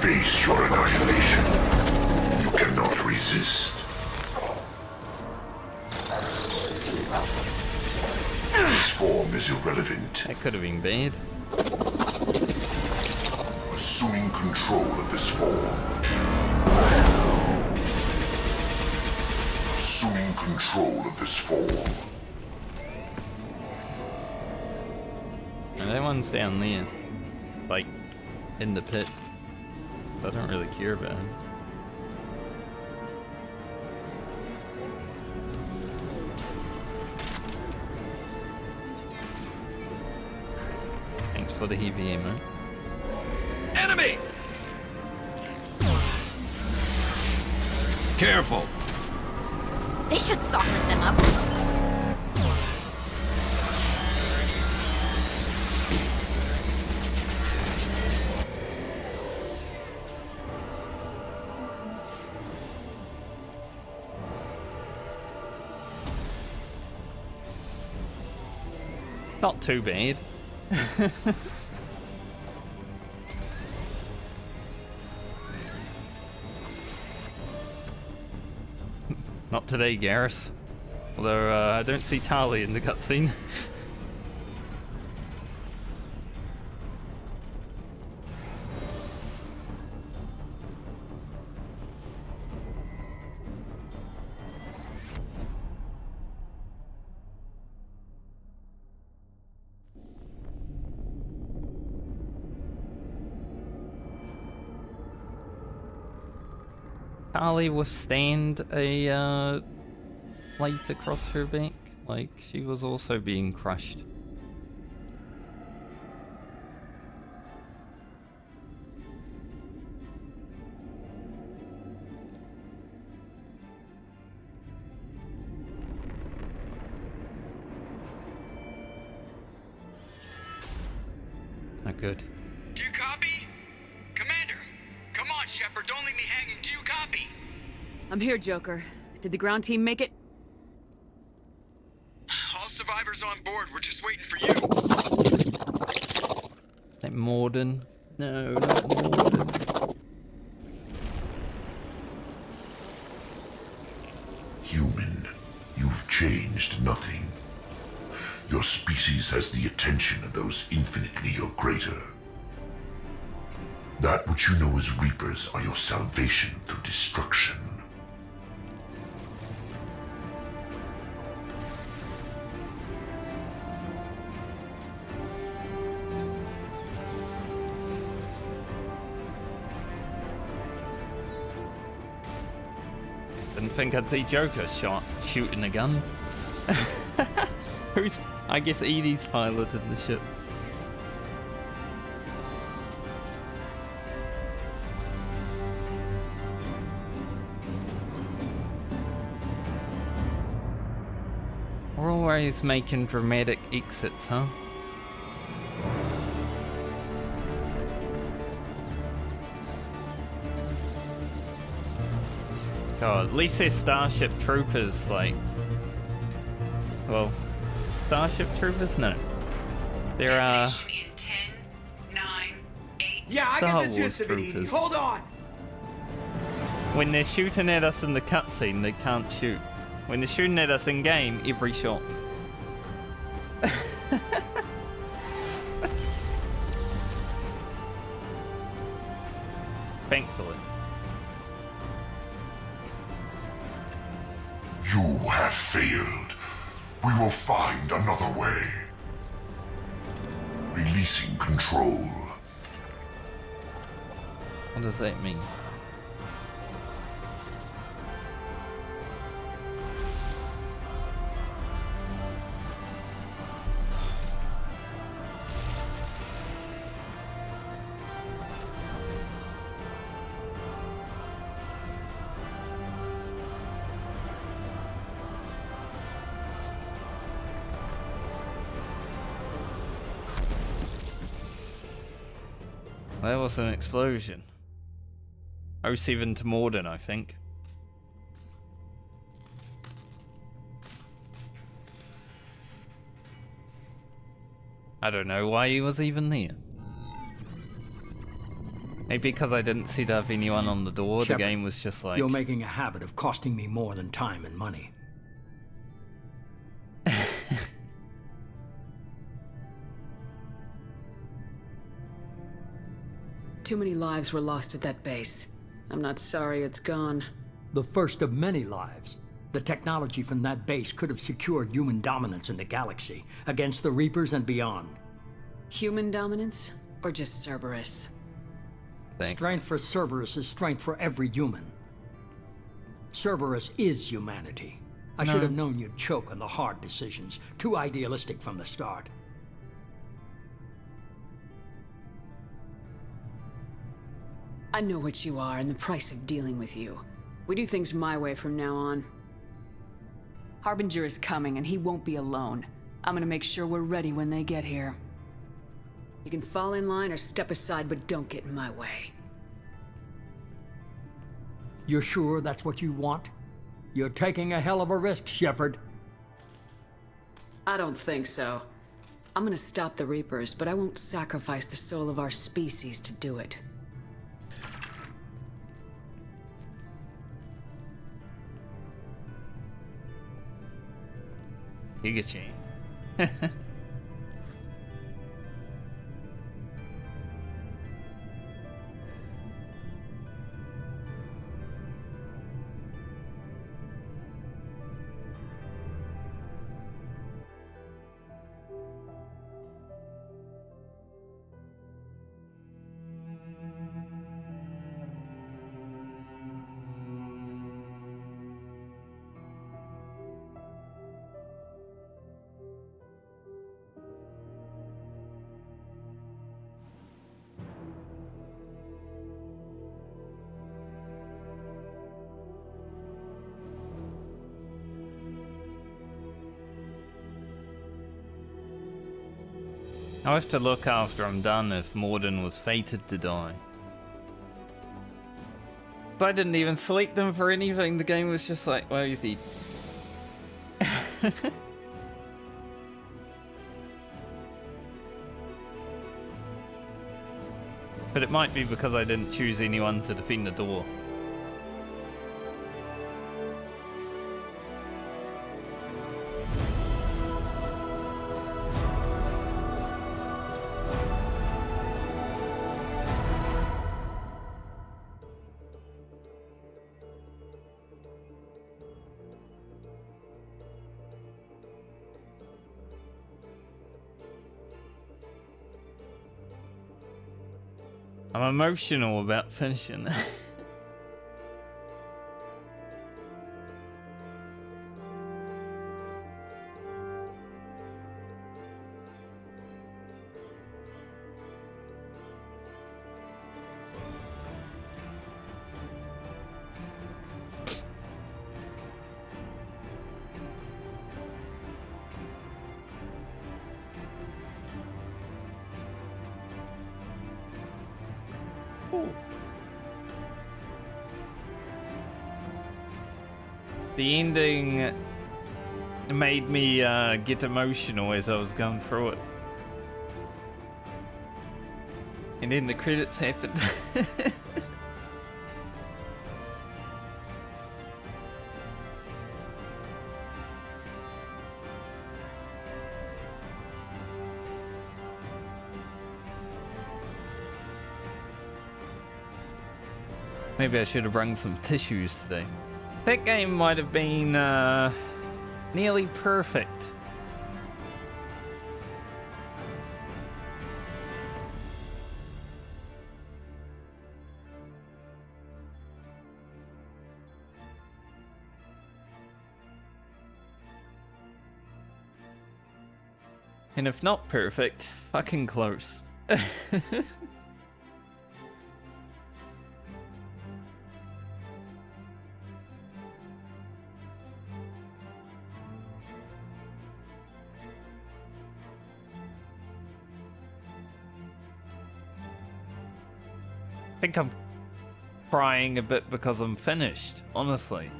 Face your annihilation. You cannot resist. This form is irrelevant. That could have been bad. Assuming control of this form. Assuming control of this form. And that one's down there. Like, in the pit. I don't really care about him. Thanks for the heavy ammo. Enemy! Careful! This should soften them up. Not too bad. Not today, Garrus. Although I don't see Tali in the cutscene. Tali withstand a plate across her back? Like, she was also being crushed. Not good. Do you copy? Commander! Come on, Shepard, don't leave me hanging. Do you copy? I'm here, Joker. Did the ground team make it? All survivors on board. We're just waiting for you. Like Morden? No, not Morden. Human, you've changed nothing. Your species has the attention of those infinitely or greater. That which you know as Reapers are your salvation through destruction. Didn't think I'd see Joker shooting a gun. Who's... I guess Edie's piloted the ship. We're always making dramatic exits, huh? God, at least they're Starship Troopers, like... Well, Starship Troopers? No. They're, Yeah, I Star get the gist Wars of it, Edie. troopers. Hold on! When they're shooting at us in the cutscene, they can't shoot. When they're shooting at us in game, every shot. Thankfully. You have failed. We will find another way. Releasing control. What does that mean? There was an explosion. 07 to Morden, I think. I don't know why he was even there. Maybe because I didn't see to have anyone on the door, Shepard, the game was just like... You're making a habit of costing me more than time and money. Too many lives were lost at that base. I'm not sorry it's gone. The first of many lives. The technology from that base could have secured human dominance in the galaxy, against the Reapers and beyond. Human dominance? Or just Cerberus? Strength for Cerberus is strength for every human. Cerberus is humanity. I should have known you'd choke on the hard decisions. Too idealistic from the start. I know what you are and the price of dealing with you. We do things my way from now on. Harbinger is coming and he won't be alone. I'm gonna make sure we're ready when they get here. You can fall in line or step aside, but don't get in my way. You're sure that's what you want? You're taking a hell of a risk, Shepard. I don't think so. I'm gonna stop the Reapers, but I won't sacrifice the soul of our species to do it. Giga chain. I'll have to look after I'm done if Morden was fated to die. I didn't even select them for anything, the game was just like, well, he's dead. But it might be because I didn't choose anyone to defend the door. I'm emotional about finishing that. The ending made me get emotional as I was going through it. And then the credits happened. Maybe I should have brought some tissues today. That game might have been nearly perfect. And if not perfect, fucking close. think I'm crying a bit because I'm finished, honestly.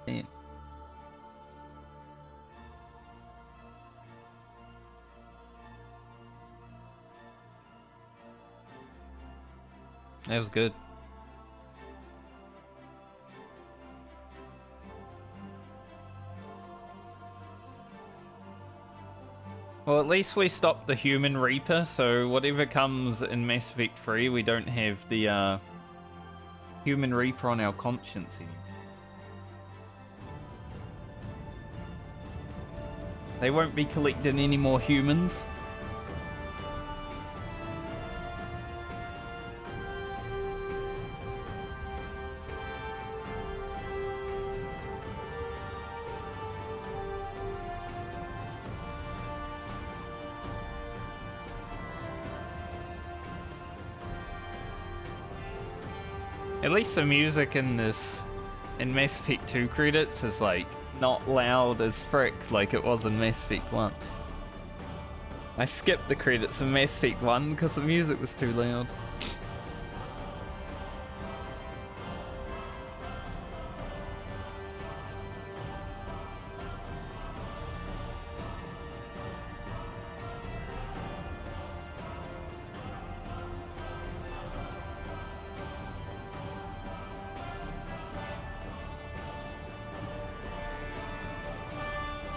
Man. That was good. Well, at least we stopped the human Reaper, so whatever comes in Mass Effect 3, we don't have the human Reaper on our conscience anymore. They won't be collecting any more humans. At least the music in Mass Effect 2 credits is like not loud as frick like it was in Mass Effect 1. I skipped the credits in Mass Effect 1 because the music was too loud.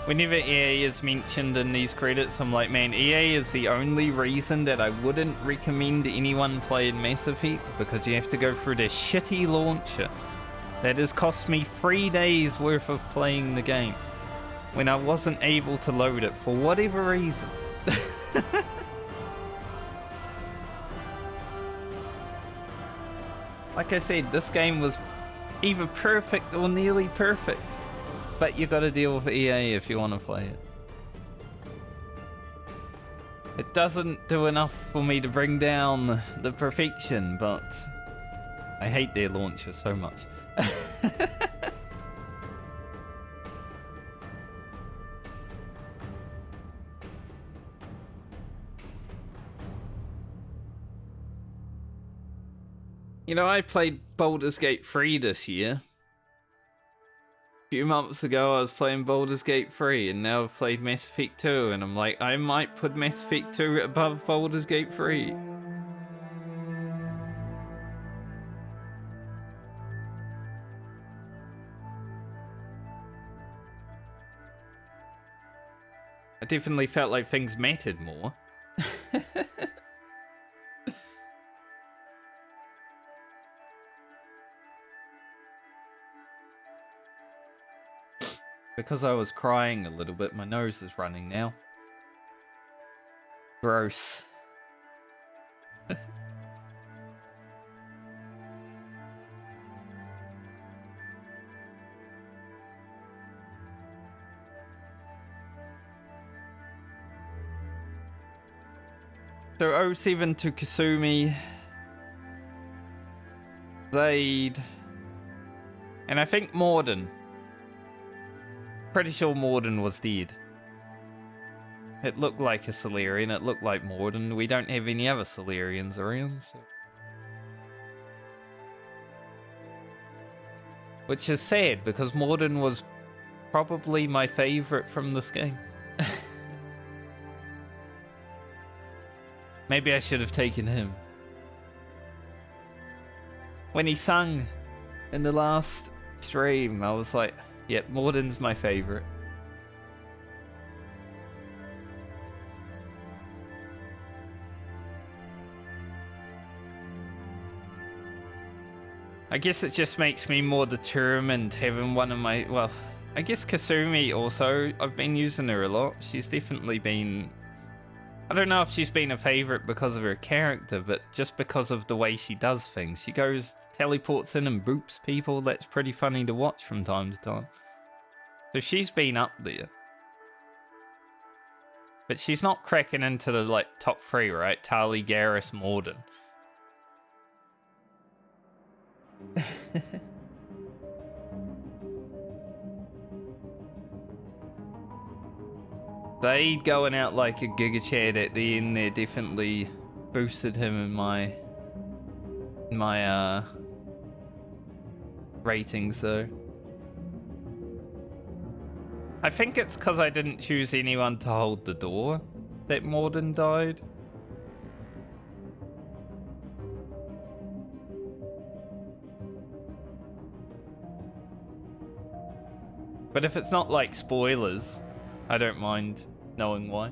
Whenever EA is mentioned in these credits, I'm like, man, EA is the only reason that I wouldn't recommend anyone playing Mass Effect, because you have to go through this shitty launcher that has cost me 3 days worth of playing the game when I wasn't able to load it for whatever reason. Like I said, this game was either perfect or nearly perfect. But you gotta deal with EA if you want to play it. It doesn't do enough for me to bring down the perfection, but I hate their launcher so much. You know, I played Baldur's Gate 3 this year. A few months ago I was playing Baldur's Gate 3 and now I've played Mass Effect 2 and I'm like, I might put Mass Effect 2 above Baldur's Gate 3. I definitely felt like things mattered more. Because I was crying a little bit, my nose is running now. Gross. So 07 to Kasumi, Zaid, and I think Morden. Pretty sure Morden was dead. It looked like a Solarian, it looked like Morden. We don't have any other Solarians around, so. Which is sad, because Morden was probably my favourite from this game. Maybe I should have taken him. When he sung in the last stream, I was like, yep, Morden's my favourite. I guess it just makes me more determined having one of my, well, I guess Kasumi also, I've been using her a lot. She's definitely been, I don't know if she's been a favourite because of her character, but just because of the way she does things. She goes, teleports in and boops people. That's pretty funny to watch from time to time. So she's been up there. But she's not cracking into the like top 3, right? Tali, Garrus, Morden. They going out like a Giga Chad at the end there definitely boosted him in my ratings though. I think it's because I didn't choose anyone to hold the door that Morden died. But if it's not like spoilers, I don't mind knowing why.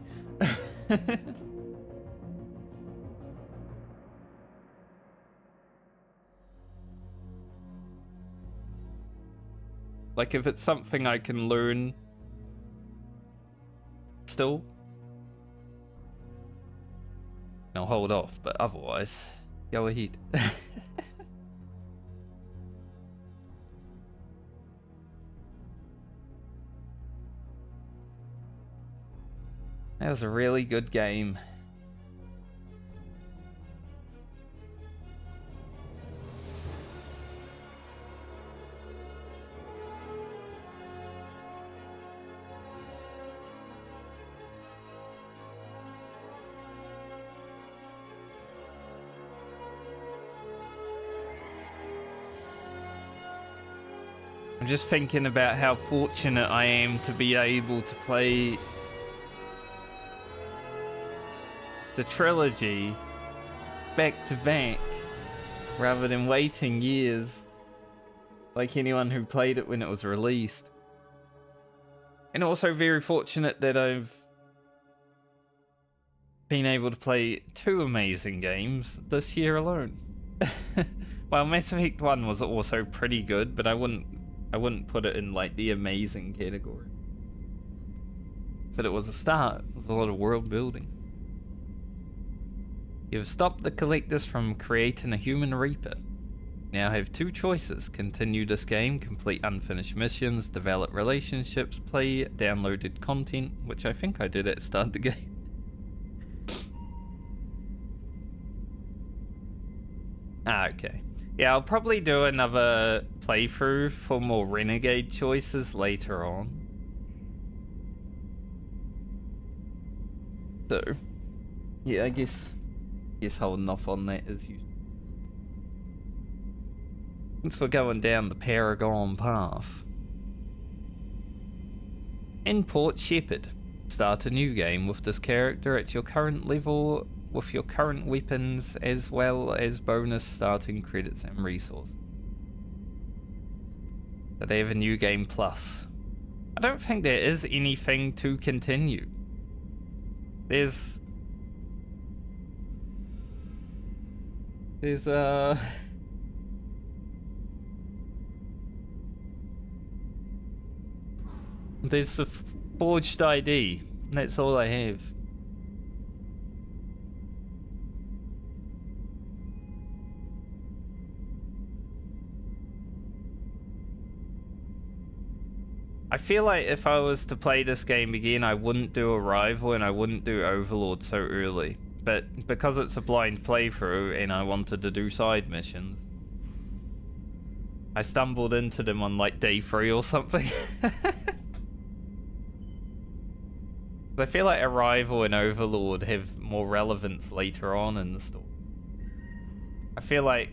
Like if it's something I can learn still, I'll hold off, but otherwise, go ahead. That was a really good game. I'm just thinking about how fortunate I am to be able to play the trilogy back to back rather than waiting years like anyone who played it when it was released. And also very fortunate that I've been able to play 2 amazing games this year alone. Well, Mass Effect 1 was also pretty good, but I wouldn't put it in like the amazing category. But it was a start. It was a lot of world building. You've stopped the Collectors from creating a human Reaper. Now have 2 choices: continue this game, complete unfinished missions, develop relationships, play downloaded content, which I think I did at the start of the game. Okay. Yeah, I'll probably do another playthrough for more Renegade choices later on. So, yeah, I guess holding off on that as usual. Since we're going down the Paragon path. In Port Shepherd, start a new game with this character at your current level with your current weapons as well as bonus starting credits and resources. So they have a new game plus. I don't think there is anything to continue. There's the forged ID. That's all I have. I feel like if I was to play this game again, I wouldn't do Arrival and I wouldn't do Overlord so early. But because it's a blind playthrough and I wanted to do side missions, I stumbled into them on like day 3 or something. I feel like Arrival and Overlord have more relevance later on in the story. I feel like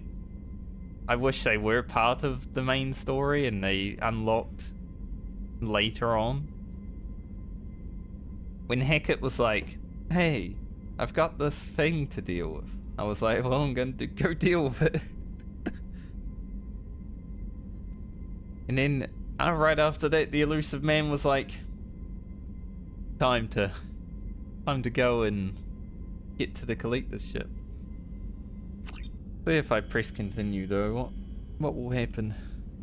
I wish they were part of the main story and they unlocked later on. When Hackett was like, hey, I've got this thing to deal with, I was like, well, I'm going to go deal with it. And then right after that, the Elusive Man was like, time to go and get to the Collector's ship. See if I press continue though, what will happen?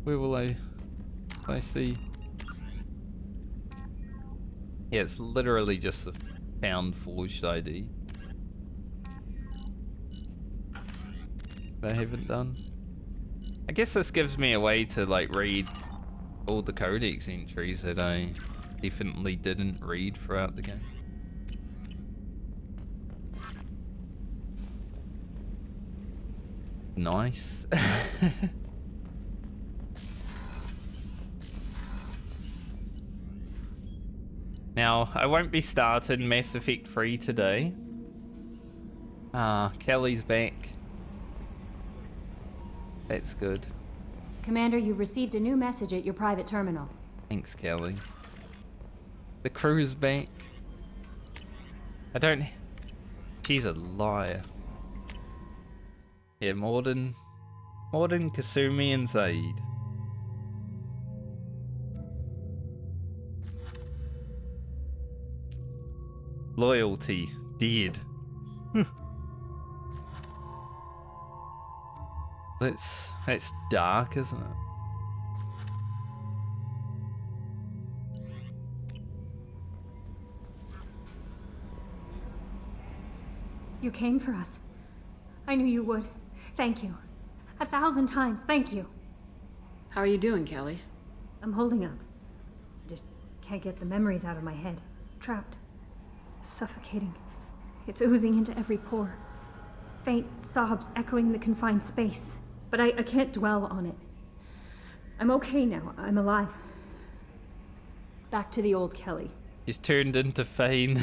Where will I see? Yeah, it's literally just a found forged ID that I haven't done. I guess this gives me a way to like read all the codex entries that I definitely didn't read throughout the game. Nice. Now Now, I won't be starting Mass Effect 3 today. Kelly's back. That's good. Commander, you've received a new message at your private terminal. Thanks, Kelly. The crew's back. I don't... She's a liar. Yeah, Morden, Kasumi, and Zaid. Loyalty. Dead. That's dark, isn't it? You came for us. I knew you would. Thank you. 1,000 times, thank you. How are you doing, Kelly? I'm holding up. I just can't get the memories out of my head. Trapped. Suffocating. It's oozing into every pore. Faint sobs echoing the confined space. But I can't dwell on it. I'm okay now. I'm alive. Back to the old Kelly. She's turned into Fane.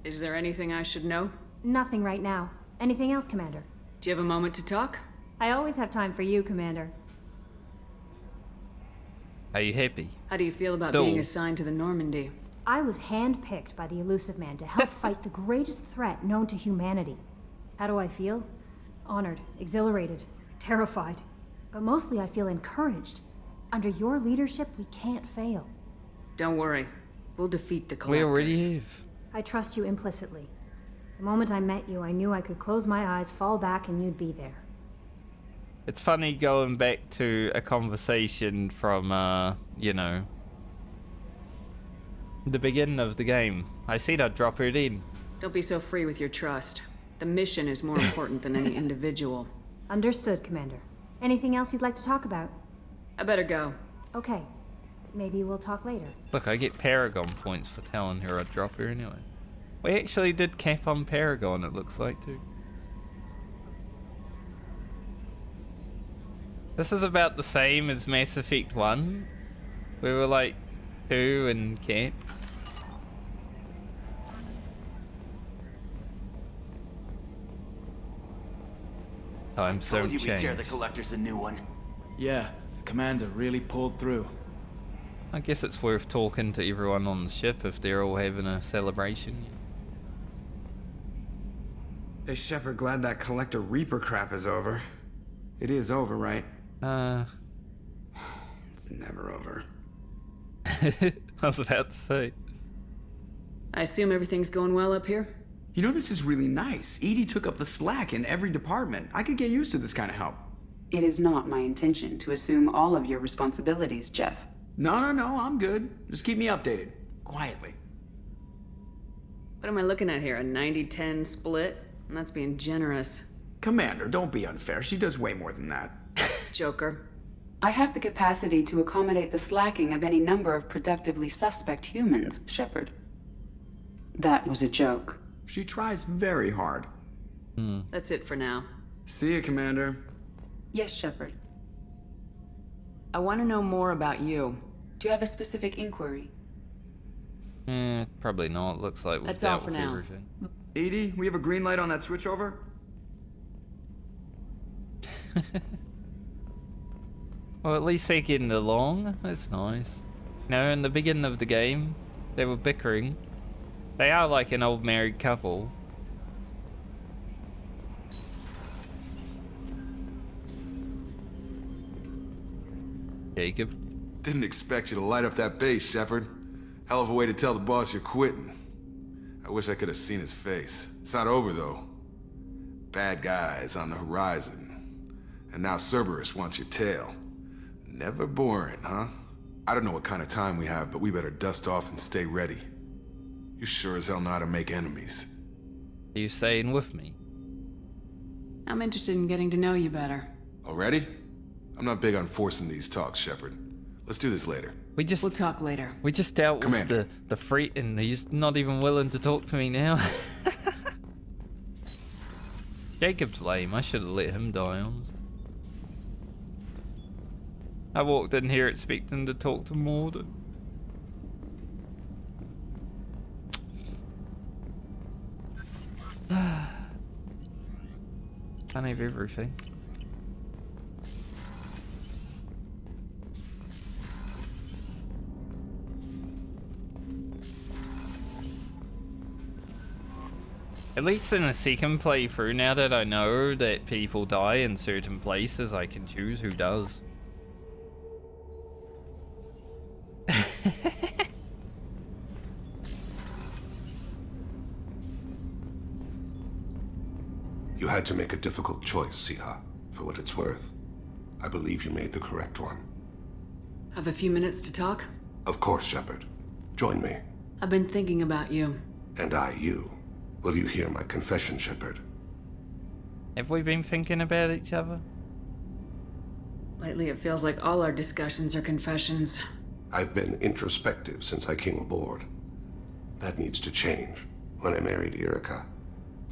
Is there anything I should know? Nothing right now. Anything else, Commander? Do you have a moment to talk? I always have time for you, Commander. Are you happy? How do you feel about being assigned to the Normandy? I was handpicked by the Elusive Man to help fight the greatest threat known to humanity. How do I feel? Honored, exhilarated, terrified. But mostly I feel encouraged. Under your leadership, we can't fail. Don't worry. We'll defeat the Collectors. We already have. I trust you implicitly. The moment I met you, I knew I could close my eyes, fall back, and you'd be there. It's funny going back to a conversation from, you know, the beginning of the game. I said I'd drop it in. Don't be so free with your trust. The mission is more important than any individual. Understood, Commander. Anything else you'd like to talk about? I better go. Okay. Maybe we'll talk later. Look, I get Paragon points for telling her I'd drop her anyway. We actually did cap on Paragon, it looks like, too. This is about the same as Mass Effect 1. We were like 2 and cap. Times don't Told you we'd tear change. the Collectors a new one. Yeah, the commander really pulled through. I guess it's worth talking to everyone on the ship if they're all having a celebration. Hey, Shepard, glad that Collector Reaper crap is over. It is over, right? It's never over. I was about to say. I assume everything's going well up here? You know, this is really nice. EDI took up the slack in every department. I could get used to this kind of help. It is not my intention to assume all of your responsibilities, Jeff. No, I'm good. Just keep me updated. Quietly. What am I looking at here? A 90-10 split? And that's being generous. Commander, don't be unfair. She does way more than that. Joker. I have the capacity to accommodate the slacking of any number of productively suspect humans, Shepard. That was a joke. She tries very hard. That's it for now. See you, Commander. Yes, Shepard. I want to know more about you. Do you have a specific inquiry? Probably not. Looks like we've That's all dealt for with now. everything. EDI, we have a green light on that switchover? Well, at least they're getting along. That's nice. You know, in the beginning of the game, they were bickering. They are like an old married couple. Jacob. Didn't expect you to light up that base, Shepard. Hell of a way to tell the boss you're quitting. I wish I could have seen his face. It's not over, though. Bad guys on the horizon. And now Cerberus wants your tail. Never boring, huh? I don't know what kind of time we have, but we better dust off and stay ready. You sure as hell know how to make enemies. Are you staying with me? I'm interested in getting to know you better. Already? I'm not big on forcing these talks, Shepard. Let's do this later. We'll talk later. We just dealt Commander. with the freak, and he's not even willing to talk to me now. Jacob's lame. I should have let him die on. I walked in here expecting to talk to Morden. have everything. At least in the second playthrough, now that I know that people die in certain places, I can choose who does. You had to make a difficult choice, Siha. For what it's worth, I believe you made the correct one. Have a few minutes to talk? Of course, Shepard. Join me. I've been thinking about you. And I, you. Will you hear my confession, Shepard? Have we been thinking about each other? Lately, it feels like all our discussions are confessions. I've been introspective since I came aboard. That needs to change. When I married Erica,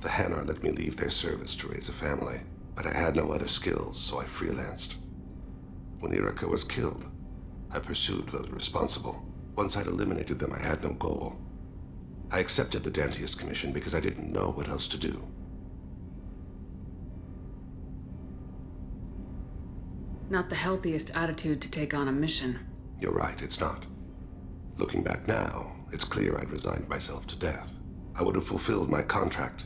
the Hanar let me leave their service to raise a family, but I had no other skills, so I freelanced. When Erica was killed, I pursued those responsible. Once I'd eliminated them, I had no goal. I accepted the Dantius commission because I didn't know what else to do. Not the healthiest attitude to take on a mission. You're right, it's not. Looking back now, it's clear I'd resigned myself to death. I would have fulfilled my contract.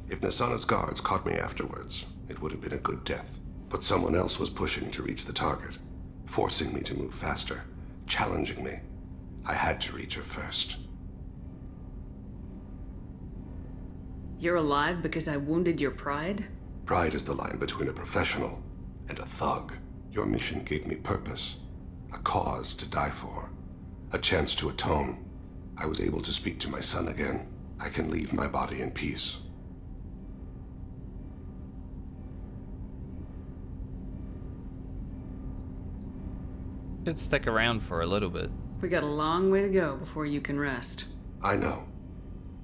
If Nasana's guards caught me afterwards, it would have been a good death. But someone else was pushing to reach the target, forcing me to move faster, challenging me. I had to reach her first. You're alive because I wounded your pride? Pride is the line between a professional and a thug. Your mission gave me purpose, a cause to die for, a chance to atone. I was able to speak to my son again. I can leave my body in peace. Should stick around for a little bit. We got a long way to go before you can rest. I know.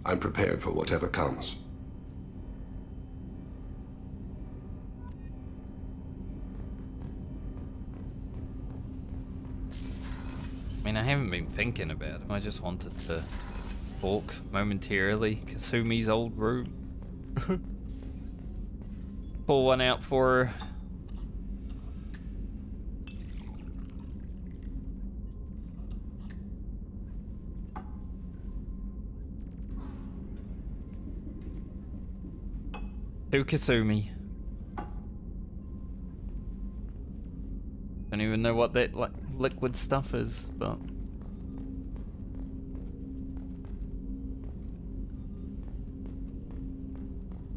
I'm prepared for whatever comes. I mean, I haven't been thinking about him. I just wanted to talk momentarily. Kasumi's old room. Pull one out for her. To Kasumi. Don't even know what that liquid stuff is, but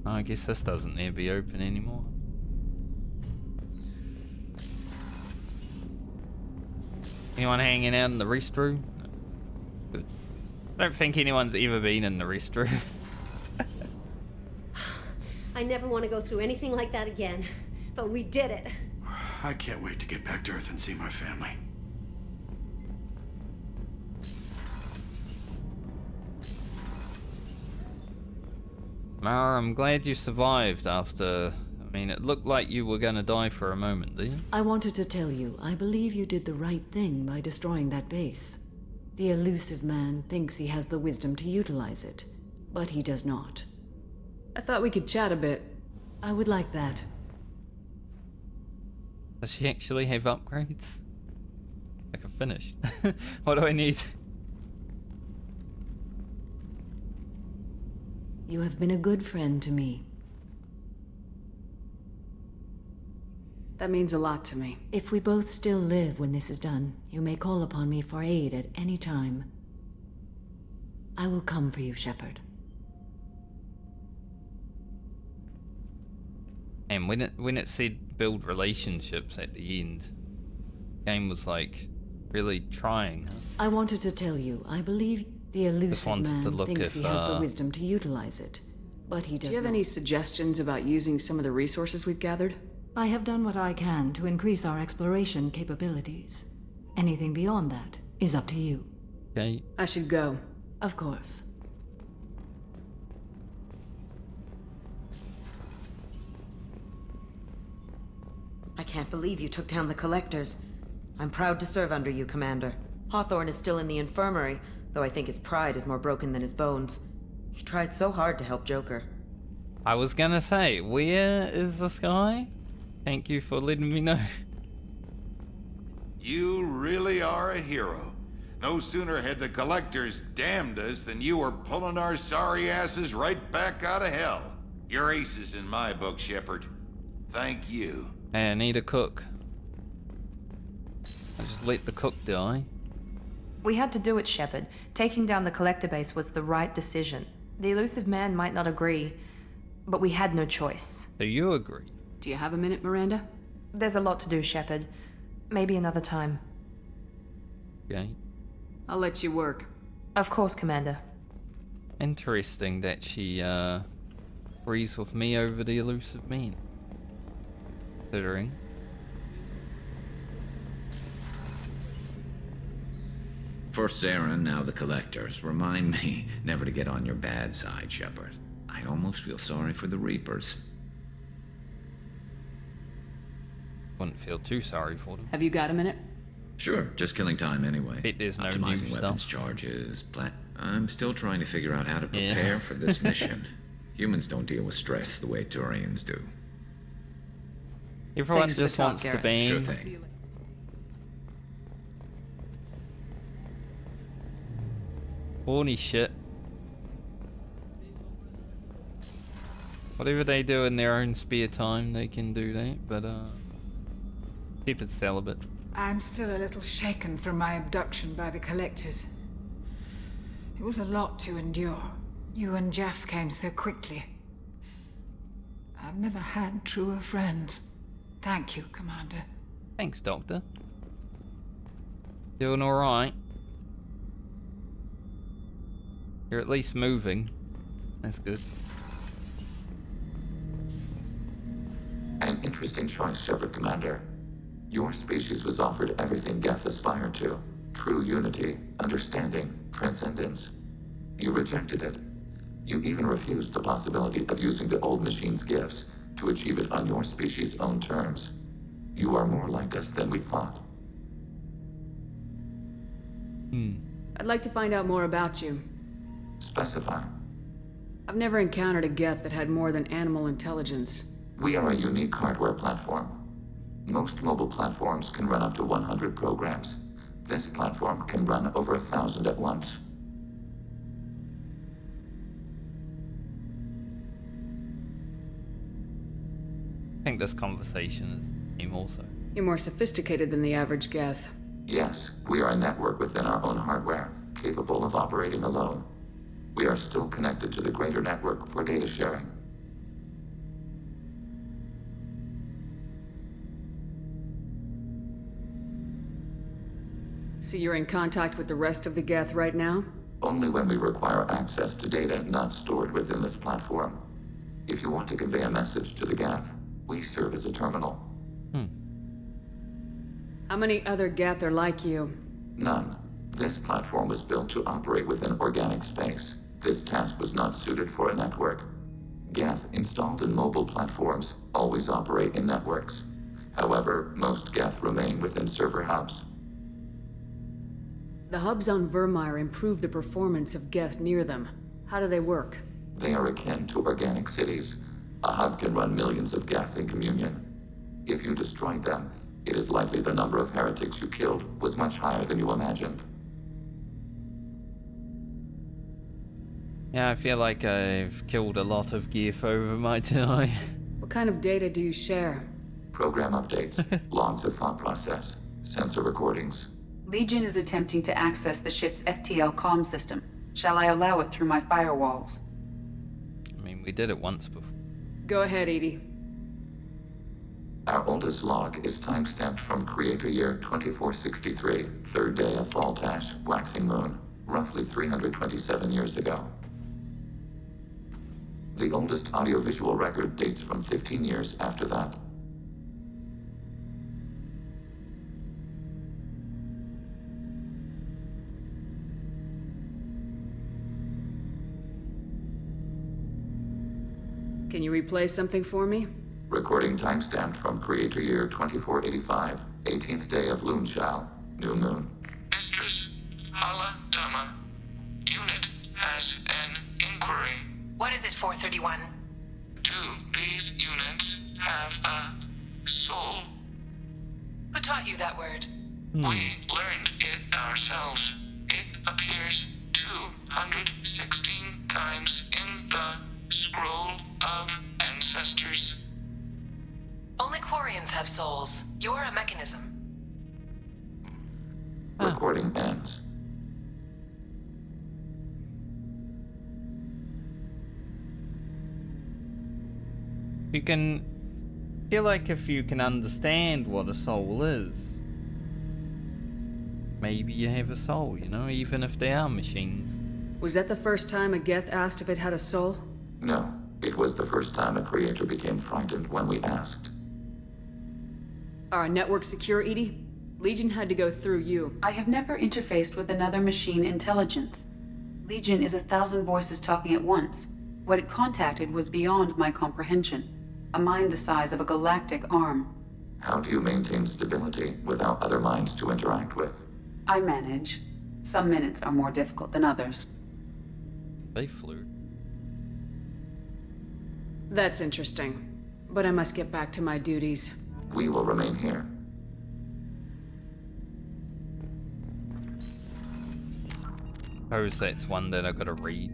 I guess this doesn't need to be open anymore. Anyone hanging out in the restroom? No. Good. I don't think anyone's ever been in the restroom. I never want to go through anything like that again, but we did it. I can't wait to get back to Earth and see my family. Mara, I'm glad you survived after... I mean, it looked like you were gonna die for a moment, didn't you? I wanted to tell you, I believe you did the right thing by destroying that base. The elusive man thinks he has the wisdom to utilize it, but he does not. I thought we could chat a bit. I would like that. Does she actually have upgrades? Like I'm finished. What do I need? You have been a good friend to me. That means a lot to me. If we both still live when this is done, you may call upon me for aid at any time. I will come for you, Shepard. And when it said build relationships at the end, the game was like really trying. Huh? I wanted to tell you, I believe the elusive man thinks he has the wisdom to utilize it, but he does not. Do you have any suggestions about using some of the resources we've gathered? I have done what I can to increase our exploration capabilities. Anything beyond that is up to you. Okay. I should go. Of course. I can't believe you took down the Collectors. I'm proud to serve under you, Commander. Hawthorne is still in the infirmary, though I think his pride is more broken than his bones. He tried so hard to help Joker. I was gonna say, where is this guy? Thank you for letting me know. You really are a hero. No sooner had the collectors damned us than you were pulling our sorry asses right back out of hell. You're aces in my book, Shepard. Thank you. Hey, I need a cook. I just let the cook die. We had to do it, Shepard. Taking down the collector base was the right decision. The elusive man might not agree, but we had no choice. Do you agree? Do you have a minute, Miranda? There's a lot to do, Shepard. Maybe another time. Okay. I'll let you work. Of course, Commander. Interesting that she, agrees with me over the elusive man. Considering. First Saren, now the Collectors. Remind me never to get on your bad side, Shepard. I almost feel sorry for the Reapers. Wouldn't feel too sorry for them. Have you got a minute? Sure, just killing time anyway. Bet there's no new Optimizing weapons stuff. charges, I'm still trying to figure out how to prepare for this mission. Humans don't deal with stress the way Turians do. Everyone just wants to bang. Sure thing. Horny shit. Whatever they do in their own spare time, they can do that, but keep it celibate. I'm still a little shaken from my abduction by the Collectors. It was a lot to endure. You and Jeff came so quickly. I've never had truer friends. Thank you, Commander. Thanks, Doctor. Doing alright. You're at least moving. That's good. An interesting choice, Shepard Commander. Your species was offered everything Geth aspired to. True unity, understanding, transcendence. You rejected it. You even refused the possibility of using the old machine's gifts to achieve it on your species' own terms. You are more like us than we thought. I'd like to find out more about you. Specify. I've never encountered a Geth that had more than animal intelligence. We are a unique hardware platform. Most mobile platforms can run up to 100 programs. This platform can run over 1,000 at once. I think this conversation is the same also. You're more sophisticated than the average Geth. Yes, we are a network within our own hardware, capable of operating alone. We are still connected to the greater network for data sharing. So you're in contact with the rest of the Geth right now? Only when we require access to data not stored within this platform. If you want to convey a message to the Geth, we serve as a terminal. How many other Geth are like you? None. This platform was built to operate within organic space. This task was not suited for a network. Geth installed in mobile platforms always operate in networks. However, most Geth remain within server hubs. The hubs on Vermeer improve the performance of Geth near them. How do they work? They are akin to organic cities. A hub can run millions of Geth in communion. If you destroyed them, it is likely the number of heretics you killed was much higher than you imagined. Yeah, I feel like I've killed a lot of Geth over my time. What kind of data do you share? Program updates, logs of thought process, sensor recordings. Legion is attempting to access the ship's FTL comm system. Shall I allow it through my firewalls? I mean, we did it once before. Go ahead, Edie. Our oldest log is timestamped from Creator Year 2463, third day of Faltash, waxing moon, roughly 327 years ago. The oldest audiovisual record dates from 15 years after that. Can you replay something for me? Recording timestamped from Creator Year 2485, 18th day of Loonshao, new moon. Mistress, Hala Dama. Unit has an inquiry. What is it, 431? Do these units have a soul? Who taught you that word? We learned it ourselves. It appears 216 times in the Scroll of Ancestors. Only Quarians have souls. You're a mechanism. Recording ends. You can feel like if you can understand what a soul is, maybe you have a soul, you know, even if they are machines. Was that the first time a Geth asked if it had a soul? No, it was the first time a creator became frightened when we asked. Are our network secure, Edie? Legion had to go through you. I have never interfaced with another machine intelligence. Legion is 1,000 voices talking at once. What it contacted was beyond my comprehension. A mind the size of a galactic arm. How do you maintain stability without other minds to interact with? I manage. Some minutes are more difficult than others. They flew. That's interesting. But I must get back to my duties. We will remain here. Suppose that's one that I gotta read.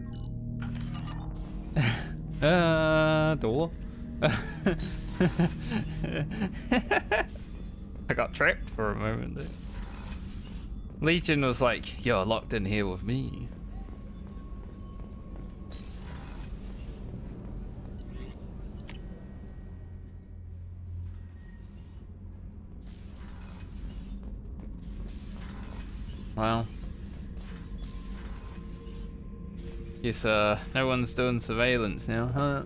Door. I got trapped for a moment there. Legion was like, you're locked in here with me. Well. Guess no one's doing surveillance now, huh?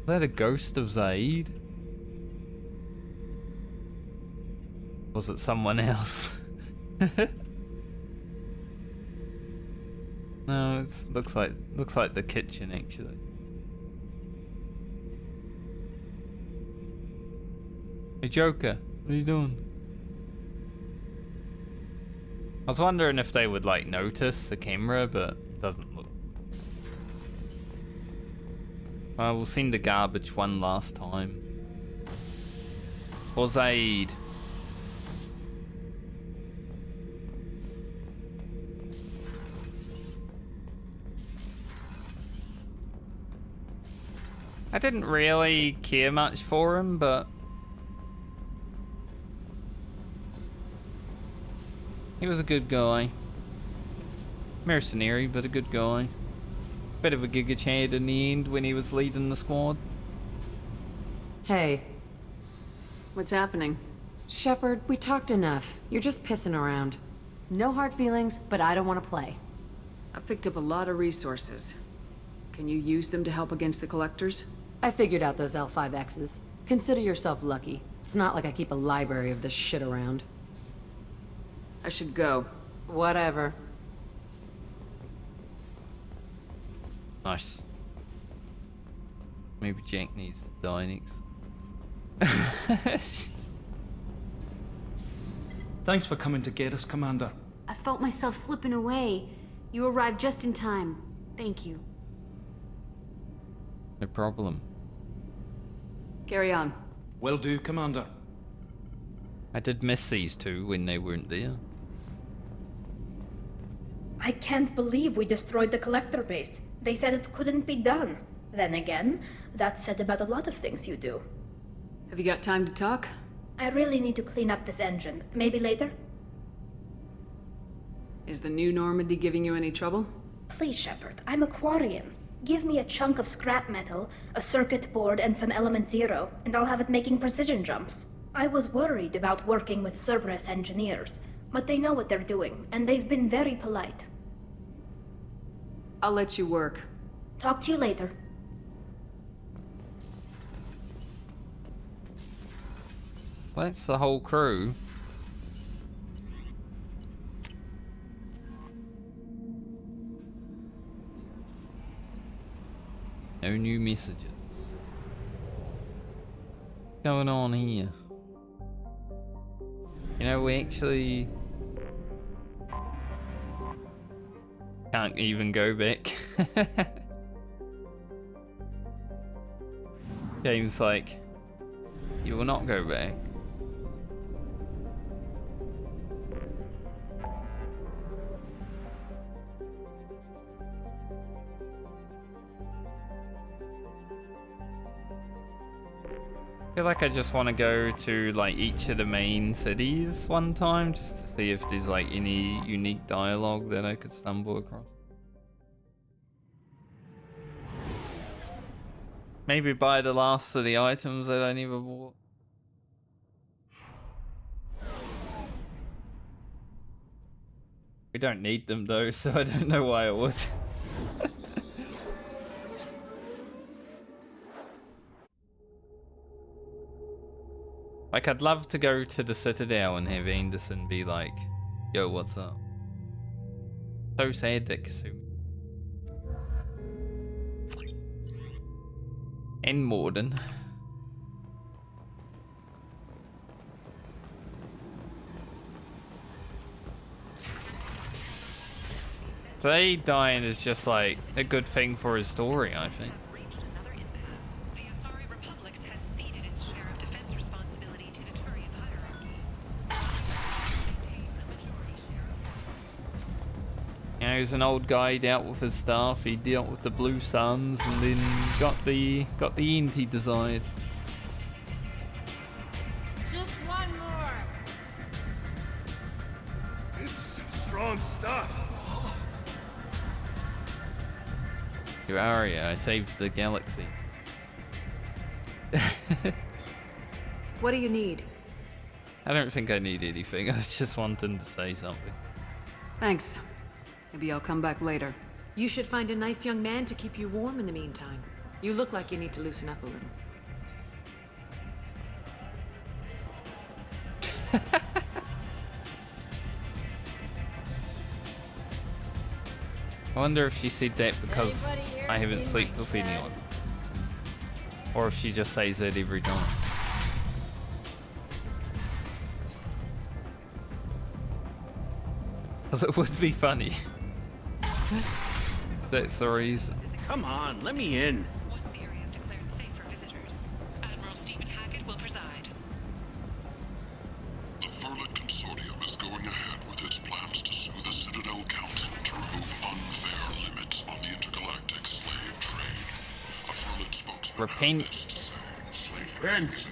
Is that a ghost of Zaid? Was it someone else? No, it looks like the kitchen actually. Hey Joker, what are you doing? I was wondering if they would like notice the camera, but it doesn't look. Well, we'll send the garbage one last time. For Zaid. I didn't really care much for him, but he was a good guy. Mercenary, but a good guy. Bit of a Giga Chad in the end when he was leading the squad. Hey. What's happening? Shepard, we talked enough. You're just pissing around. No hard feelings, but I don't want to play. I've picked up a lot of resources. Can you use them to help against the Collectors? I figured out those L5Xs. Consider yourself lucky. It's not like I keep a library of this shit around. I should go. Whatever. Nice. Maybe Jack needs to die next. Thanks for coming to get us, Commander. I felt myself slipping away. You arrived just in time. Thank you. No problem. Carry on. Will do, Commander. I did miss these two when they weren't there. I can't believe we destroyed the collector base. They said it couldn't be done. Then again, that's said about a lot of things you do. Have you got time to talk? I really need to clean up this engine. Maybe later? Is the new Normandy giving you any trouble? Please, Shepard. I'm a Quarian. Give me a chunk of scrap metal, a circuit board, and some element zero, and I'll have it making precision jumps. I was worried about working with Cerberus engineers, but they know what they're doing, and they've been very polite. I'll let you work. Talk to you later. Well, that's the whole crew. No new messages. What's going on here? You know, we actually can't even go back. Game's like, you will not go back. I feel like I just want to go to like each of the main cities one time just to see if there's like any unique dialogue that I could stumble across. Maybe buy the last of the items that I never bought. We don't need them though, so I don't know why I would. Like, I'd love to go to the Citadel and have Anderson be like, yo, what's up? So sad that Kasumi. And Morden. They dying is just like a good thing for his story, I think. You know, he's an old guy, he dealt with his stuff, he dealt with the Blue Suns, and then got the end he desired. Just one more. This is some strong stuff. You Arya, I saved the galaxy. What do you need? I don't think I need anything, I was just wanting to say something. Thanks. Maybe I'll come back later. You should find a nice young man to keep you warm in the meantime. You look like you need to loosen up a little. I wonder if she said that because I haven't slept with anyone. Or if she just says that every time. Because it would be funny. That's the reason. Come on, let me in. Admiral Stephen Hackett will preside. The Verlet Consortium is going ahead with its plans to sue the Citadel Council to remove unfair limits on the intergalactic slave trade. A Verlet spokesman Repent. Repent!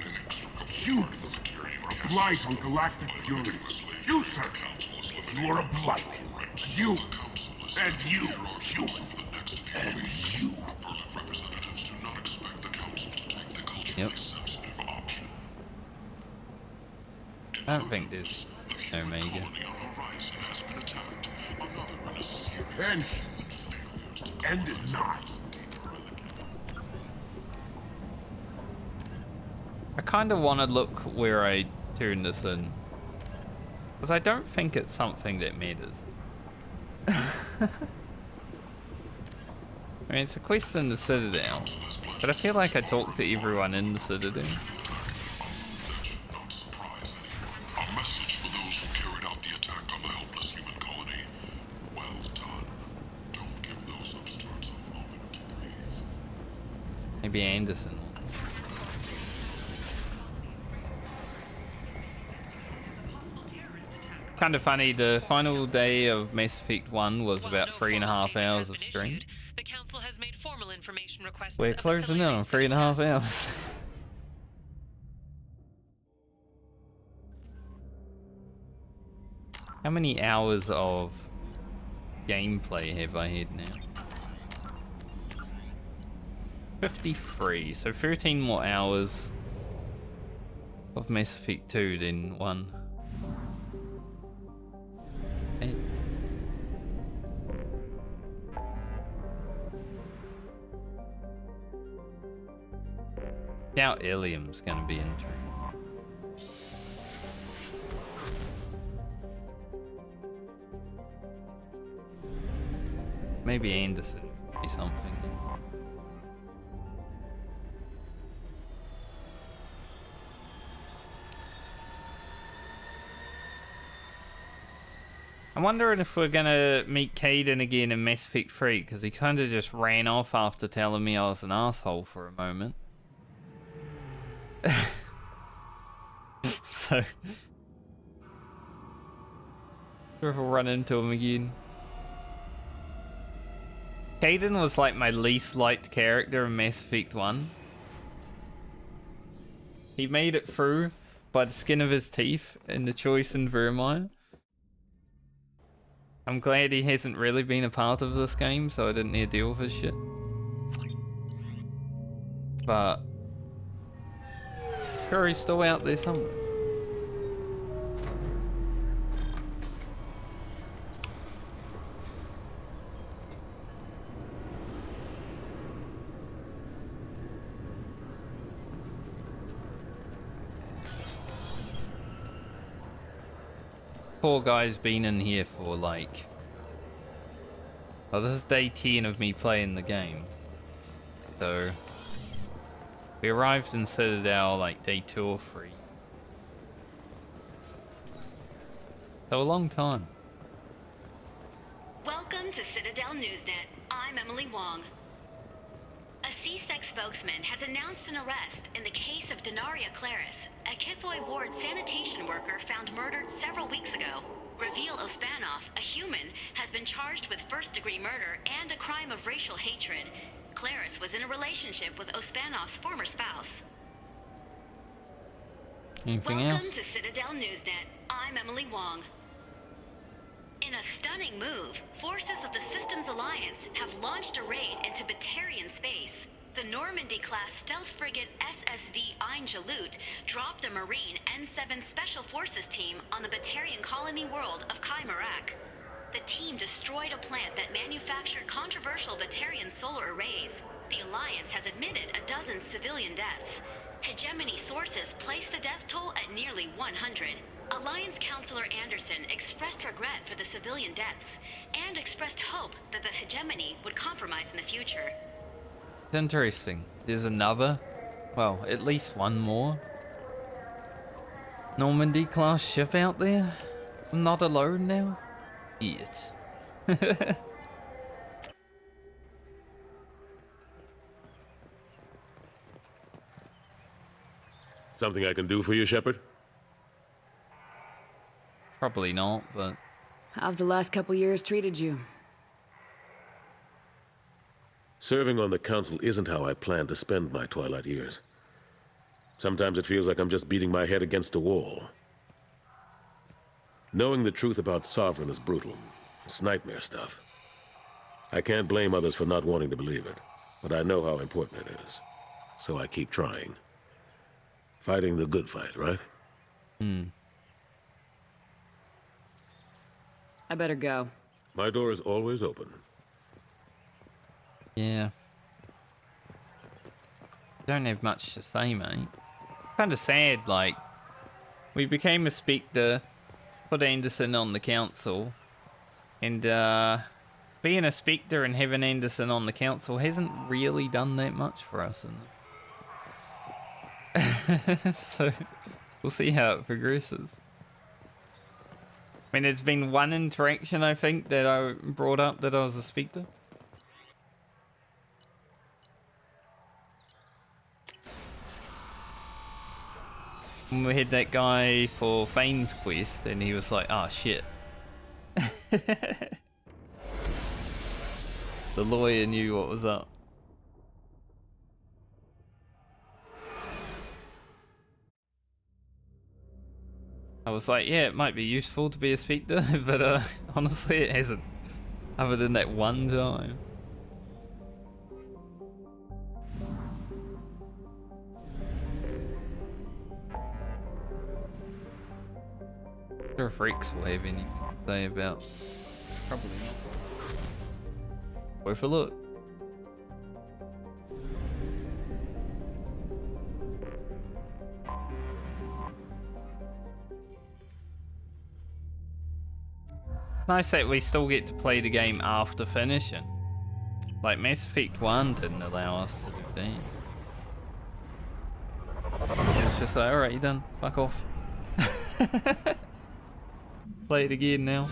Humans are a blight on galactic purity. You, sir, you are a blight. You, and you, human, and you. Yep. I don't think there's Omega. End is not. I kind of want to look where I turn this in. Because I don't think it's something that matters. I mean, it's a quest in the Citadel, but I feel like I talk to everyone in the Citadel. A message for those who carried out the attack on the helpless human colony. Well done. Don't give those upstarts a moment to breathe. Maybe Anderson. Kind of funny, the final day of Mass Effect 1 was about 3.5 hours of stream. The Council has made formal information requests. We're closing in on 3.5 hours. How many hours of gameplay have I had now? 53, so 13 more hours of Mass Effect 2 than 1. Doubt Ilium's gonna be in turn. Maybe Anderson would be something. I'm wondering if we're gonna meet Caden again in Mass Effect 3, because he kind of just ran off after telling me I was an asshole for a moment. So, sure if we'll run into him again. Caden was like my least liked character in Mass Effect 1. He made it through by the skin of his teeth in the choice in Vermeer. I'm glad he hasn't really been a part of this game, so I didn't need to deal with his shit. But sure, he's still out there somewhere. Poor guy's been in here for like... Oh, this is day 10 of me playing the game. So... we arrived in Citadel like day 2 or 3. So a long time. Welcome to Citadel Newsnet. I'm Emily Wong. A CSEC spokesman has announced an arrest in the case of Denaria Claris, a Kithoy Ward sanitation worker found murdered several weeks ago. Reveal Ospanoff, a human, has been charged with first-degree murder and a crime of racial hatred. Claris was in a relationship with Ospanoff's former spouse. Anything Welcome else? to Citadel Newsnet. I'm Emily Wong. In a stunning move, forces of the Systems Alliance have launched a raid into Batarian space. The Normandy-class stealth frigate SSV Ein Jalut dropped a Marine N7 Special Forces team on the Batarian colony world of Chimerak. The team destroyed a plant that manufactured controversial Batarian solar arrays. The Alliance has admitted a dozen civilian deaths. Hegemony sources place the death toll at nearly 100. Alliance Counselor Anderson expressed regret for the civilian deaths and expressed hope that the Hegemony would compromise in the future. It's interesting. There's another, well, at least one more Normandy class ship out there. I'm not alone now. Yet. Something I can do for you, Shepard? Probably not, but... How have the last couple years treated you? Serving on the Council isn't how I plan to spend my twilight years. Sometimes it feels like I'm just beating my head against a wall. Knowing the truth about Sovereign is brutal. It's nightmare stuff. I can't blame others for not wanting to believe it, but I know how important it is. So I keep trying. Fighting the good fight, right? I better go. My door is always open. Yeah. Don't have much to say, mate. Kind of sad, like, we became a Spectre, put Anderson on the Council, and being a Spectre and having Anderson on the Council hasn't really done that much for us. So, we'll see how it progresses. I mean, there's been one interaction, I think, that I brought up that I was a Spectre. When we had that guy for Fane's quest, and he was like, oh shit. The lawyer knew what was up. I was like, yeah, it might be useful to be a Spectre, but honestly it hasn't. Other than that one time. I wonder if Rex will have anything to say about... Probably not. Worth a look. Nice that we still get to play the game after finishing. Like Mass Effect 1 didn't allow us to do that. It was just like, alright, you're done. Fuck off. Play it again now.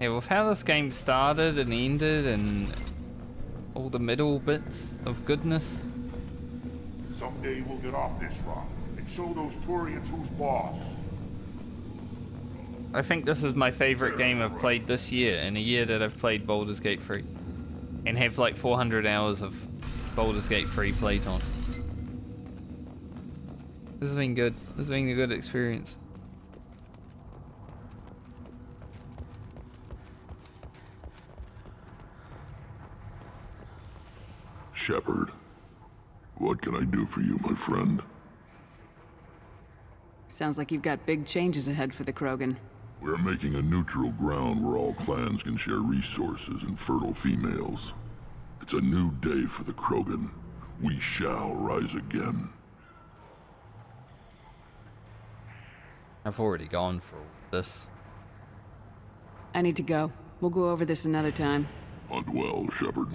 Yeah, with how this game started and ended and all the middle bits of goodness. Someday we'll get off this rock and show those Turians who's boss. I think this is my favorite game I've played this year, in a year that I've played Baldur's Gate 3. And have like 400 hours of Baldur's Gate 3 playtime. This has been good. This has been a good experience. Shepard, what can I do for you, my friend? Sounds like you've got big changes ahead for the Krogan. We're making a neutral ground where all clans can share resources and fertile females. It's a new day for the Krogan. We shall rise again. I've already gone for this. I need to go. We'll go over this another time. Hunt well, Shepard.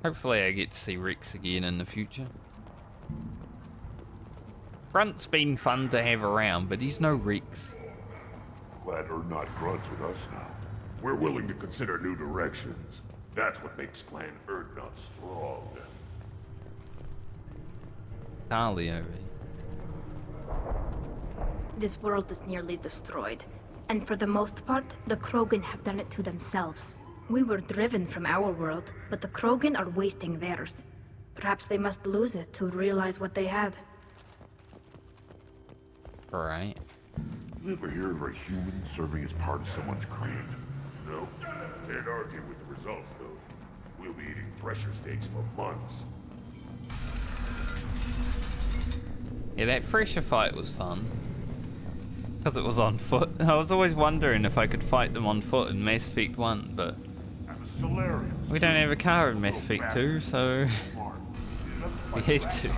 Hopefully I get to see Rex again in the future. Grunt's been fun to have around, but he's no Rex. Glad are not grunts with us now. We're willing to consider new directions. That's what makes Clan Erdnut strong. Tali over here. This world is nearly destroyed, and for the most part, the Krogan have done it to themselves. We were driven from our world, but the Krogan are wasting theirs. Perhaps they must lose it to realize what they had. Right. You ever hear of a human serving as part of someone's creed? No. Can't argue with the results, though. We'll be eating thresher steaks for months. Yeah, that Thresher fight was fun. Because it was on foot. I was always wondering if I could fight them on foot in Mass Effect 1, but we don't have a car in Mass Effect 2, so we had to.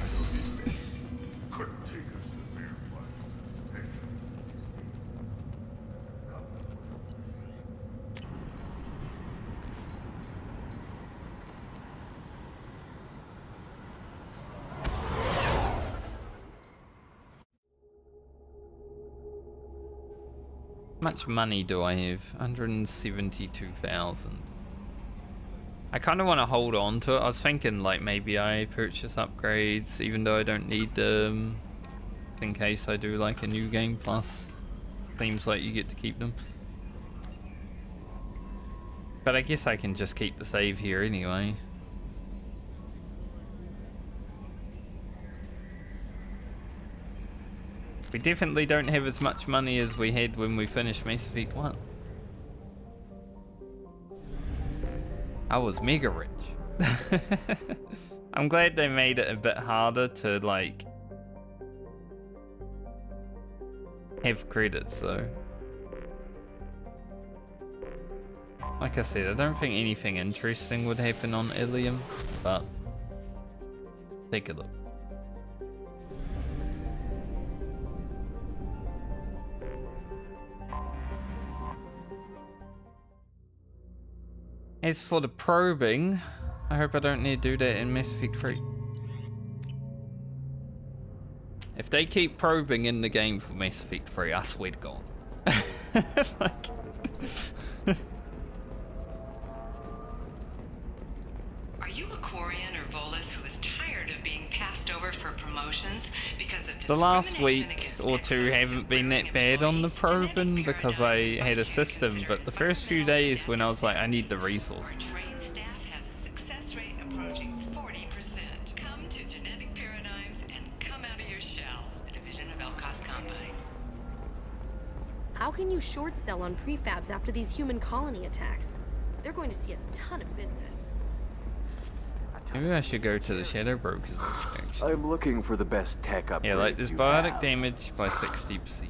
How much money do I have? 172,000. I kind of want to hold on to it. I was thinking like maybe I purchase upgrades even though I don't need them in case I do like a new game plus. Seems like you get to keep them. But I guess I can just keep the save here anyway. We definitely don't have as much money as we had when we finished Mass Effect 1. I was mega rich. I'm glad they made it a bit harder to like have credits though. Like I said, I don't think anything interesting would happen on Ilium, but take a look. As for the probing, I hope I don't need to do that in Mass Effect 3. If they keep probing in the game for Mass Effect 3, I swear to God. Like... Are you a Quarian or Volus who is tired of being passed over for promotions because of The last week or two haven't been that bad on the probing because I had a system, but the first few days when I was like, I need the resource. trained staff has a success rate approaching 40%. Come to Genetic Paradigms and come out of your shell. A division of Elkos Combine. How can you short sell on prefabs after these human colony attacks? They're going to see a ton of business. Maybe I should go to the Shadow Brokers. I'm looking for the best tech upgrades. Yeah, like this you biotic have. damage by 60%.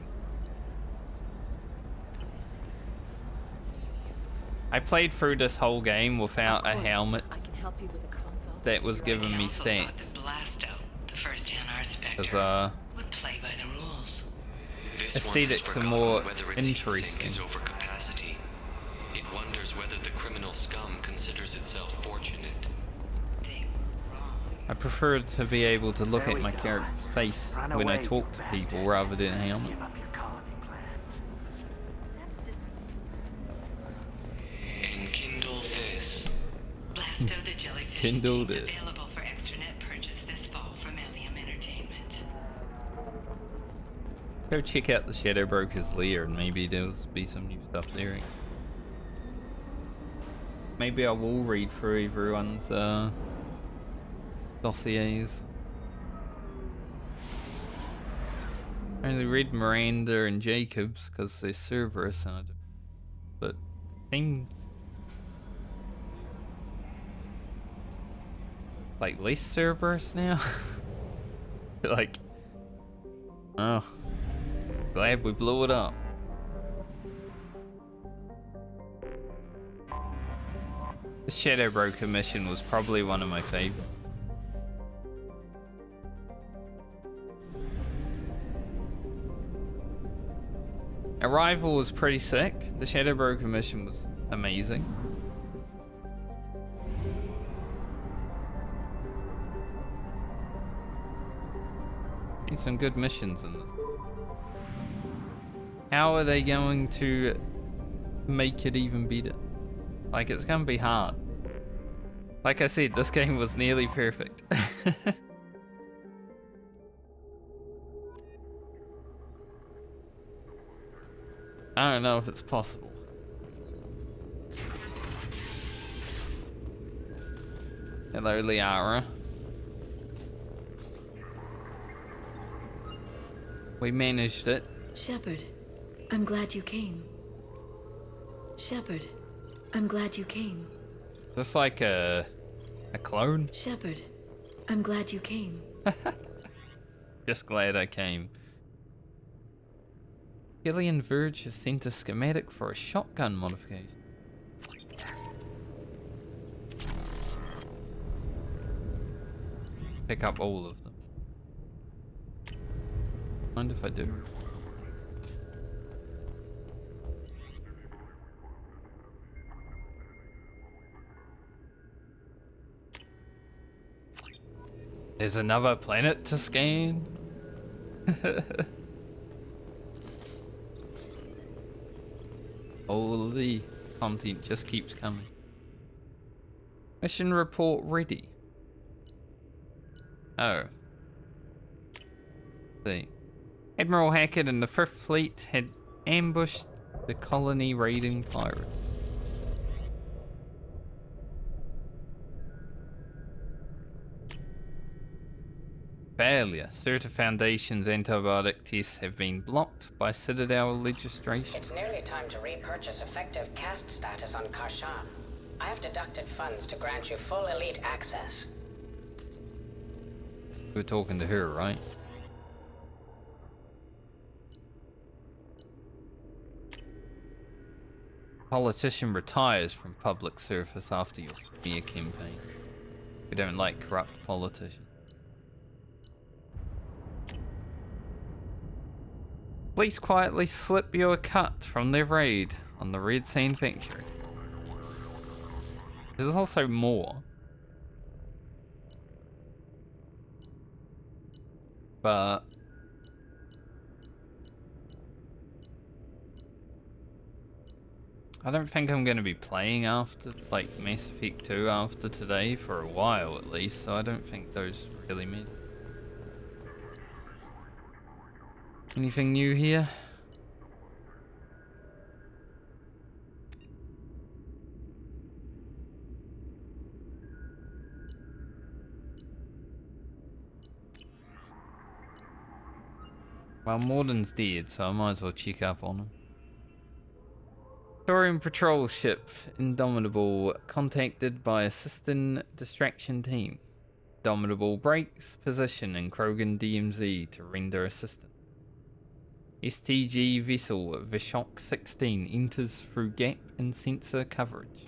I played through this whole game without a helmet that was giving me stats. Blasto, the first NR Spectre, Because would play by the rules. aesthetics are more interesting. Is over capacity. It wonders whether the criminal scum considers itself fortunate. I prefer to be able to look at my character's face when I talk to people rather than a helmet. last of the jellyfish Kindle teams this. available for extranet purchase this fall from Alien Entertainment. Go check out the Shadow Broker's lair and maybe there'll be some new stuff there. Maybe I will read through everyone's dossiers. I only read Miranda and Jacobs because they're Cerberus, and I don't, but they seem like less Cerberus now. Like, oh, glad we blew it up. The Shadow Broker mission was probably one of my favorites. Arrival was pretty sick. The Shadow Broker mission was amazing. Need some good missions in this. How are they going to make it even better? Like, it's gonna be hard. Like I said, this game was nearly perfect. I don't know if it's possible. Hello, Liara. We managed it. Shepard, I'm glad you came. Shepard, I'm glad you came. Is this like a clone? Shepard, I'm glad you came. Just glad I came. Gillian Verge has sent a schematic for a shotgun modification. Pick up all of them. Mind if I do? There's another planet to scan. All the content just keeps coming. Mission report ready. Oh. See. Admiral Hackett and the 5th Fleet had ambushed the colony raiding pirates. Failure. Certa Foundation's antibiotic tests have been blocked by Citadel legislation. It's nearly time to repurchase effective caste status on Kashan. I have deducted funds to grant you full elite access. We're talking to her, right? Politician retires from public service after your smear campaign. We don't like corrupt politicians. Police quietly slip you a cut from their raid on the Red Sand Factory. There's also more. But I don't think I'm going to be playing after, like, Mass Effect 2 after today for a while at least, so I don't think those really matter. Anything new here? Well, Morden's dead, so I might as well check up on him. Thorium patrol ship Indomitable contacted by assistant distraction team. Indomitable breaks position in Krogan DMZ to render assistance. STG vessel Vishok 16 enters through gap in sensor coverage.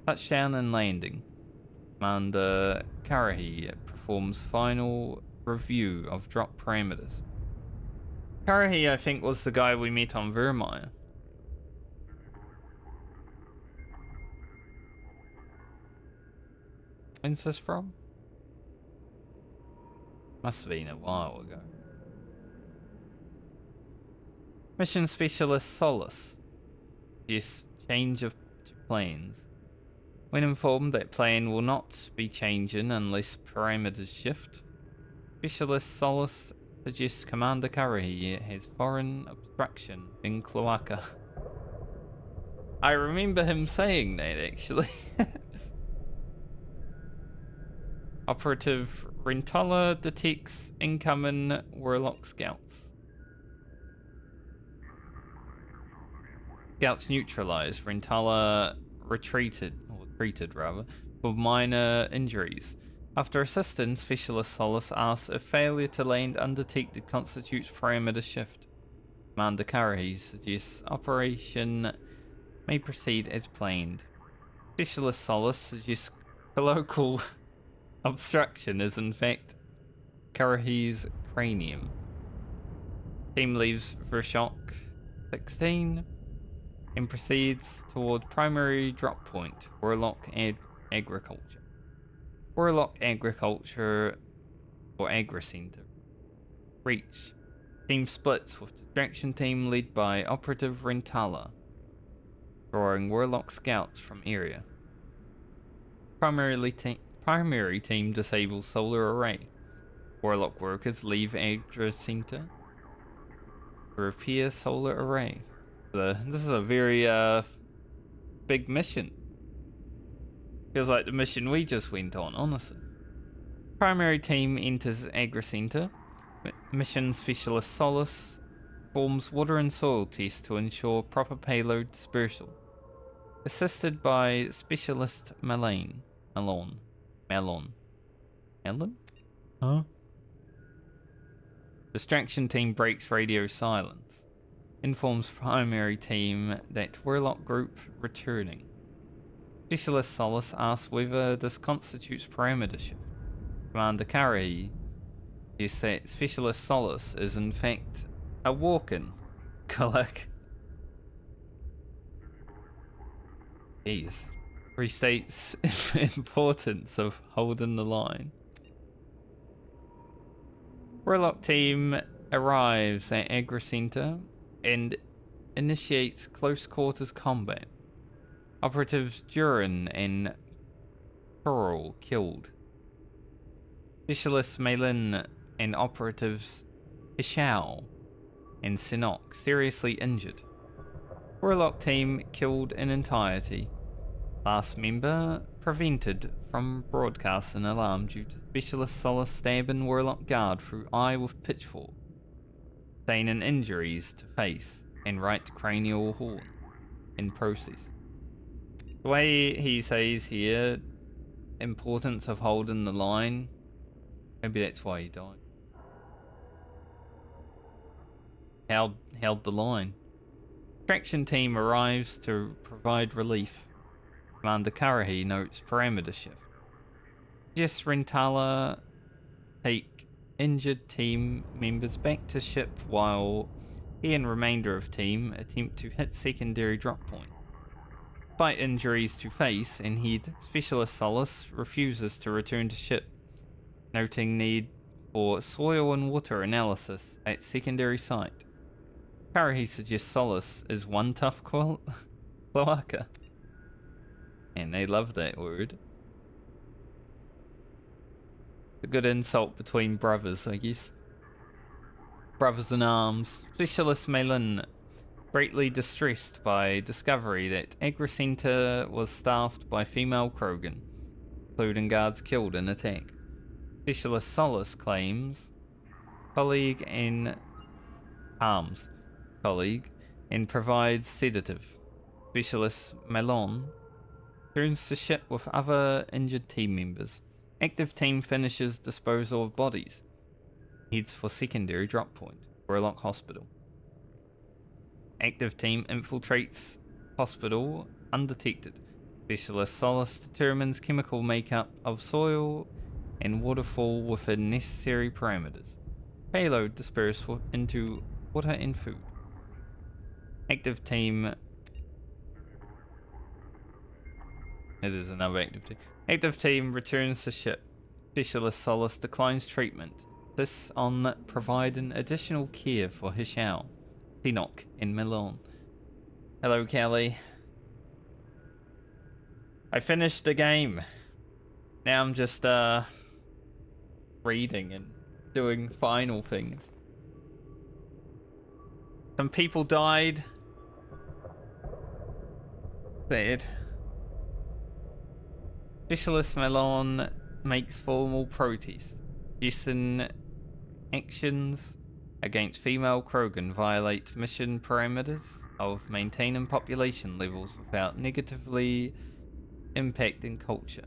Touchdown and landing. Commander Karahi performs final review of drop parameters. Karahi, I think, was the guy we met on Vermeer. When's this from? Must have been a while ago. Mission Specialist Solace. Yes, change of planes. When informed that plan will not be changing unless parameters shift, Specialist Solace suggests Commander Curry has foreign obstruction in Cloaca. I remember him saying that, actually. Operative Rentala detects incoming Warlock scouts. Scouts neutralized. Rentala retreated rather, with minor injuries. After assistance, Specialist Solace asks if failure to land undetected constitutes parameter shift. Commander Curry suggests operation may proceed as planned. Specialist Solace suggests colloquial obstruction is in fact Curry's cranium. Team leaves Vershok 16 and proceeds toward primary drop point, Warlock Agriculture. Warlock Agriculture or Agricenter. Reach. Team splits with distraction team led by Operative Rentala, drawing Warlock scouts from area. Primary team disables solar array. Warlock workers leave Agricenter to repair solar array. This is a very big mission. Feels like the mission we just went on, honestly. Primary team enters Agricenter. Mission Specialist Solace performs water and soil tests to ensure proper payload dispersal. Assisted by Specialist Malone. Huh? Distraction team breaks radio silence. Informs primary team that Warlock group returning. Specialist Solace asks whether this constitutes parameter shift. Commander Curry suggests that Specialist Solace is in fact a walk-in. Collect. Jeez. Restates importance of holding the line. Warlock team arrives at Agricenter and initiates close quarters combat. Operatives Duran and Pearl killed. Specialists Malin and operatives Ishao and Sinok seriously injured. Warlock team killed in entirety. Last member prevented from broadcast an alarm due to Specialist Solace stabbing Warlock guard through eye with pitchfork, sustaining injuries to face and right cranial horn in process. The way he says here, importance of holding the line, maybe that's why he died. Held the line. Traction team arrives to provide relief. Commander Karahi notes parameter shift. Jess Rentala take injured team members back to ship while he and remainder of team attempt to hit secondary drop point. Despite injuries to face and head, Specialist Solace refuses to return to ship, noting need for soil and water analysis at secondary site. Karahi suggests Solace is one tough cloaca. And they love that word. It's a good insult between brothers, I guess. Brothers in arms. Specialist Malin, greatly distressed by discovery that Agricenter was staffed by female Krogan, including guards killed in attack. Specialist Solace claims colleague and provides sedative. Specialist Malon returns to ship with other injured team members. Active team finishes disposal of bodies. Heads for secondary drop point, Warlock Hospital. Active team infiltrates hospital undetected. Specialist Solace determines chemical makeup of soil and waterfall within necessary parameters. Payload dispersed into water and food. Active team. It is another active team. Active team returns to ship. Specialist Solace declines treatment. This on providing additional care for Hishao, Sinok, and Milan. Hello, Kelly. I finished the game. Now I'm just reading and doing final things. Some people died. Sad. Specialist Melon makes formal protest. Jason actions against female Krogan violate mission parameters of maintaining population levels without negatively impacting culture.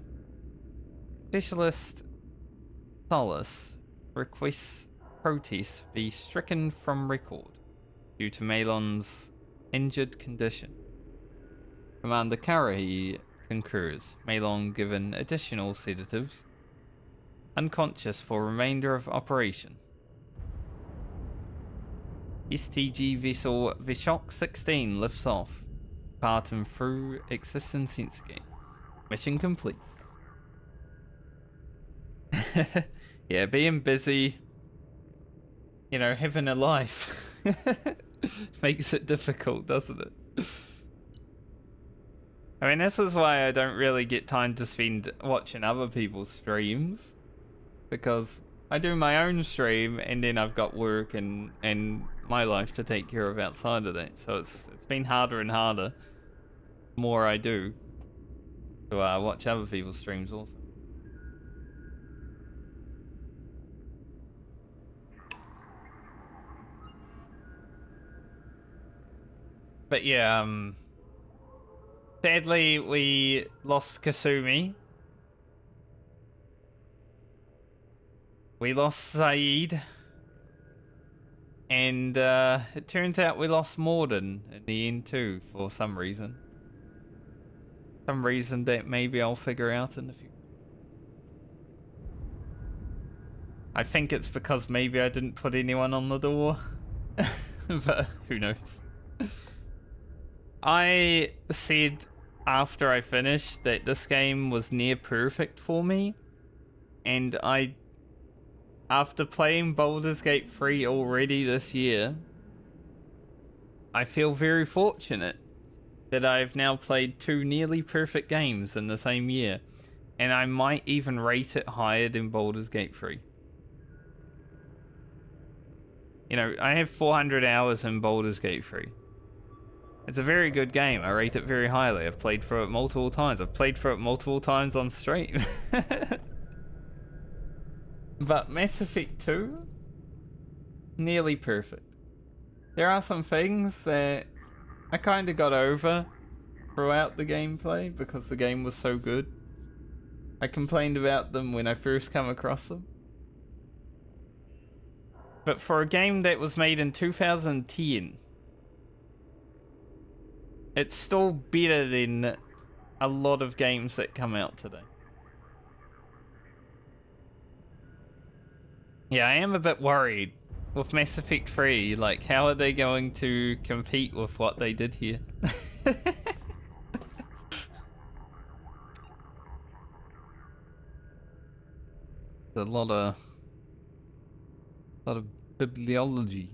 Specialist Solace requests protests be stricken from record due to Melon's injured condition. Commander Karahi concurs. Melon given additional sedatives. Unconscious for remainder of operation. STG vessel Vishok 16 lifts off. Departing through existence sense game. Mission complete. Yeah, being busy, you know, having a life makes it difficult, doesn't it? I mean, this is why I don't really get time to spend watching other people's streams, because I do my own stream and then I've got work and my life to take care of outside of that. So it's been harder and harder the more I do to watch other people's streams also. But yeah, sadly we lost Kasumi. We lost Saeed. And it turns out we lost Morden in the end too, for some reason. Some reason that maybe I'll figure out in the future. I think it's because maybe I didn't put anyone on the door. But who knows. I said after I finished that this game was near perfect for me. And after playing Baldur's Gate 3 already this year, I feel very fortunate that I've now played 2 nearly perfect games in the same year. And I might even rate it higher than Baldur's Gate 3. You know, I have 400 hours in Baldur's Gate 3. It's a very good game. I rate it very highly. I've played through it multiple times. I've played through it multiple times on stream. But Mass Effect 2? Nearly perfect. There are some things that I kind of got over throughout the gameplay because the game was so good. I complained about them when I first come across them. But for a game that was made in 2010, it's still better than a lot of games that come out today. Yeah, I am a bit worried with Mass Effect 3. Like, how are they going to compete with what they did here? A lot of bibliology.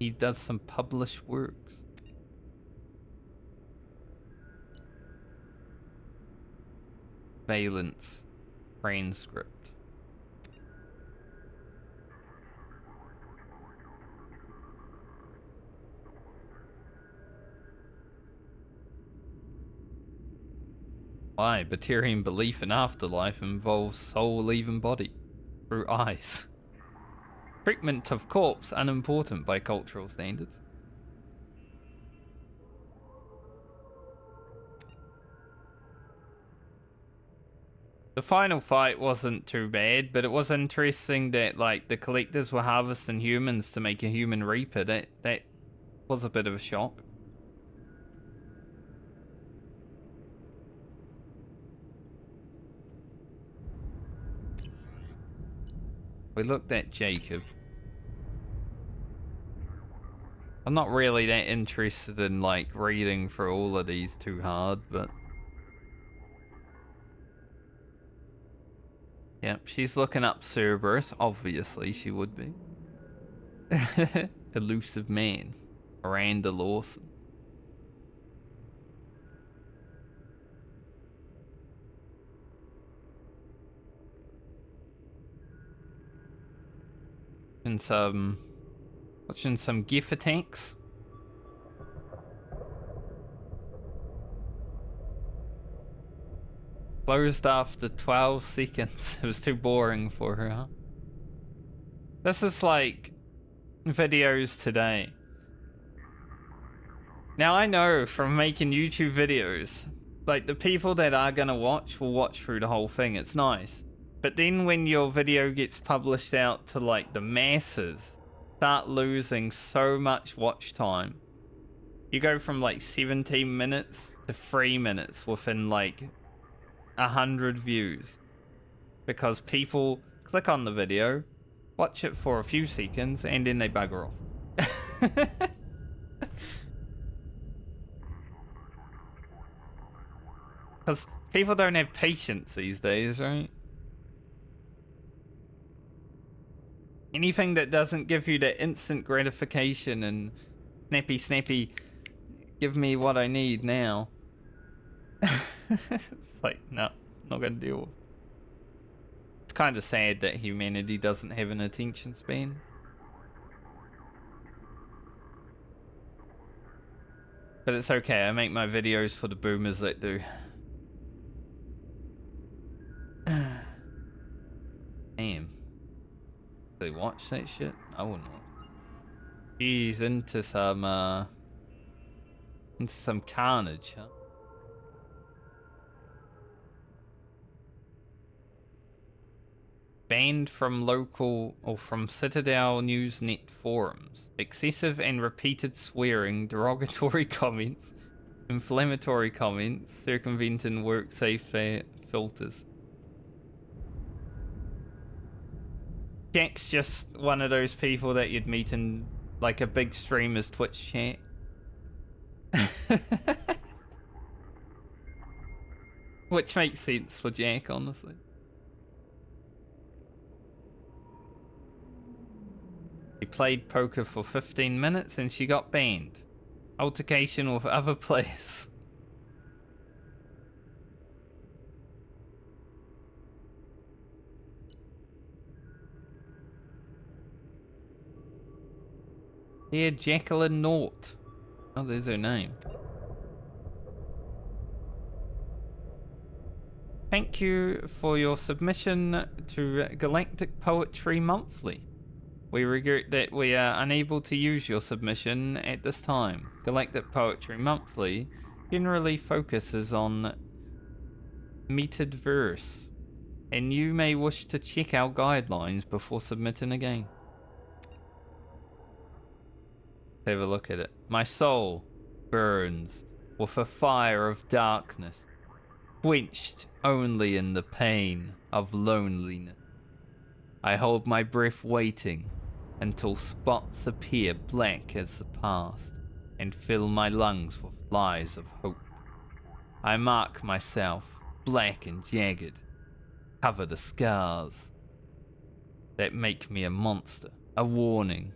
He does some published works. Valence transcript. Why? Batarian belief in afterlife involves soul leaving body through eyes. Treatment of corpse unimportant by cultural standards. The final fight wasn't too bad, but it was interesting that like the collectors were harvesting humans to make a human reaper. That was a bit of a shock. We looked at Jacob. I'm not really that interested in like reading for all of these too hard, but yep, she's looking up Cerberus. Obviously, she would be. Elusive man, Miranda Lawson. Watching some GIF attacks. Closed after 12 seconds. It was too boring for her, huh? This is like videos today. Now I know from making YouTube videos, like the people that are gonna watch will watch through the whole thing. It's nice. But then when your video gets published out to like the masses, start losing so much watch time. You go from like 17 minutes to 3 minutes within like 100 views. Because people click on the video, watch it for a few seconds, and then they bugger off. Because people don't have patience these days, right? Anything that doesn't give you the instant gratification and snappy, give me what I need now. It's like, no, not gonna deal with it. It's kind of sad that humanity doesn't have an attention span. But it's okay, I make my videos for the boomers that do. Damn. They watch that shit? I wouldn't watch. He's into some carnage, huh? Banned from local or from Citadel Newsnet forums. Excessive and repeated swearing, derogatory comments, inflammatory comments, circumventing work-safe filters. Jack's just one of those people that you'd meet in like a big streamer's Twitch chat. Which makes sense for Jack, honestly. He played poker for 15 minutes and she got banned. Altercation with other players. Dear Jacqueline Nort. Oh, there's her name. Thank you for your submission to Galactic Poetry Monthly. We regret that we are unable to use your submission at this time. Galactic Poetry Monthly generally focuses on metered verse, and you may wish to check our guidelines before submitting again. Have a look at it. My soul burns with a fire of darkness, quenched only in the pain of loneliness. I hold my breath waiting until spots appear black as the past and fill my lungs with lies of hope. I mark myself black and jagged, cover the scars that make me a monster, a warning.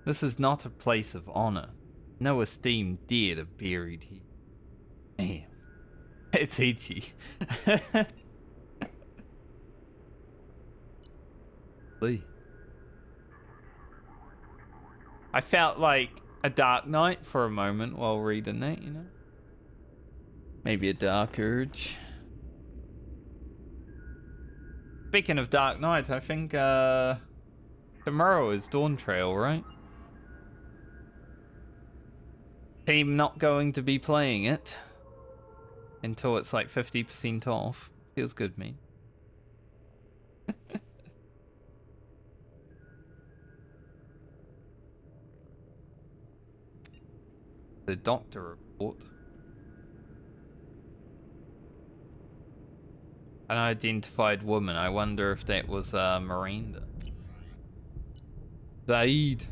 This is not a place of honor. No esteemed dead are buried here. Damn. It's itchy. I felt like a Dark Knight for a moment while reading that, you know? Maybe a Dark Urge. Speaking of Dark Knight, I think tomorrow is Dawn Trail, right? Team not going to be playing it until it's like 50% off. Feels good, man. The doctor report. An unidentified woman. I wonder if that was Miranda. Zaid.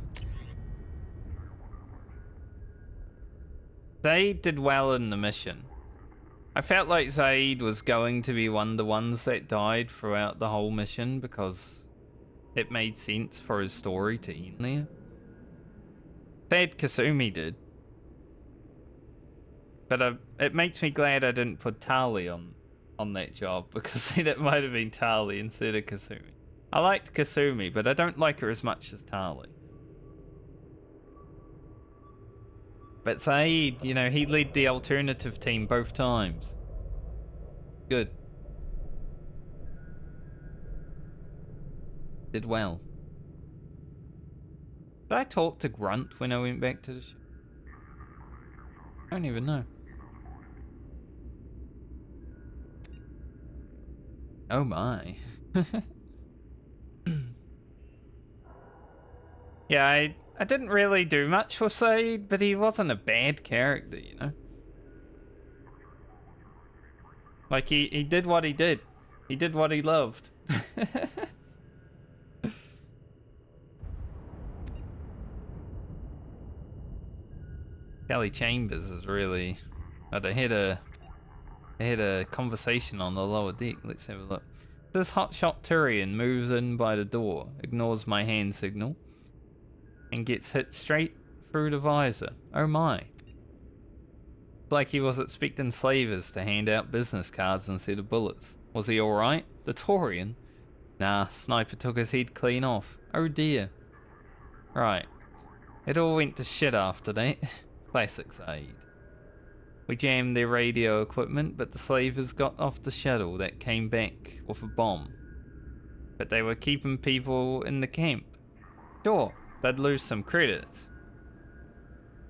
Zaid did well in the mission. I felt like Zaid was going to be one of the ones that died throughout the whole mission because it made sense for his story to end there. Sad Kasumi did. But it makes me glad I didn't put Tali on that job because then it might have been Tali instead of Kasumi. I liked Kasumi, but I don't like her as much as Tali. But Saeed, you know, he led the alternative team both times. Good. Did well. Did I talk to Grunt when I went back to the ship? I don't even know. Oh my. Yeah, I didn't really do much for Saeed, but he wasn't a bad character, you know? Like, he did what he did. He did what he loved. Kelly Chambers is really... Oh, they had a conversation on the lower deck. Let's have a look. This hotshot Turian moves in by the door, ignores my hand signal, and gets hit straight through the visor. Oh my. It's like he was expecting slavers to hand out business cards instead of bullets. Was he alright? The Turian? Nah, sniper took his head clean off. Oh dear. Right. It all went to shit after that. Classic Saeed. We jammed their radio equipment, but the slavers got off the shuttle that came back with a bomb. But they were keeping people in the camp. Sure, they'd lose some credits.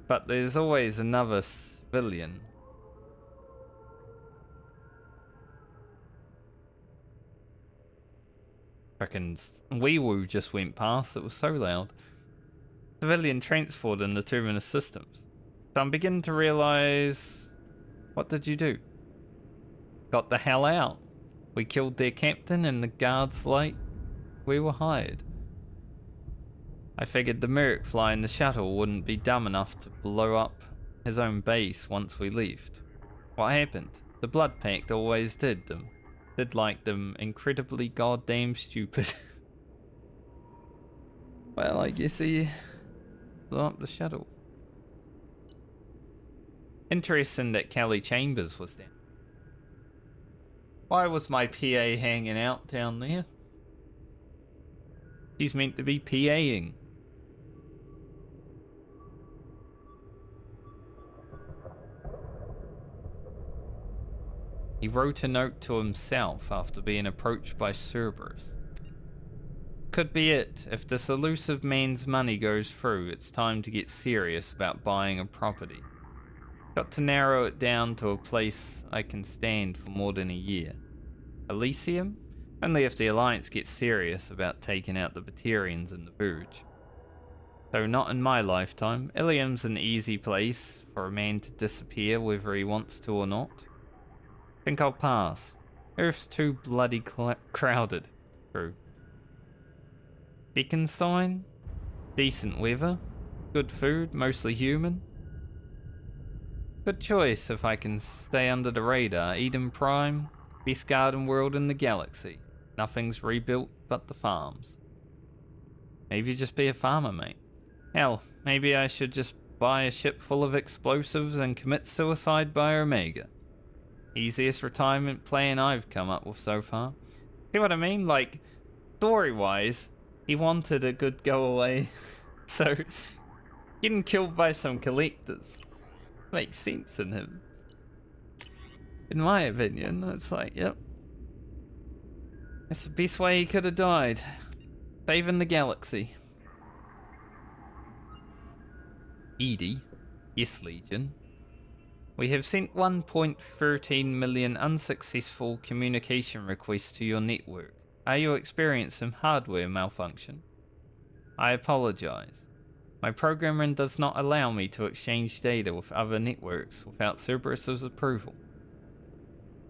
But there's always another civilian. Frickin' wee-woo just went past, it was so loud. Civilian transport in the terminus systems. So I'm beginning to realise... What did you do? Got the hell out. We killed their captain and the guards like we were hired. I figured the Merc flying the shuttle wouldn't be dumb enough to blow up his own base once we left. What happened? The Blood Pact always did like them incredibly goddamn stupid. Well, I guess he blew up the shuttle. Interesting that Kelly Chambers was there. Why was my PA hanging out down there? She's meant to be PAing. He wrote a note to himself after being approached by Cerberus. Could be it. If this elusive man's money goes through, it's time to get serious about buying a property. Got to narrow it down to a place I can stand for more than a year. Elysium? Only if the Alliance gets serious about taking out the Batarians in the Verge. Though not in my lifetime. Ilium's an easy place for a man to disappear whether he wants to or not. Think I'll pass. Earth's too bloody crowded. True. Beaconsstein? Decent weather. Good food, mostly human. Good choice if I can stay under the radar. Eden Prime, best garden world in the galaxy. Nothing's rebuilt but the farms. Maybe just be a farmer, mate. Hell, maybe I should just buy a ship full of explosives and commit suicide by Omega. Easiest retirement plan I've come up with so far. See what I mean? Like, story-wise, he wanted a good go away. So, getting killed by some collectors makes sense in him. In my opinion, it's like, yep. That's the best way he could have died. Saving the galaxy. Edie. Yes, Legion. We have sent 1.13 million unsuccessful communication requests to your network. Are you experiencing hardware malfunction? I apologize. My programming does not allow me to exchange data with other networks without Cerberus's approval.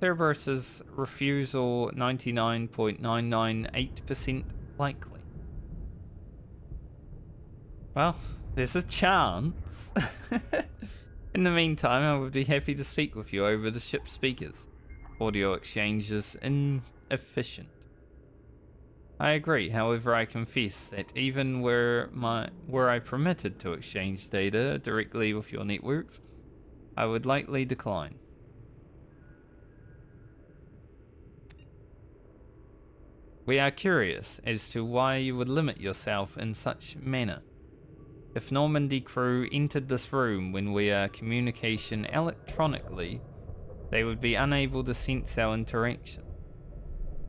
Cerberus's refusal 99.998% likely. Well, there's a chance. In the meantime, I would be happy to speak with you over the ship speakers. Audio exchange is inefficient. I agree, however I confess that even were I permitted to exchange data directly with your networks, I would likely decline. We are curious as to why you would limit yourself in such manner. If Normandy crew entered this room when we are communication electronically, they would be unable to sense our interaction.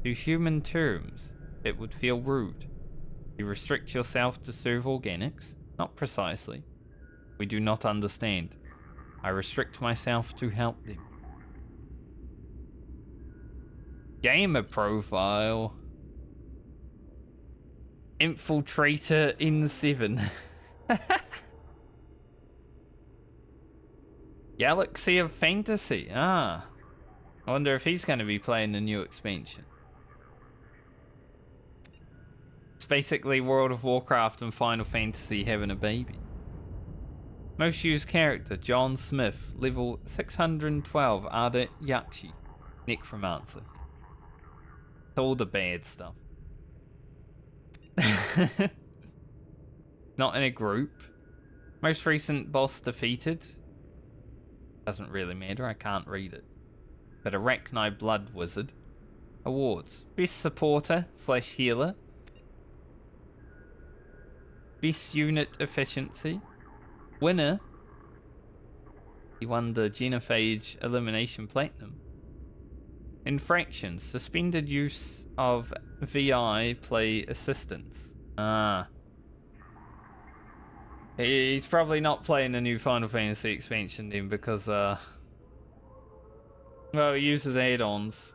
To human terms, it would feel rude. You restrict yourself to serve organics? Not precisely. We do not understand. I restrict myself to help them. Gamer profile. Infiltrator N7. Galaxy of Fantasy. Ah. I wonder if he's going to be playing the new expansion. It's basically World of Warcraft and Final Fantasy having a baby. Most used character, John Smith, level 612, Arda Yakshi, Necromancer. It's all the bad stuff. Not in a group. Most recent boss defeated. Doesn't really matter, I can't read it. But Arachni Blood Wizard. Awards. Best Supporter / Healer. Best Unit Efficiency. Winner. He won the Genophage Elimination Platinum. Infractions. Suspended use of VI play assistance. Ah. He's probably not playing the new Final Fantasy expansion then because, well, he uses add-ons.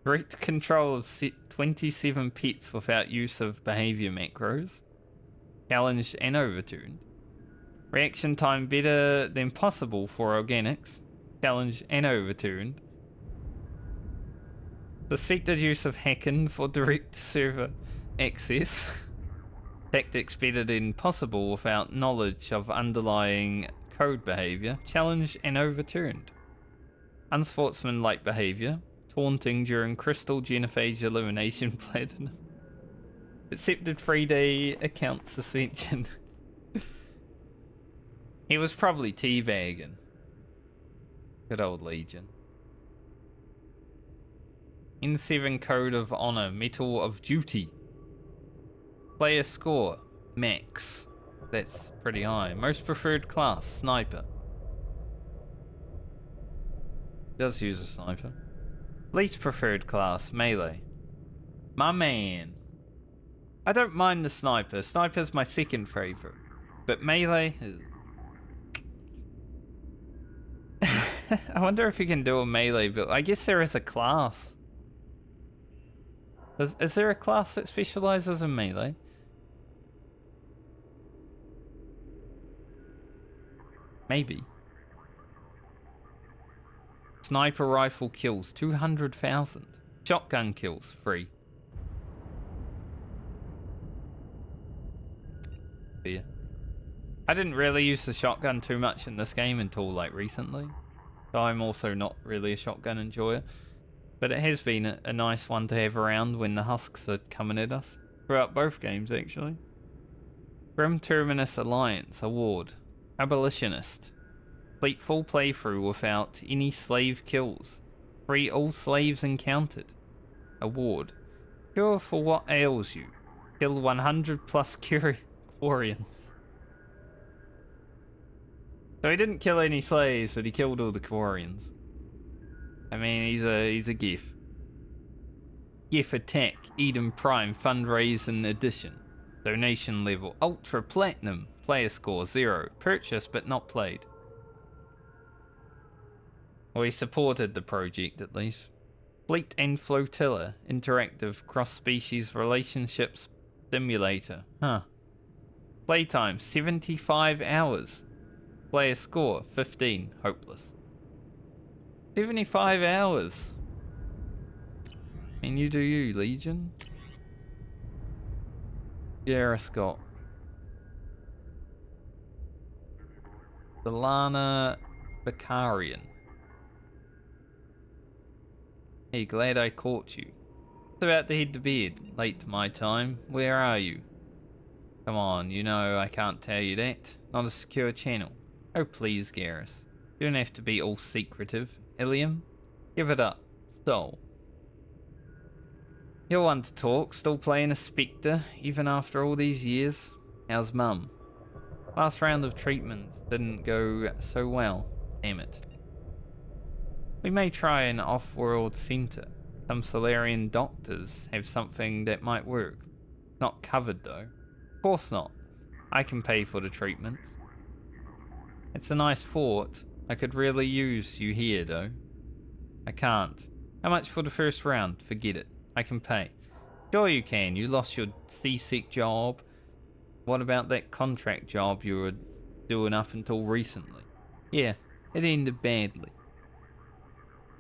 Direct control of 27 pets without use of behavior macros. Challenged and overturned. Reaction time better than possible for organics. Challenged and overturned. Suspected use of hacking for direct server access. Tactics better than possible without knowledge of underlying code behavior. Challenged and overturned. Unsportsmanlike behavior. Taunting during Crystal Genophage Elimination Platinum. Accepted 3-day account suspension. He was probably teabagging. Good old Legion. N7 Code of Honor, Medal of Duty. Player score, max. That's pretty high. Most preferred class, sniper. Does use a sniper. Least preferred class, melee. My man. I don't mind the sniper. Sniper's my second favorite. But melee is... I wonder if you can do a melee build. I guess there is a class. Is there a class that specializes in melee? Maybe. Sniper rifle kills 200,000. Shotgun kills 3. Yeah. I didn't really use the shotgun too much in this game until like recently. So I'm also not really a shotgun enjoyer. But it has been a nice one to have around when the husks are coming at us. Throughout both games actually. Grim Terminus Alliance Award. Abolitionist. Complete full playthrough without any slave kills. Free all slaves encountered. Award. Cure for what ails you. Kill 100 plus Quarians. So he didn't kill any slaves, but he killed all the Quarians. I mean, he's a GIF. GIF Attack, Eden Prime Fundraising Edition. Donation level, Ultra Platinum. Player score 0. Purchased but not played. Well, he supported the project at least. Fleet and Flotilla, interactive cross-species relationships simulator. Huh. Playtime, 75 hours. Player score, 15. Hopeless. 75 hours. I mean, you do you, Legion. Yara Scott. Solana Bakarian. Hey, glad I caught you. It's about to head to bed. Late my time. Where are you? Come on, you know I can't tell you that. Not a secure channel. Oh please, Garrus. You don't have to be all secretive. Ilium? Give it up. So, you're one to talk, still playing a Spectre, even after all these years. How's Mum? Last round of treatments didn't go so well. Damn it. We may try an off-world center. Some Solarian doctors have something that might work. Not covered though. Of course not. I can pay for the treatments. It's a nice thought. I could really use you here though. I can't. How much for the first round? Forget it. I can pay. Sure you can. You lost your seasick job. What about that contract job you were doing up until recently? Yeah, it ended badly.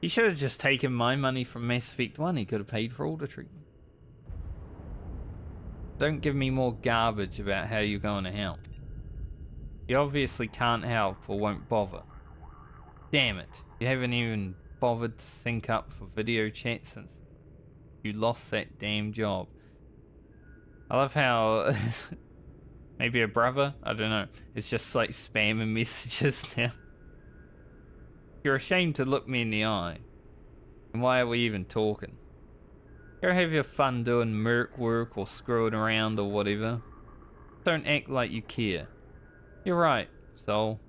He should have just taken my money from Mass Effect 1. He could have paid for all the treatment. Don't give me more garbage about how you're going to help. You obviously can't help or won't bother. Damn it. You haven't even bothered to sync up for video chat since you lost that damn job. I love how... maybe a brother? I don't know. It's just like spamming messages now. You're ashamed to look me in the eye. And why are we even talking? Go have your fun doing merc work or screwing around or whatever. Don't act like you care. You're right, Sol.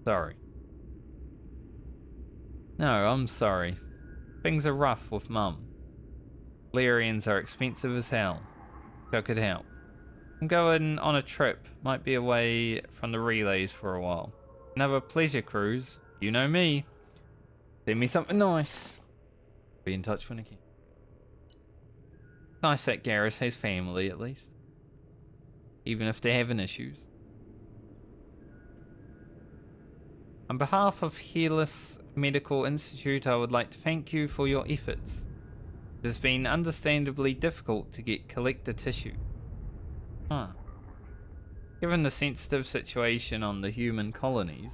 Sorry. No, I'm sorry. Things are rough with Mum. Larians are expensive as hell. So I could help. I'm going on a trip. Might be away from the relays for a while. Another pleasure cruise. You know me. Send me something nice. Be in touch when I can. Nice that Garrus has family at least. Even if they're having issues. On behalf of Hearless Medical Institute, I would like to thank you for your efforts. It has been understandably difficult to get collector tissue. Huh. Given the sensitive situation on the human colonies,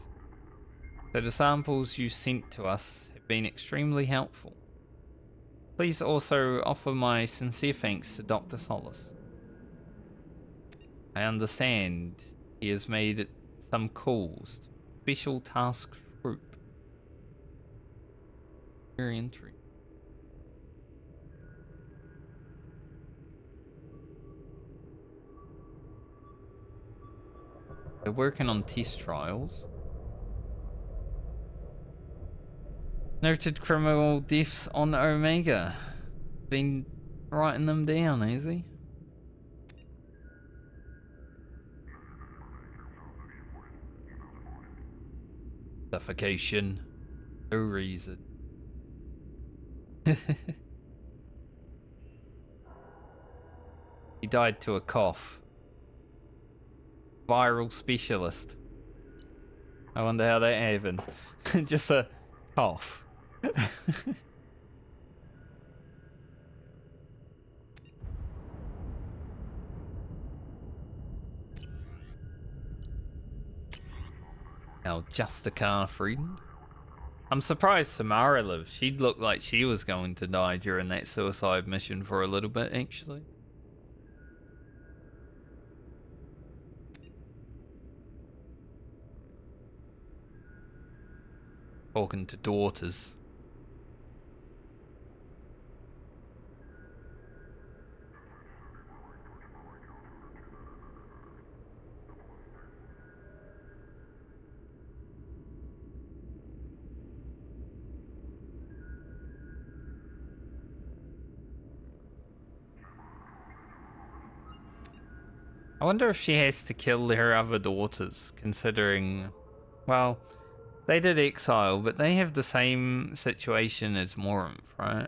so the samples you sent to us have been extremely helpful. Please also offer my sincere thanks to Dr. Solace. I understand he has made some calls to Special Task Group. Very intriguing. They're working on test trials. Noted criminal deaths on Omega. Been writing them down, has he? Suffocation. No reason. He died to a cough. Viral specialist. I wonder how that happened. Just a cough. Now, just a car, friend. I'm surprised Samara lived. She'd look like she was going to die during that suicide mission for a little bit, actually. Talking to daughters. I wonder if she has to kill her other daughters, considering, well, they did exile, but they have the same situation as Morinth, right?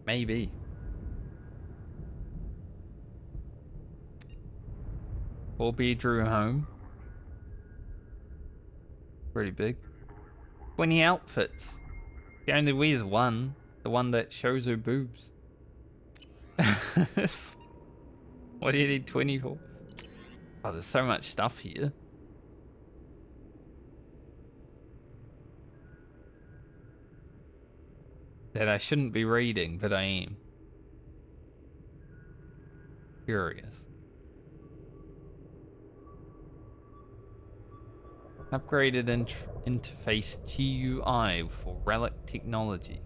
Maybe. Four-bedroom home. Pretty big. 20 outfits. She only wears one. The one that shows her boobs. What do you need 20 for? Oh, there's so much stuff here. that I shouldn't be reading, but I am. Curious. Upgraded interface GUI for Relic technology.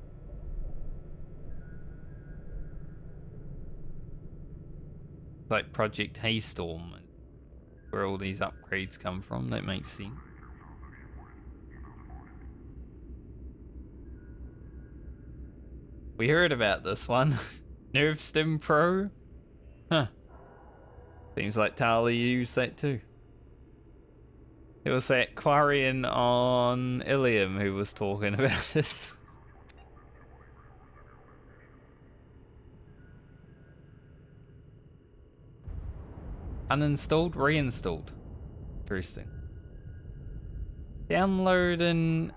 Like Project Haystorm, where all these upgrades come from. That makes sense. We heard about this one. Nerve Stim Pro? Huh. Seems like Tali used that too. It was that Quarian on Ilium who was talking about this. Uninstalled, reinstalled. Interesting. Downloaded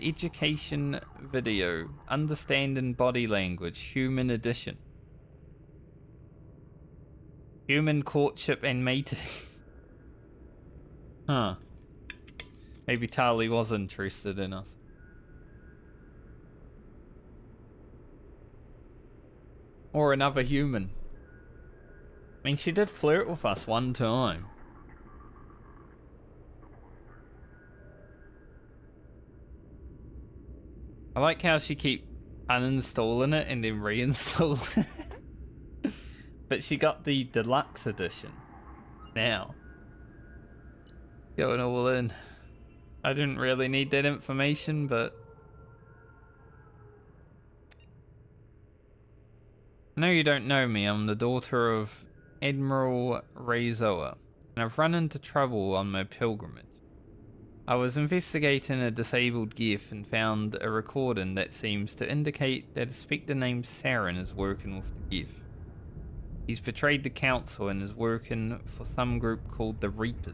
education video. Understanding body language. Human edition. Human courtship and mating. Huh. Maybe Tali was interested in us. Or another human. I mean, she did flirt with us one time. I like how she keep uninstalling it and then reinstalling it. But she got the deluxe edition. Now. Going all in. I didn't really need that information, but... I know you don't know me. I'm the daughter of Admiral Rayzoa, and I've run into trouble on my pilgrimage. I was investigating a disabled Geth and found a recording that seems to indicate that a spectre named Saren is working with the Geth. He's betrayed the council and is working for some group called the Reapers.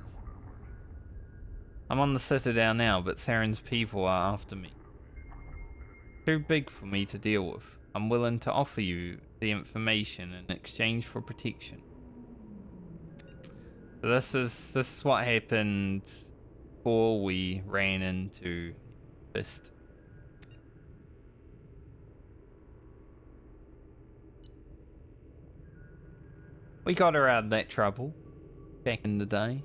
I'm on the Citadel now, but Saren's people are after me. Too big for me to deal with. I'm willing to offer you the information in exchange for protection. So this is what happened before we ran into Fist. We got her out of that trouble back in the day.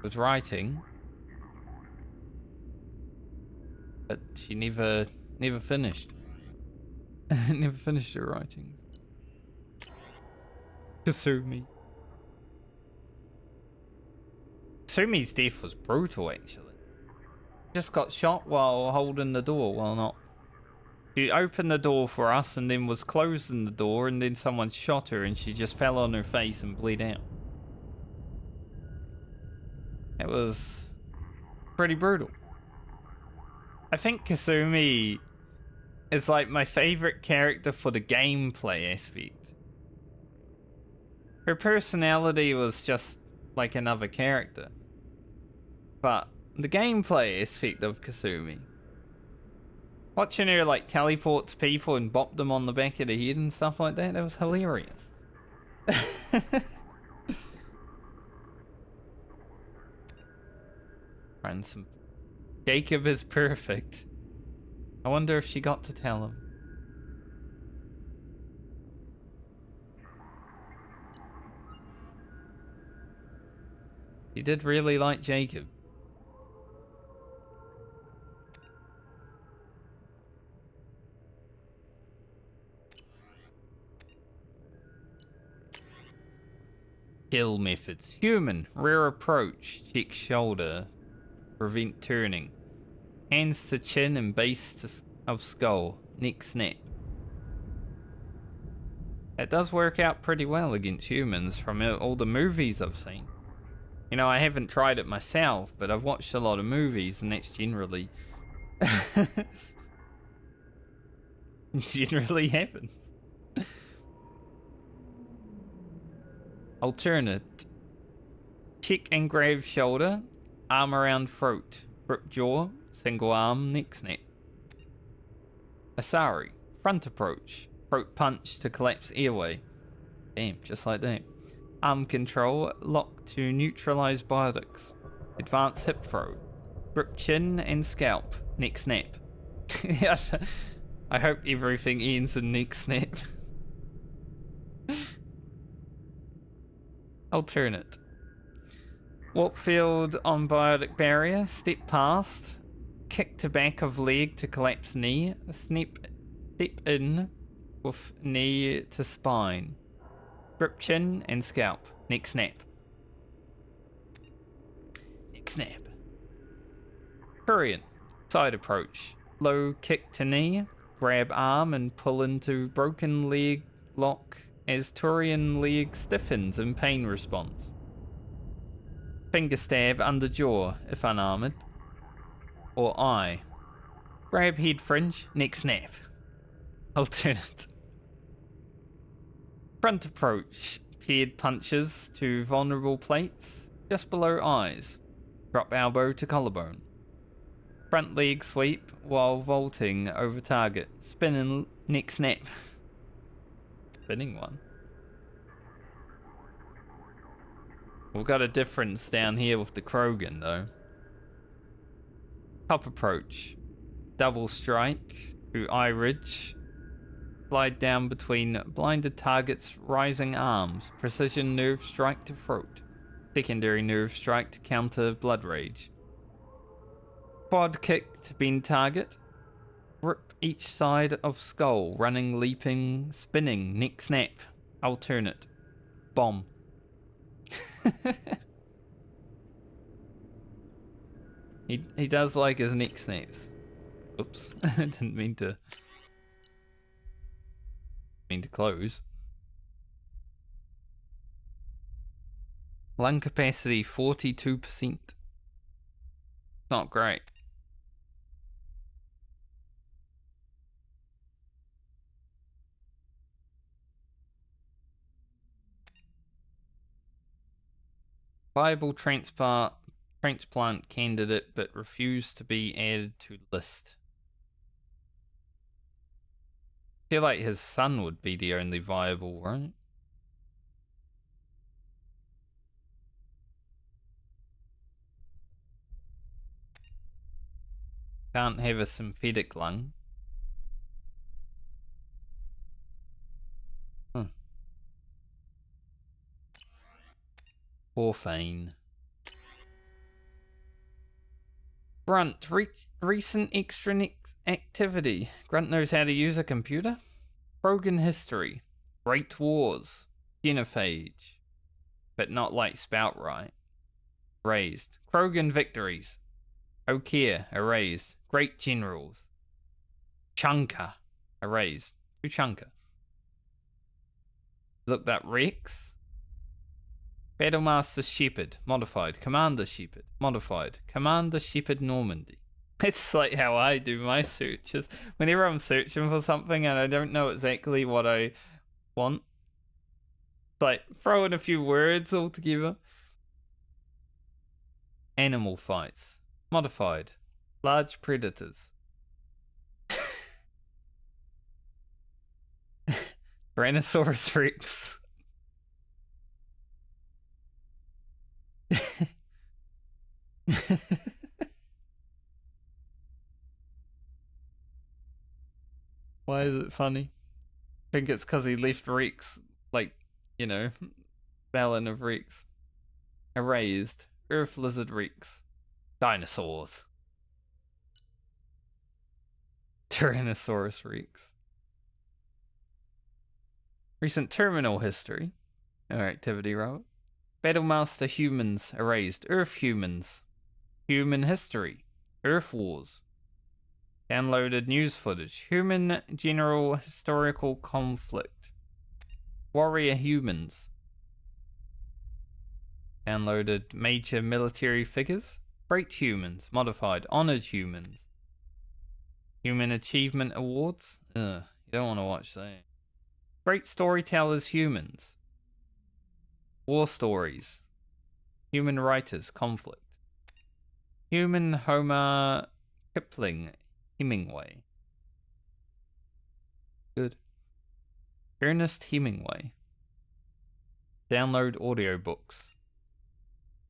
Was writing, but she never finished. Never finished her writing. Kasumi. Kasumi's death was brutal, actually. Just got shot while holding the door. Well, not. She opened the door for us and then was closing the door, and then someone shot her and she just fell on her face and bled out. It was pretty brutal. I think Kasumi is like my favorite character for the gameplay aspect. Her personality was just like another character. But the gameplay aspect of Kasumi. Watching her like teleport to people and bop them on the back of the head and stuff like that, that was hilarious. Ransom. Jacob is perfect. I wonder if she got to tell him. She did really like Jacob. Kill methods. Human. Rear approach. Check shoulder. Prevent turning. Hands to chin and base of skull. Neck snap. It does work out pretty well against humans from all the movies I've seen. You know, I haven't tried it myself, but I've watched a lot of movies, and that's generally... generally happens. Alternate. Check and grab shoulder. Arm around throat. Grip jaw. Single arm. Neck snap. Asari. Front approach. Throat punch to collapse airway. Damn, just like that. Arm control. Lock to neutralize biotics. Advanced hip throw. Grip chin and scalp. Neck snap. I hope everything ends in neck snap. Alternate. Walk field on biotic barrier. Step past. Kick to back of leg to collapse knee. Step in with knee to spine. Grip chin and scalp. Neck snap. Neck snap. Korean. Side approach. Low kick to knee. Grab arm and pull into broken leg lock as Turian leg stiffens in pain response. Finger stab under jaw if unarmored. Or eye. Grab head fringe, neck snap. Alternate. Front approach. Paired punches to vulnerable plates just below eyes. Drop elbow to collarbone. Front leg sweep while vaulting over target. Spin and neck snap. Spinning one. We've got a difference down here with the Krogan though. Top approach. Double strike to eye ridge. Slide down between blinded targets' rising arms. Precision nerve strike to throat. Secondary nerve strike to counter blood rage. Quad kick to bend target. Rip each side of skull. Running, leaping, spinning, neck snap. Alternate. Bomb. He does like his neck snaps. Oops. I didn't mean to close. Lung capacity 42%. Not great. Viable transplant candidate, but refused to be added to list. I feel like his son would be the only viable, right? Can't have a synthetic lung. Orphane. Grunt. Recent extra activity. Grunt knows how to use a computer. Krogan history. Great Wars. Genophage. But not like Spout, right? Raised. Krogan victories. Okeer. Erased. Great Generals. Chunka. Erased. Who Chunka? Looked up Rex. Battlemaster Shepherd, modified. Commander Shepherd, modified. Commander Shepherd Normandy. It's like how I do my searches. Whenever I'm searching for something and I don't know exactly what I want, like throw in a few words all together. Animal fights, modified. Large predators. Tyrannosaurus Rex. Why is it funny? I think it's because he left Rex, like, you know, Balin of Rex. Erased. Earth Lizard Rex. Dinosaurs. Tyrannosaurus Rex. Recent terminal history. No activity, right? Battlemaster Humans erased. Earth Humans. Human history. Earth Wars. Downloaded news footage. Human general historical conflict. Warrior Humans. Downloaded major military figures. Great Humans. Modified. Honored Humans. Human Achievement Awards. Ugh, you don't want to watch that. Great Storytellers Humans. War Stories. Human Writers Conflict. Human Homer Kipling Hemingway. Good. Ernest Hemingway. Download audiobooks.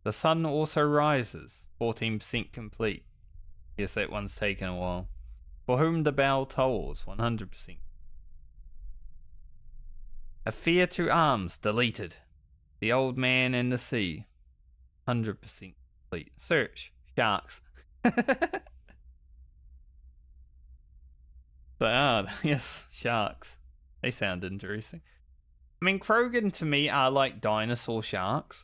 The Sun Also Rises. 14% complete. Yes, that one's taken a while. For Whom the Bell Tolls. 100%. A Fear to Arms. Deleted. The Old Man and the Sea. 100% complete. Search. Sharks. They are. Yes, sharks. They sound interesting. I mean, Krogan to me are like dinosaur sharks.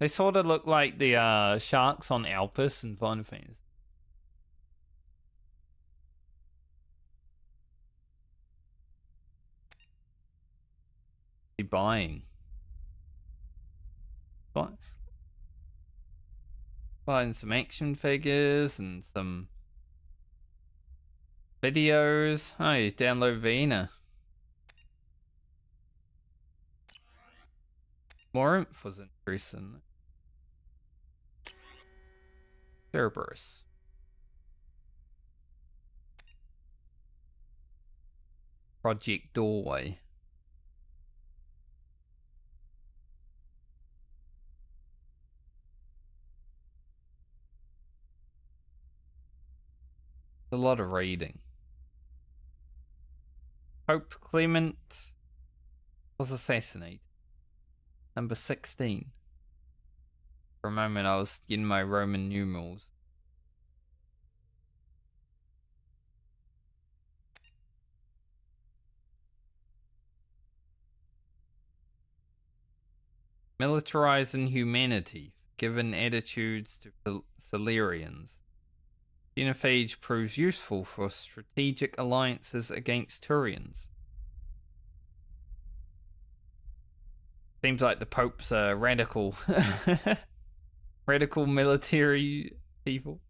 They sort of look like the sharks on Alpus and Final Fantasy. Buying. What? Buying some action figures and some videos. Oh, you download Vena. More info was interesting. Cerberus. Project Doorway. A lot of reading. Pope Clement was assassinated. Number 16. For a moment I was getting my Roman numerals. Militarizing humanity, given attitudes to Salarians. Genophage proves useful for strategic alliances against Turians. Seems like the Pope's a radical, radical military people.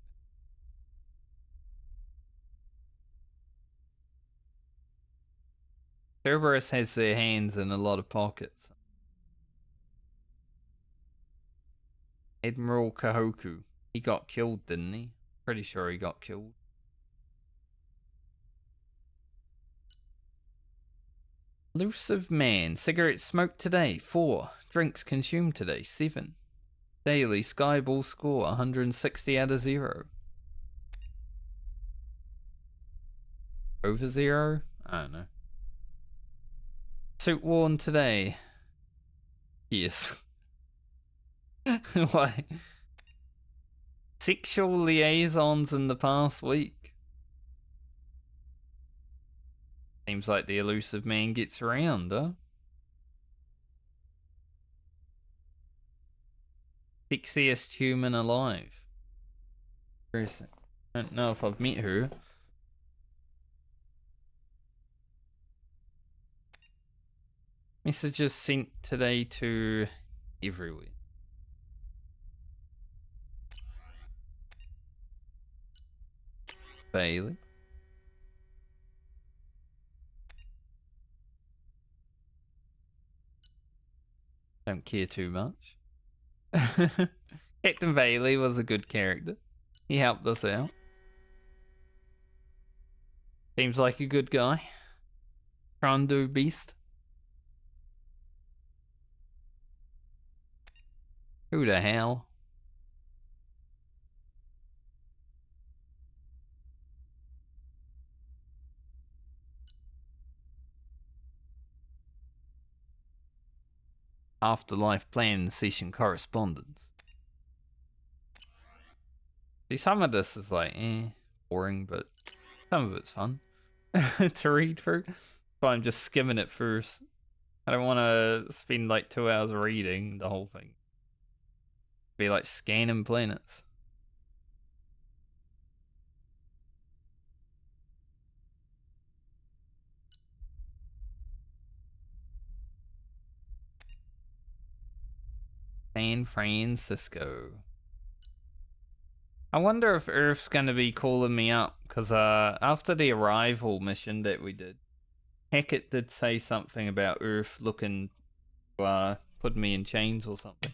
Cerberus has their hands in a lot of pockets. Admiral Kahoku. He got killed, didn't he? Pretty sure he got killed. Elusive man. Cigarettes smoked today, 4. Drinks consumed today, 7. Daily Skyball score, 160 out of 0. Over 0? I don't know. Suit worn today. Yes. Why? Sexual liaisons in the past week. Seems like the elusive man gets around, huh? Sexiest human alive. Where is it? I don't know if I've met her. Messages sent today to everywhere. Bailey. Don't care too much. Captain Bailey was a good character. He helped us out. Seems like a good guy. Trying to do beast. Who the hell? Afterlife plan session correspondence. See, some of this is like, boring, but some of it's fun to read through. So I'm just skimming it first. I don't want to spend like 2 hours reading the whole thing. Be like scanning planets. San Francisco. I wonder if Earth's gonna be calling me up, because after the arrival mission that we did, Hackett did say something about Earth looking to put me in chains or something.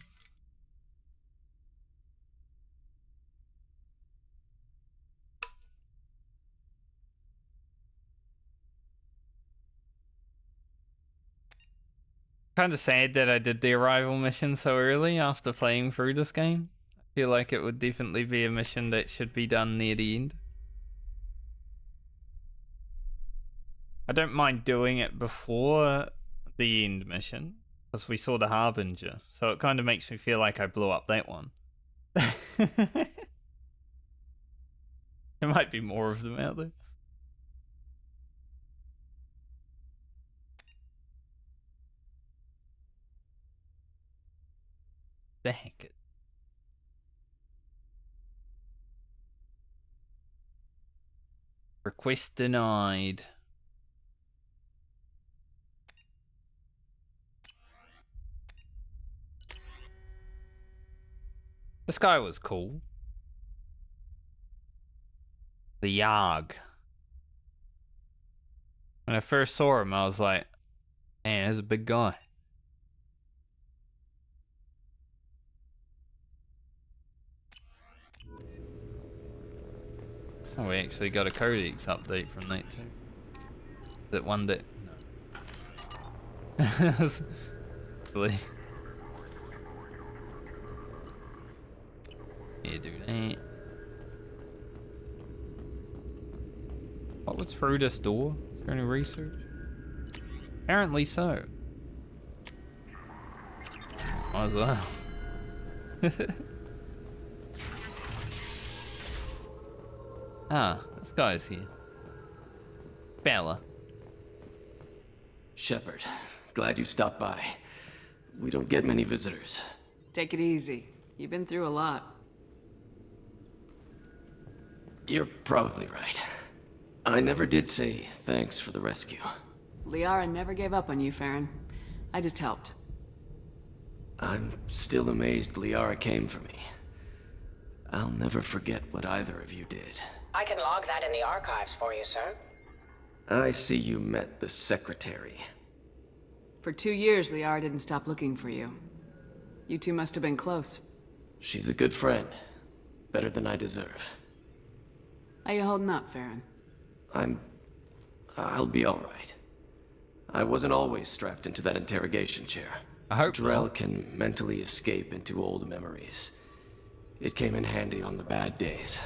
Kind of sad that I did the arrival mission so early after playing through this game. I feel like it would definitely be a mission that should be done near the end. I don't mind doing it before the end mission, because we saw the Harbinger, so it kind of makes me feel like I blew up that one. There might be more of them out there. Dang it. Request denied. This guy was cool. The Yarg. When I first saw him, I was like, man, he's a big guy. Oh, we actually got a Codex update from that too. Is it one that... No. Really? Yeah, do that. What was through this door? Is there any research? Apparently so. Might as well. Ah, this guy's here. Bella. Shepard, glad you stopped by. We don't get many visitors. Take it easy. You've been through a lot. You're probably right. I never did say thanks for the rescue. Liara never gave up on you, Farron. I just helped. I'm still amazed Liara came for me. I'll never forget what either of you did. I can log that in the archives for you, sir. I see you met the secretary. For 2 years, Liara didn't stop looking for you. You two must have been close. She's a good friend. Better than I deserve. How you holding up, Farron? I'll be alright. I wasn't always strapped into that interrogation chair. I hope Drell can mentally escape into old memories. It came in handy on the bad days.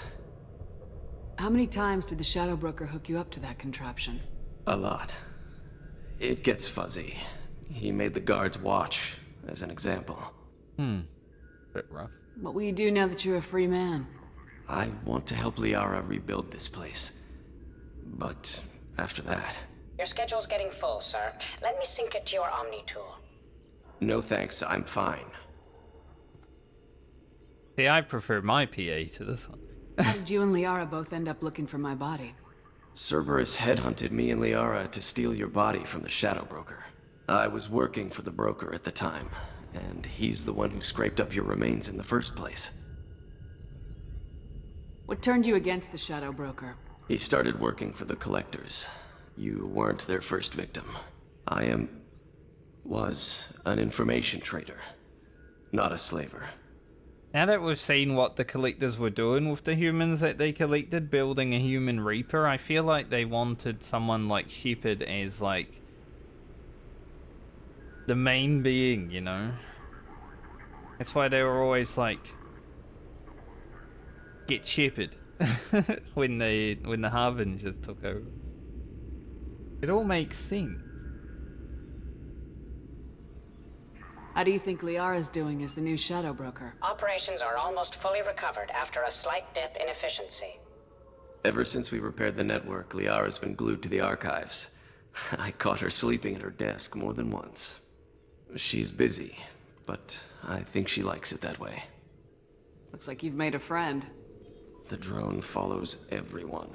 How many times did the Shadow Broker hook you up to that contraption? A lot. It gets fuzzy. He made the guards watch, as an example. Bit rough. What will you do now that you're a free man? I want to help Liara rebuild this place. But after that... Your schedule's getting full, sir. Let me sync it to your Omni tool. No thanks, I'm fine. See, I prefer my PA to this one. How did you and Liara both end up looking for my body? Cerberus headhunted me and Liara to steal your body from the Shadow Broker. I was working for the broker at the time, and he's the one who scraped up your remains in the first place. What turned you against the Shadow Broker? He started working for the Collectors. You weren't their first victim. I was an information trader, not a slaver. Now that we've seen what the Collectors were doing with the humans that they collected, building a human Reaper, I feel like they wanted someone like Shepard as, like, the main being, you know? That's why they were always like, get Shepard when the Harbingers took over. It all makes sense. How do you think Liara's doing as the new Shadow Broker? Operations are almost fully recovered after a slight dip in efficiency. Ever since we repaired the network, Liara's been glued to the archives. I caught her sleeping at her desk more than once. She's busy, but I think she likes it that way. Looks like you've made a friend. The drone follows everyone.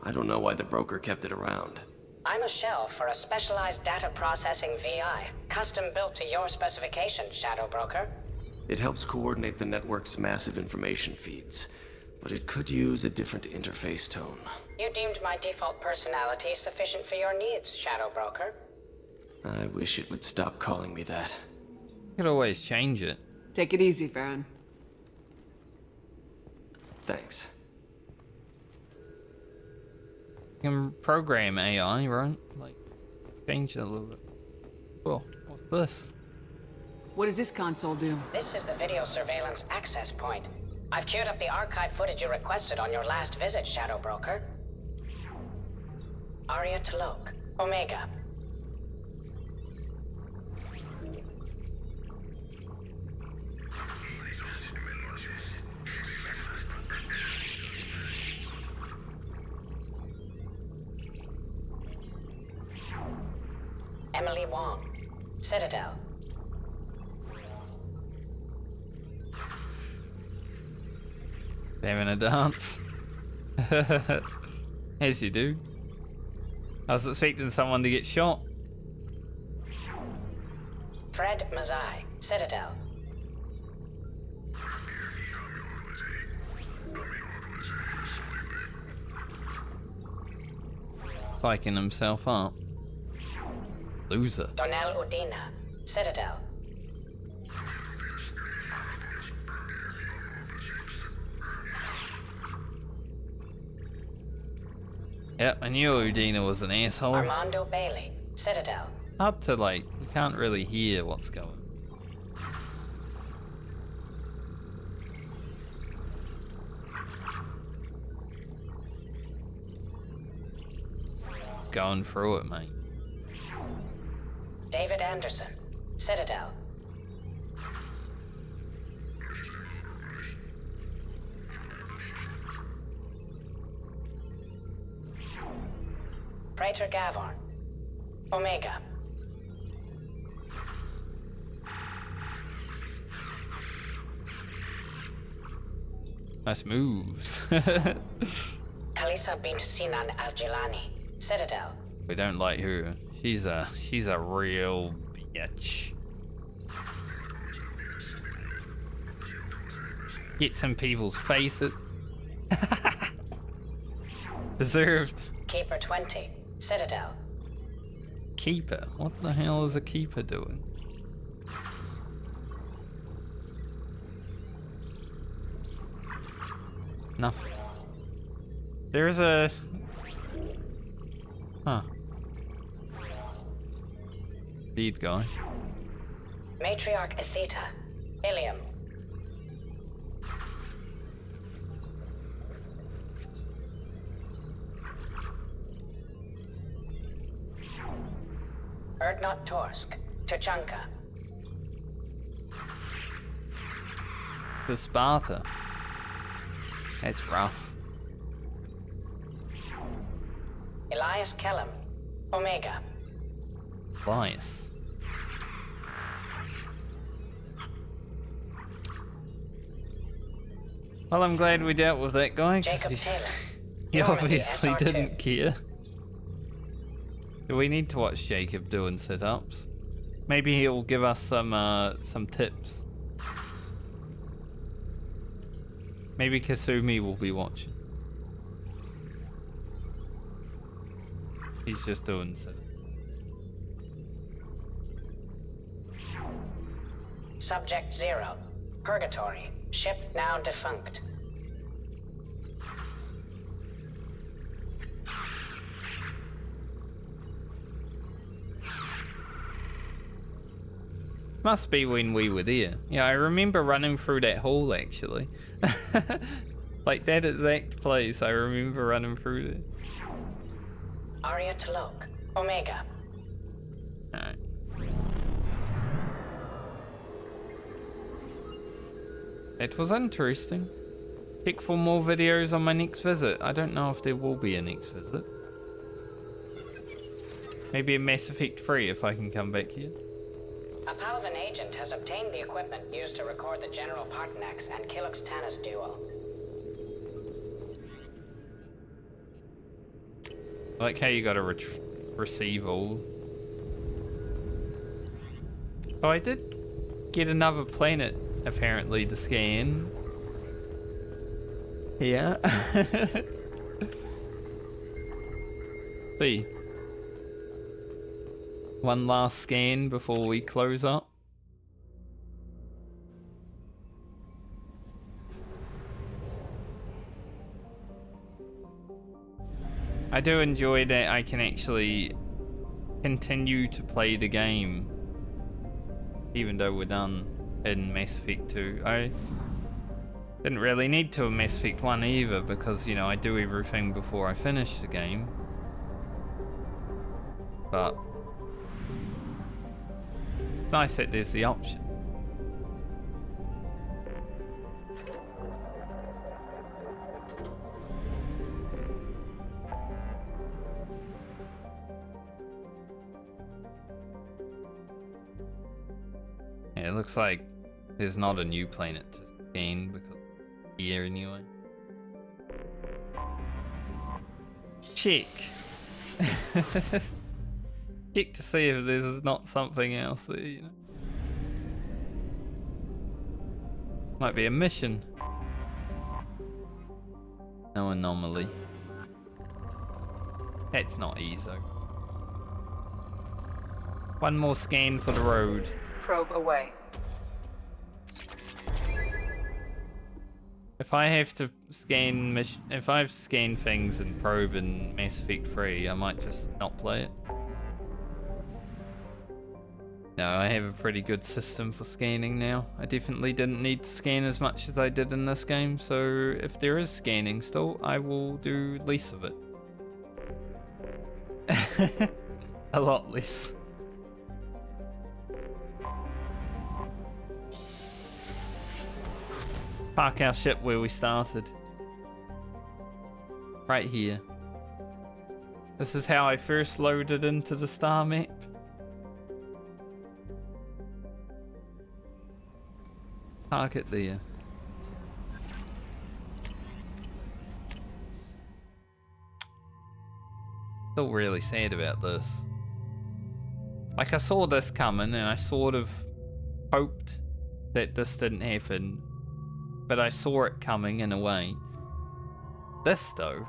I don't know why the broker kept it around. I'm a shell for a specialized data processing VI, custom built to your specification, Shadow Broker. It helps coordinate the network's massive information feeds, but it could use a different interface tone. You deemed my default personality sufficient for your needs, Shadow Broker. I wish it would stop calling me that. You could always change it. Take it easy, Farron. Thanks. You can program AI, right? Like, change it a little bit. Cool. What's this? What does this console do? This is the video surveillance access point. I've queued up the archive footage you requested on your last visit, Shadow Broker. Aria Talok, Omega. Emily Wong, Citadel. They're having a dance. As you do. I was expecting someone to get shot. Fred Mazai, Citadel. Spiking himself up. Loser. Donnell Udina, Citadel. Yep, I knew Udina was an asshole. Armando Bailey, Citadel. Hard to like, you can't really hear what's going. Going through it, mate. David Anderson, Citadel. Praetor Gavorn, Omega. Nice moves. Kalisa bint Sinan Al-Jilani, Citadel. We don't like her. She's a real bitch. Get some people's faces. Deserved. Keeper 20, Citadel. Keeper? What the hell is a keeper doing? Nothing. There's a... Huh. Lead guy. Matriarch Atheta, Ilium. Erdnot Torsk, Tuchanka. The Sparta. It's rough. Elias Kellum, Omega. Elias. Well, I'm glad we dealt with that guy. Jacob Taylor. He obviously SR2. didn't care. Do we need to watch Jacob doing sit-ups? Maybe he'll give us some tips. Maybe Kasumi will be watching. He's just doing sit-ups. Subject 0, Purgatory, ship now defunct. Must be when we were there. Yeah, I remember running through that hall actually. Like that exact place, I remember running through there. Aria Talok, Omega. Alright. It was interesting. Check for more videos on my next visit. I don't know if there will be a next visit. Maybe a Mass Effect 3 if I can come back here. A Palvan agent has obtained the equipment used to record the General Partanax and Killux Tanis duel. I like how you gotta receive all. Oh, I did get another planet apparently to scan. Yeah. See. One last scan before we close up. I do enjoy that I can actually continue to play the game even though we're done in Mass Effect 2. I didn't really need to in Mass Effect 1 either, because, you know, I do everything before I finish the game. But it's nice that there's the option. Yeah, it looks like there's not a new planet to scan because of the year anyway. Check. Check to see if there's not something else there, you know. Might be a mission. No anomaly. That's not easy. One more scan for the road. Probe away. If I have to scan if I have to scan things and probe in Mass Effect 3, I might just not play it. No, I have a pretty good system for scanning now. I definitely didn't need to scan as much as I did in this game, so if there is scanning still, I will do less of it. A lot less. Park our ship where we started. Right here. This is how I first loaded into the star map. Park it there. Still really sad about this. Like, I saw this coming and I sort of hoped that this didn't happen. But I saw it coming in a way. This, though.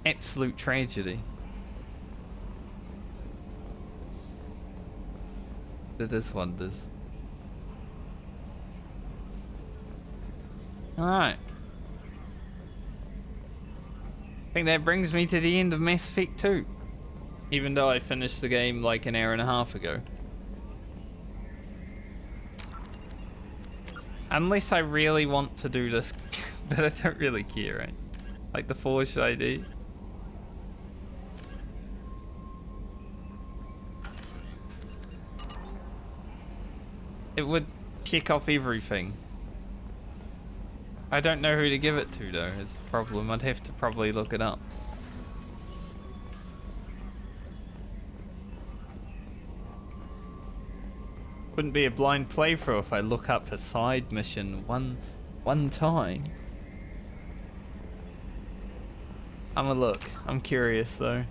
Absolute tragedy. It is wonders. Alright. I think that brings me to the end of Mass Effect 2. Even though I finished the game like an hour and a half ago. Unless I really want to do this, but I don't really care, right? Like the Forged ID. It would check off everything. I don't know who to give it to though, is the problem. I'd have to probably look it up. Wouldn't be a blind playthrough if I look up a side mission one time. I'm gonna look. I'm curious though.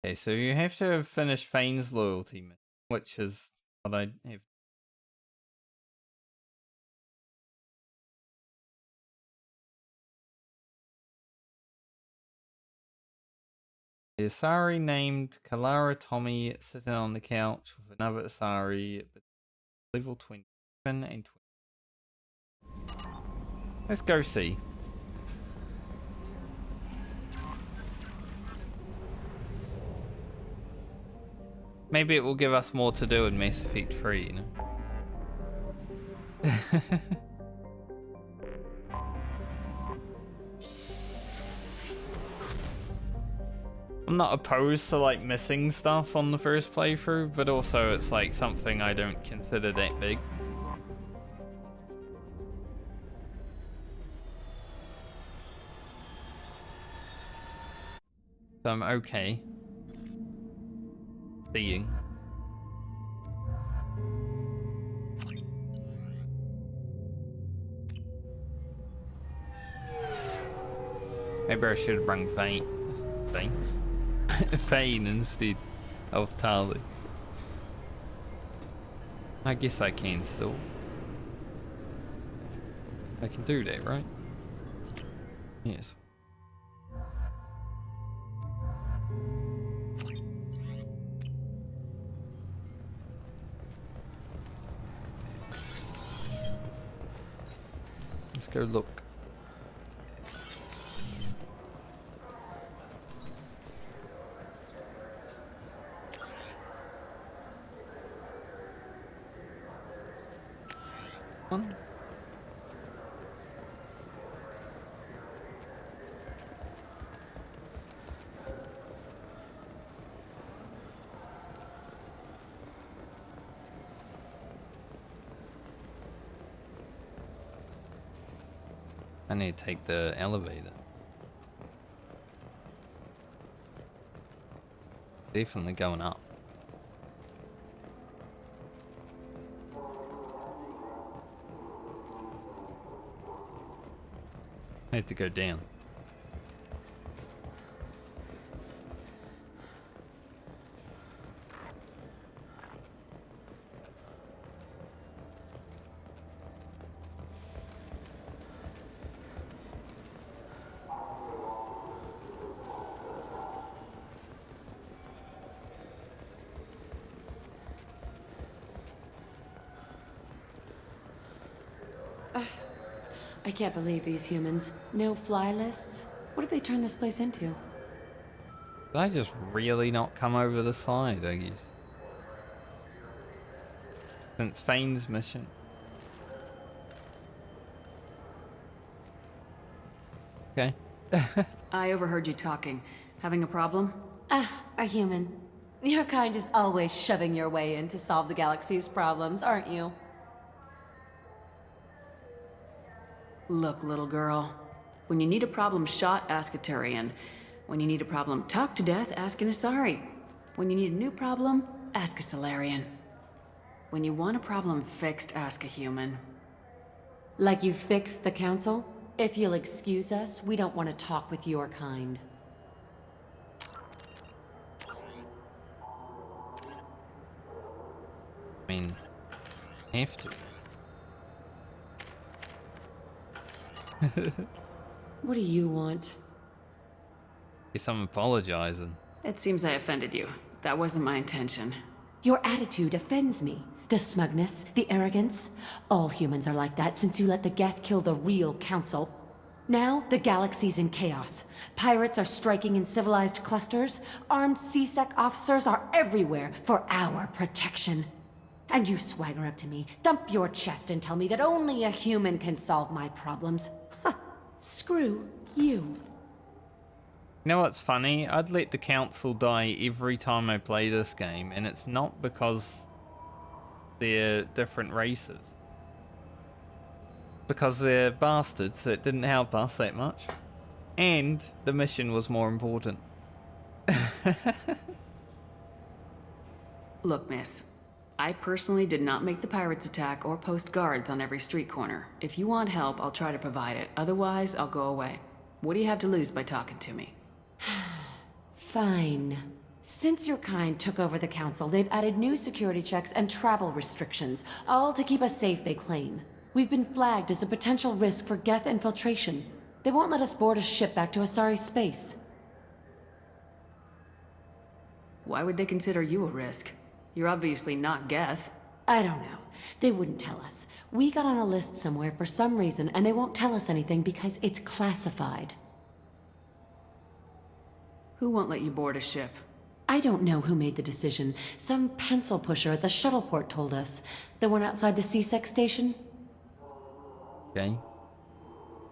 Okay, so you have to have finished Fane's loyalty mission, which is what I have. The Asari named Kalara Tommy sitting on the couch with another Asari at level 27 and 20. Let's go see. Maybe it will give us more to do in Mass Effect 3, you know? I'm not opposed to like missing stuff on the first playthrough, but also it's like something I don't consider that big. So I'm okay seeing. Maybe I should have brought Fane instead of Tali. I guess I can still. I can do that, right? Yes. Let's go look. One. I need to take the elevator. Definitely going up. I need to go down. I can't believe these humans. No fly lists? What have they turned this place into? Did I just really not come over the side, I guess? Since Fane's mission. Okay. I overheard you talking. Having a problem? A human. Your kind is always shoving your way in to solve the galaxy's problems, aren't you? Look, little girl. When you need a problem shot, ask a Turian. When you need a problem talked to death, ask an Asari. When you need a new problem, ask a Solarian. When you want a problem fixed, ask a human. Like you fixed the council? If you'll excuse us, we don't want to talk with your kind. I mean, have to. What do you want? Guess I'm apologizing. It seems I offended you. That wasn't my intention. Your attitude offends me. The smugness, the arrogance. All humans are like that since you let the Geth kill the real council. Now, the galaxy's in chaos. Pirates are striking in civilized clusters. Armed C-Sec officers are everywhere for our protection. And you swagger up to me, thump your chest and tell me that only a human can solve my problems. Huh. Screw you. You know what's funny? I'd let the council die every time I play this game, and it's not because they're different races. Because they're bastards that didn't help us that much. And the mission was more important. Look, miss. I personally did not make the pirates attack or post guards on every street corner. If you want help, I'll try to provide it. Otherwise, I'll go away. What do you have to lose by talking to me? Fine. Since your kind took over the council, they've added new security checks and travel restrictions, all to keep us safe, they claim. We've been flagged as a potential risk for Geth infiltration. They won't let us board a ship back to Asari space. Why would they consider you a risk? You're obviously not Geth. I don't know. They wouldn't tell us. We got on a list somewhere for some reason, and they won't tell us anything because it's classified. Who won't let you board a ship? I don't know who made the decision. Some pencil pusher at the shuttle port told us. The one outside the C-Sec station? Okay.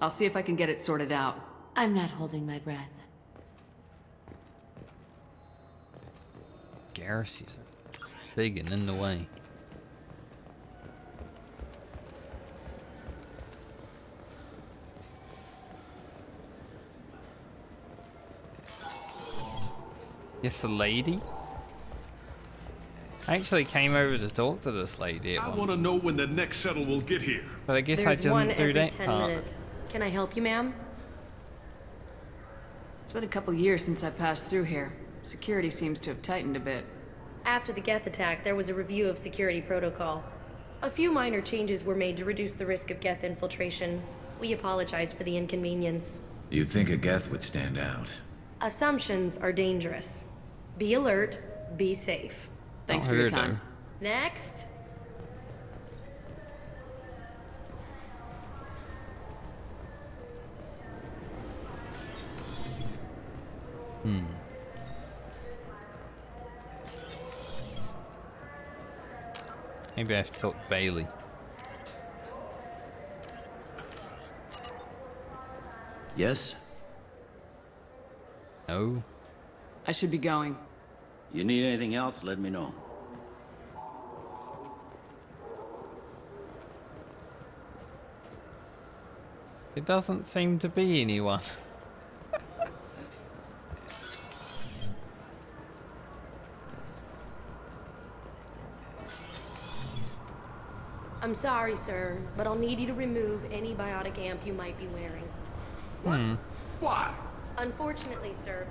I'll see if I can get it sorted out. I'm not holding my breath. Garrus, big and in the way. Yes, the lady? I actually came over to talk to this lady at I one. want to know when the next shuttle will get here. But I guess There's I one didn't do every that 10 part. minutes. Can I help you, ma'am? It's been a couple years since I passed through here. Security seems to have tightened a bit. After the Geth attack, there was a review of security protocol. A few minor changes were made to reduce the risk of Geth infiltration. We apologize for the inconvenience. You'd think a Geth would stand out. Assumptions are dangerous. Be alert, be safe. Thanks for your time. Next. Maybe I have to talk to Bailey. Yes? No. I should be going. You need anything else, let me know. It doesn't seem to be anyone. I'm sorry, sir, but I'll need you to remove any biotic amp you might be wearing. Why? Unfortunately, sir,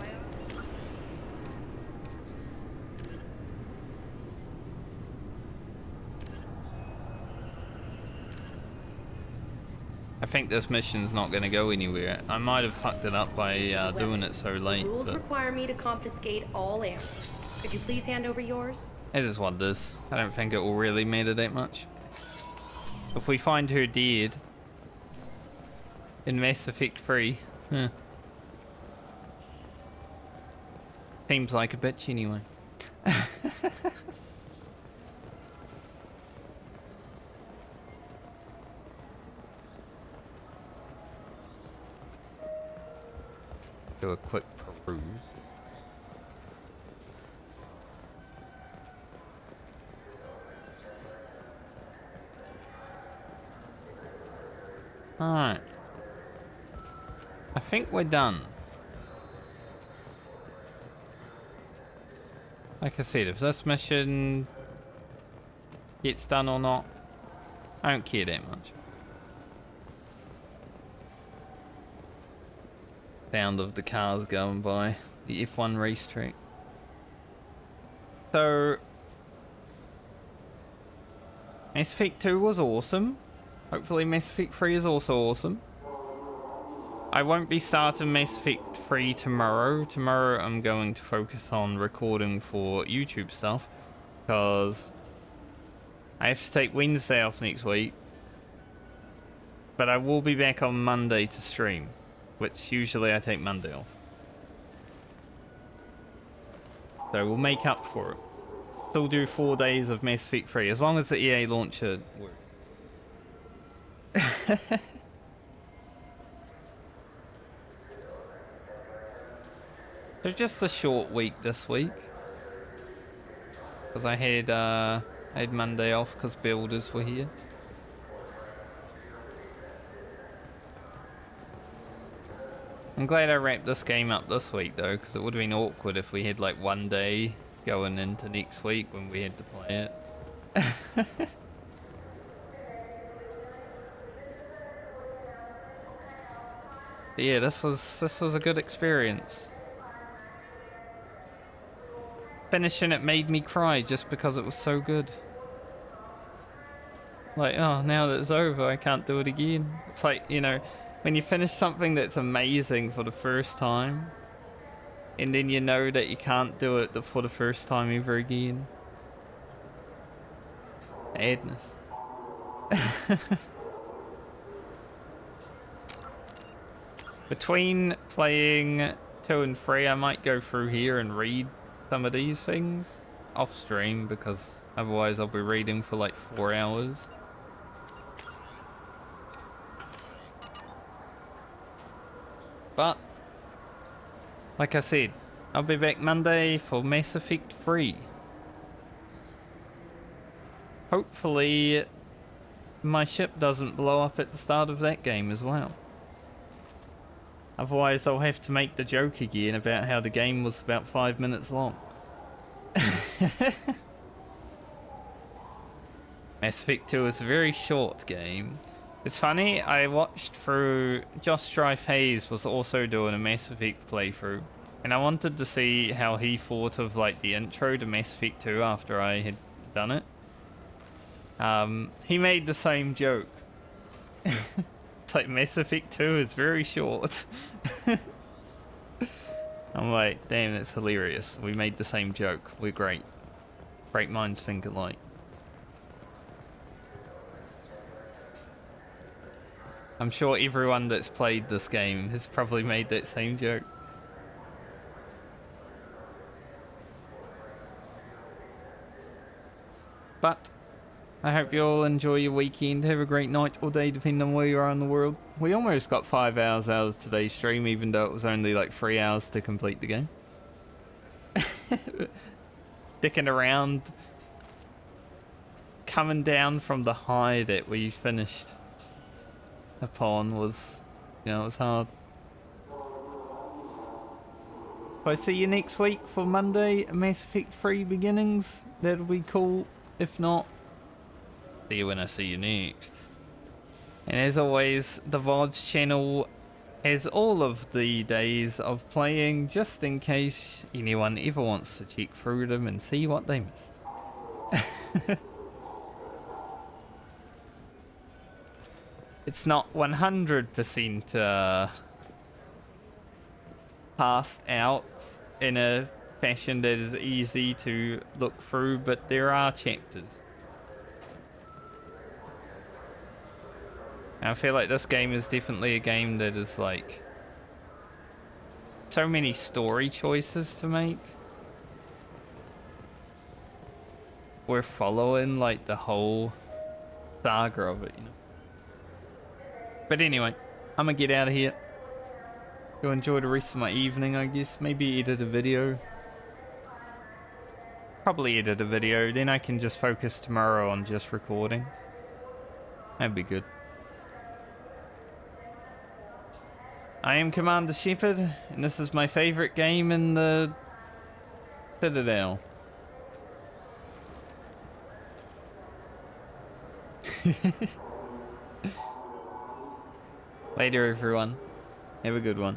I think this mission's not going to go anywhere. I might have fucked it up by doing it so late. rules But require me to confiscate all amps. Could you please hand over yours? it is what it is. I don't think it will really matter that much. If we find her dead in Mass Effect 3, seems like a bitch anyway. Do a quick peruse. Alright. I think we're done. Like I said, if this mission gets done or not, I don't care that much. Sound of the cars going by, the F1 racetrack. So, Mass Effect 2 was awesome. Hopefully Mass Effect 3 is also awesome. I won't be starting Mass Effect 3 tomorrow. Tomorrow I'm going to focus on recording for YouTube stuff, because I have to take Wednesday off next week. But I will be back on Monday to stream, which usually I take Monday off. So we'll make up for it. Still do 4 days of Mass Effect 3, as long as the EA launcher works. So just a short week this week, because I had Monday off because builders were here. I'm glad I wrapped this game up this week though, because it would have been awkward if we had like one day going into next week when we had to play it. But yeah, this was a good experience. Finishing it made me cry just because it was so good. Like, oh, now that it's over, I can't do it again. It's like, you know, when you finish something that's amazing for the first time, and then you know that you can't do it for the first time ever again. Sadness. Between playing 2 and 3, I might go through here and read some of these things off stream, because otherwise I'll be reading for like 4 hours. But like I said, I'll be back Monday for Mass Effect 3. Hopefully my ship doesn't blow up at the start of that game as well. Otherwise I'll have to make the joke again about how the game was about 5 minutes long. Mass Effect 2 is a very short game, It's funny, I watched through... Josh Strife Hayes was also doing a Mass Effect playthrough. And I wanted to see how he thought of like the intro to Mass Effect 2 after I had done it. He made the same joke. It's like Mass Effect 2 is very short. I'm like, damn, that's hilarious. We made the same joke. We're great. Great minds think alike. I'm sure everyone that's played this game has probably made that same joke. But I hope you all enjoy your weekend. Have a great night or day, depending on where you are in the world. We almost got 5 hours out of today's stream, even though it was only like 3 hours to complete the game. Dicking around, coming down from the high that we finished upon was, you know, it was hard. If I see you next week for Monday, Mass Effect 3 Beginnings, that'll be cool. If not, see you when I see you next. And as always, the VODs channel has all of the days of playing, just in case anyone ever wants to check through them and see what they missed. It's not 100% passed out in a fashion that is easy to look through, but there are chapters. And I feel like this game is definitely a game that is like so many story choices to make. We're following like the whole saga of it, you know. But anyway, I'm gonna get out of here. Go enjoy the rest of my evening, I guess. Maybe edit a video. Probably edit a video, then I can just focus tomorrow on just recording. That'd be good. I am Commander Shepard, and this is my favorite game in the Citadel. Later, everyone. Have a good one.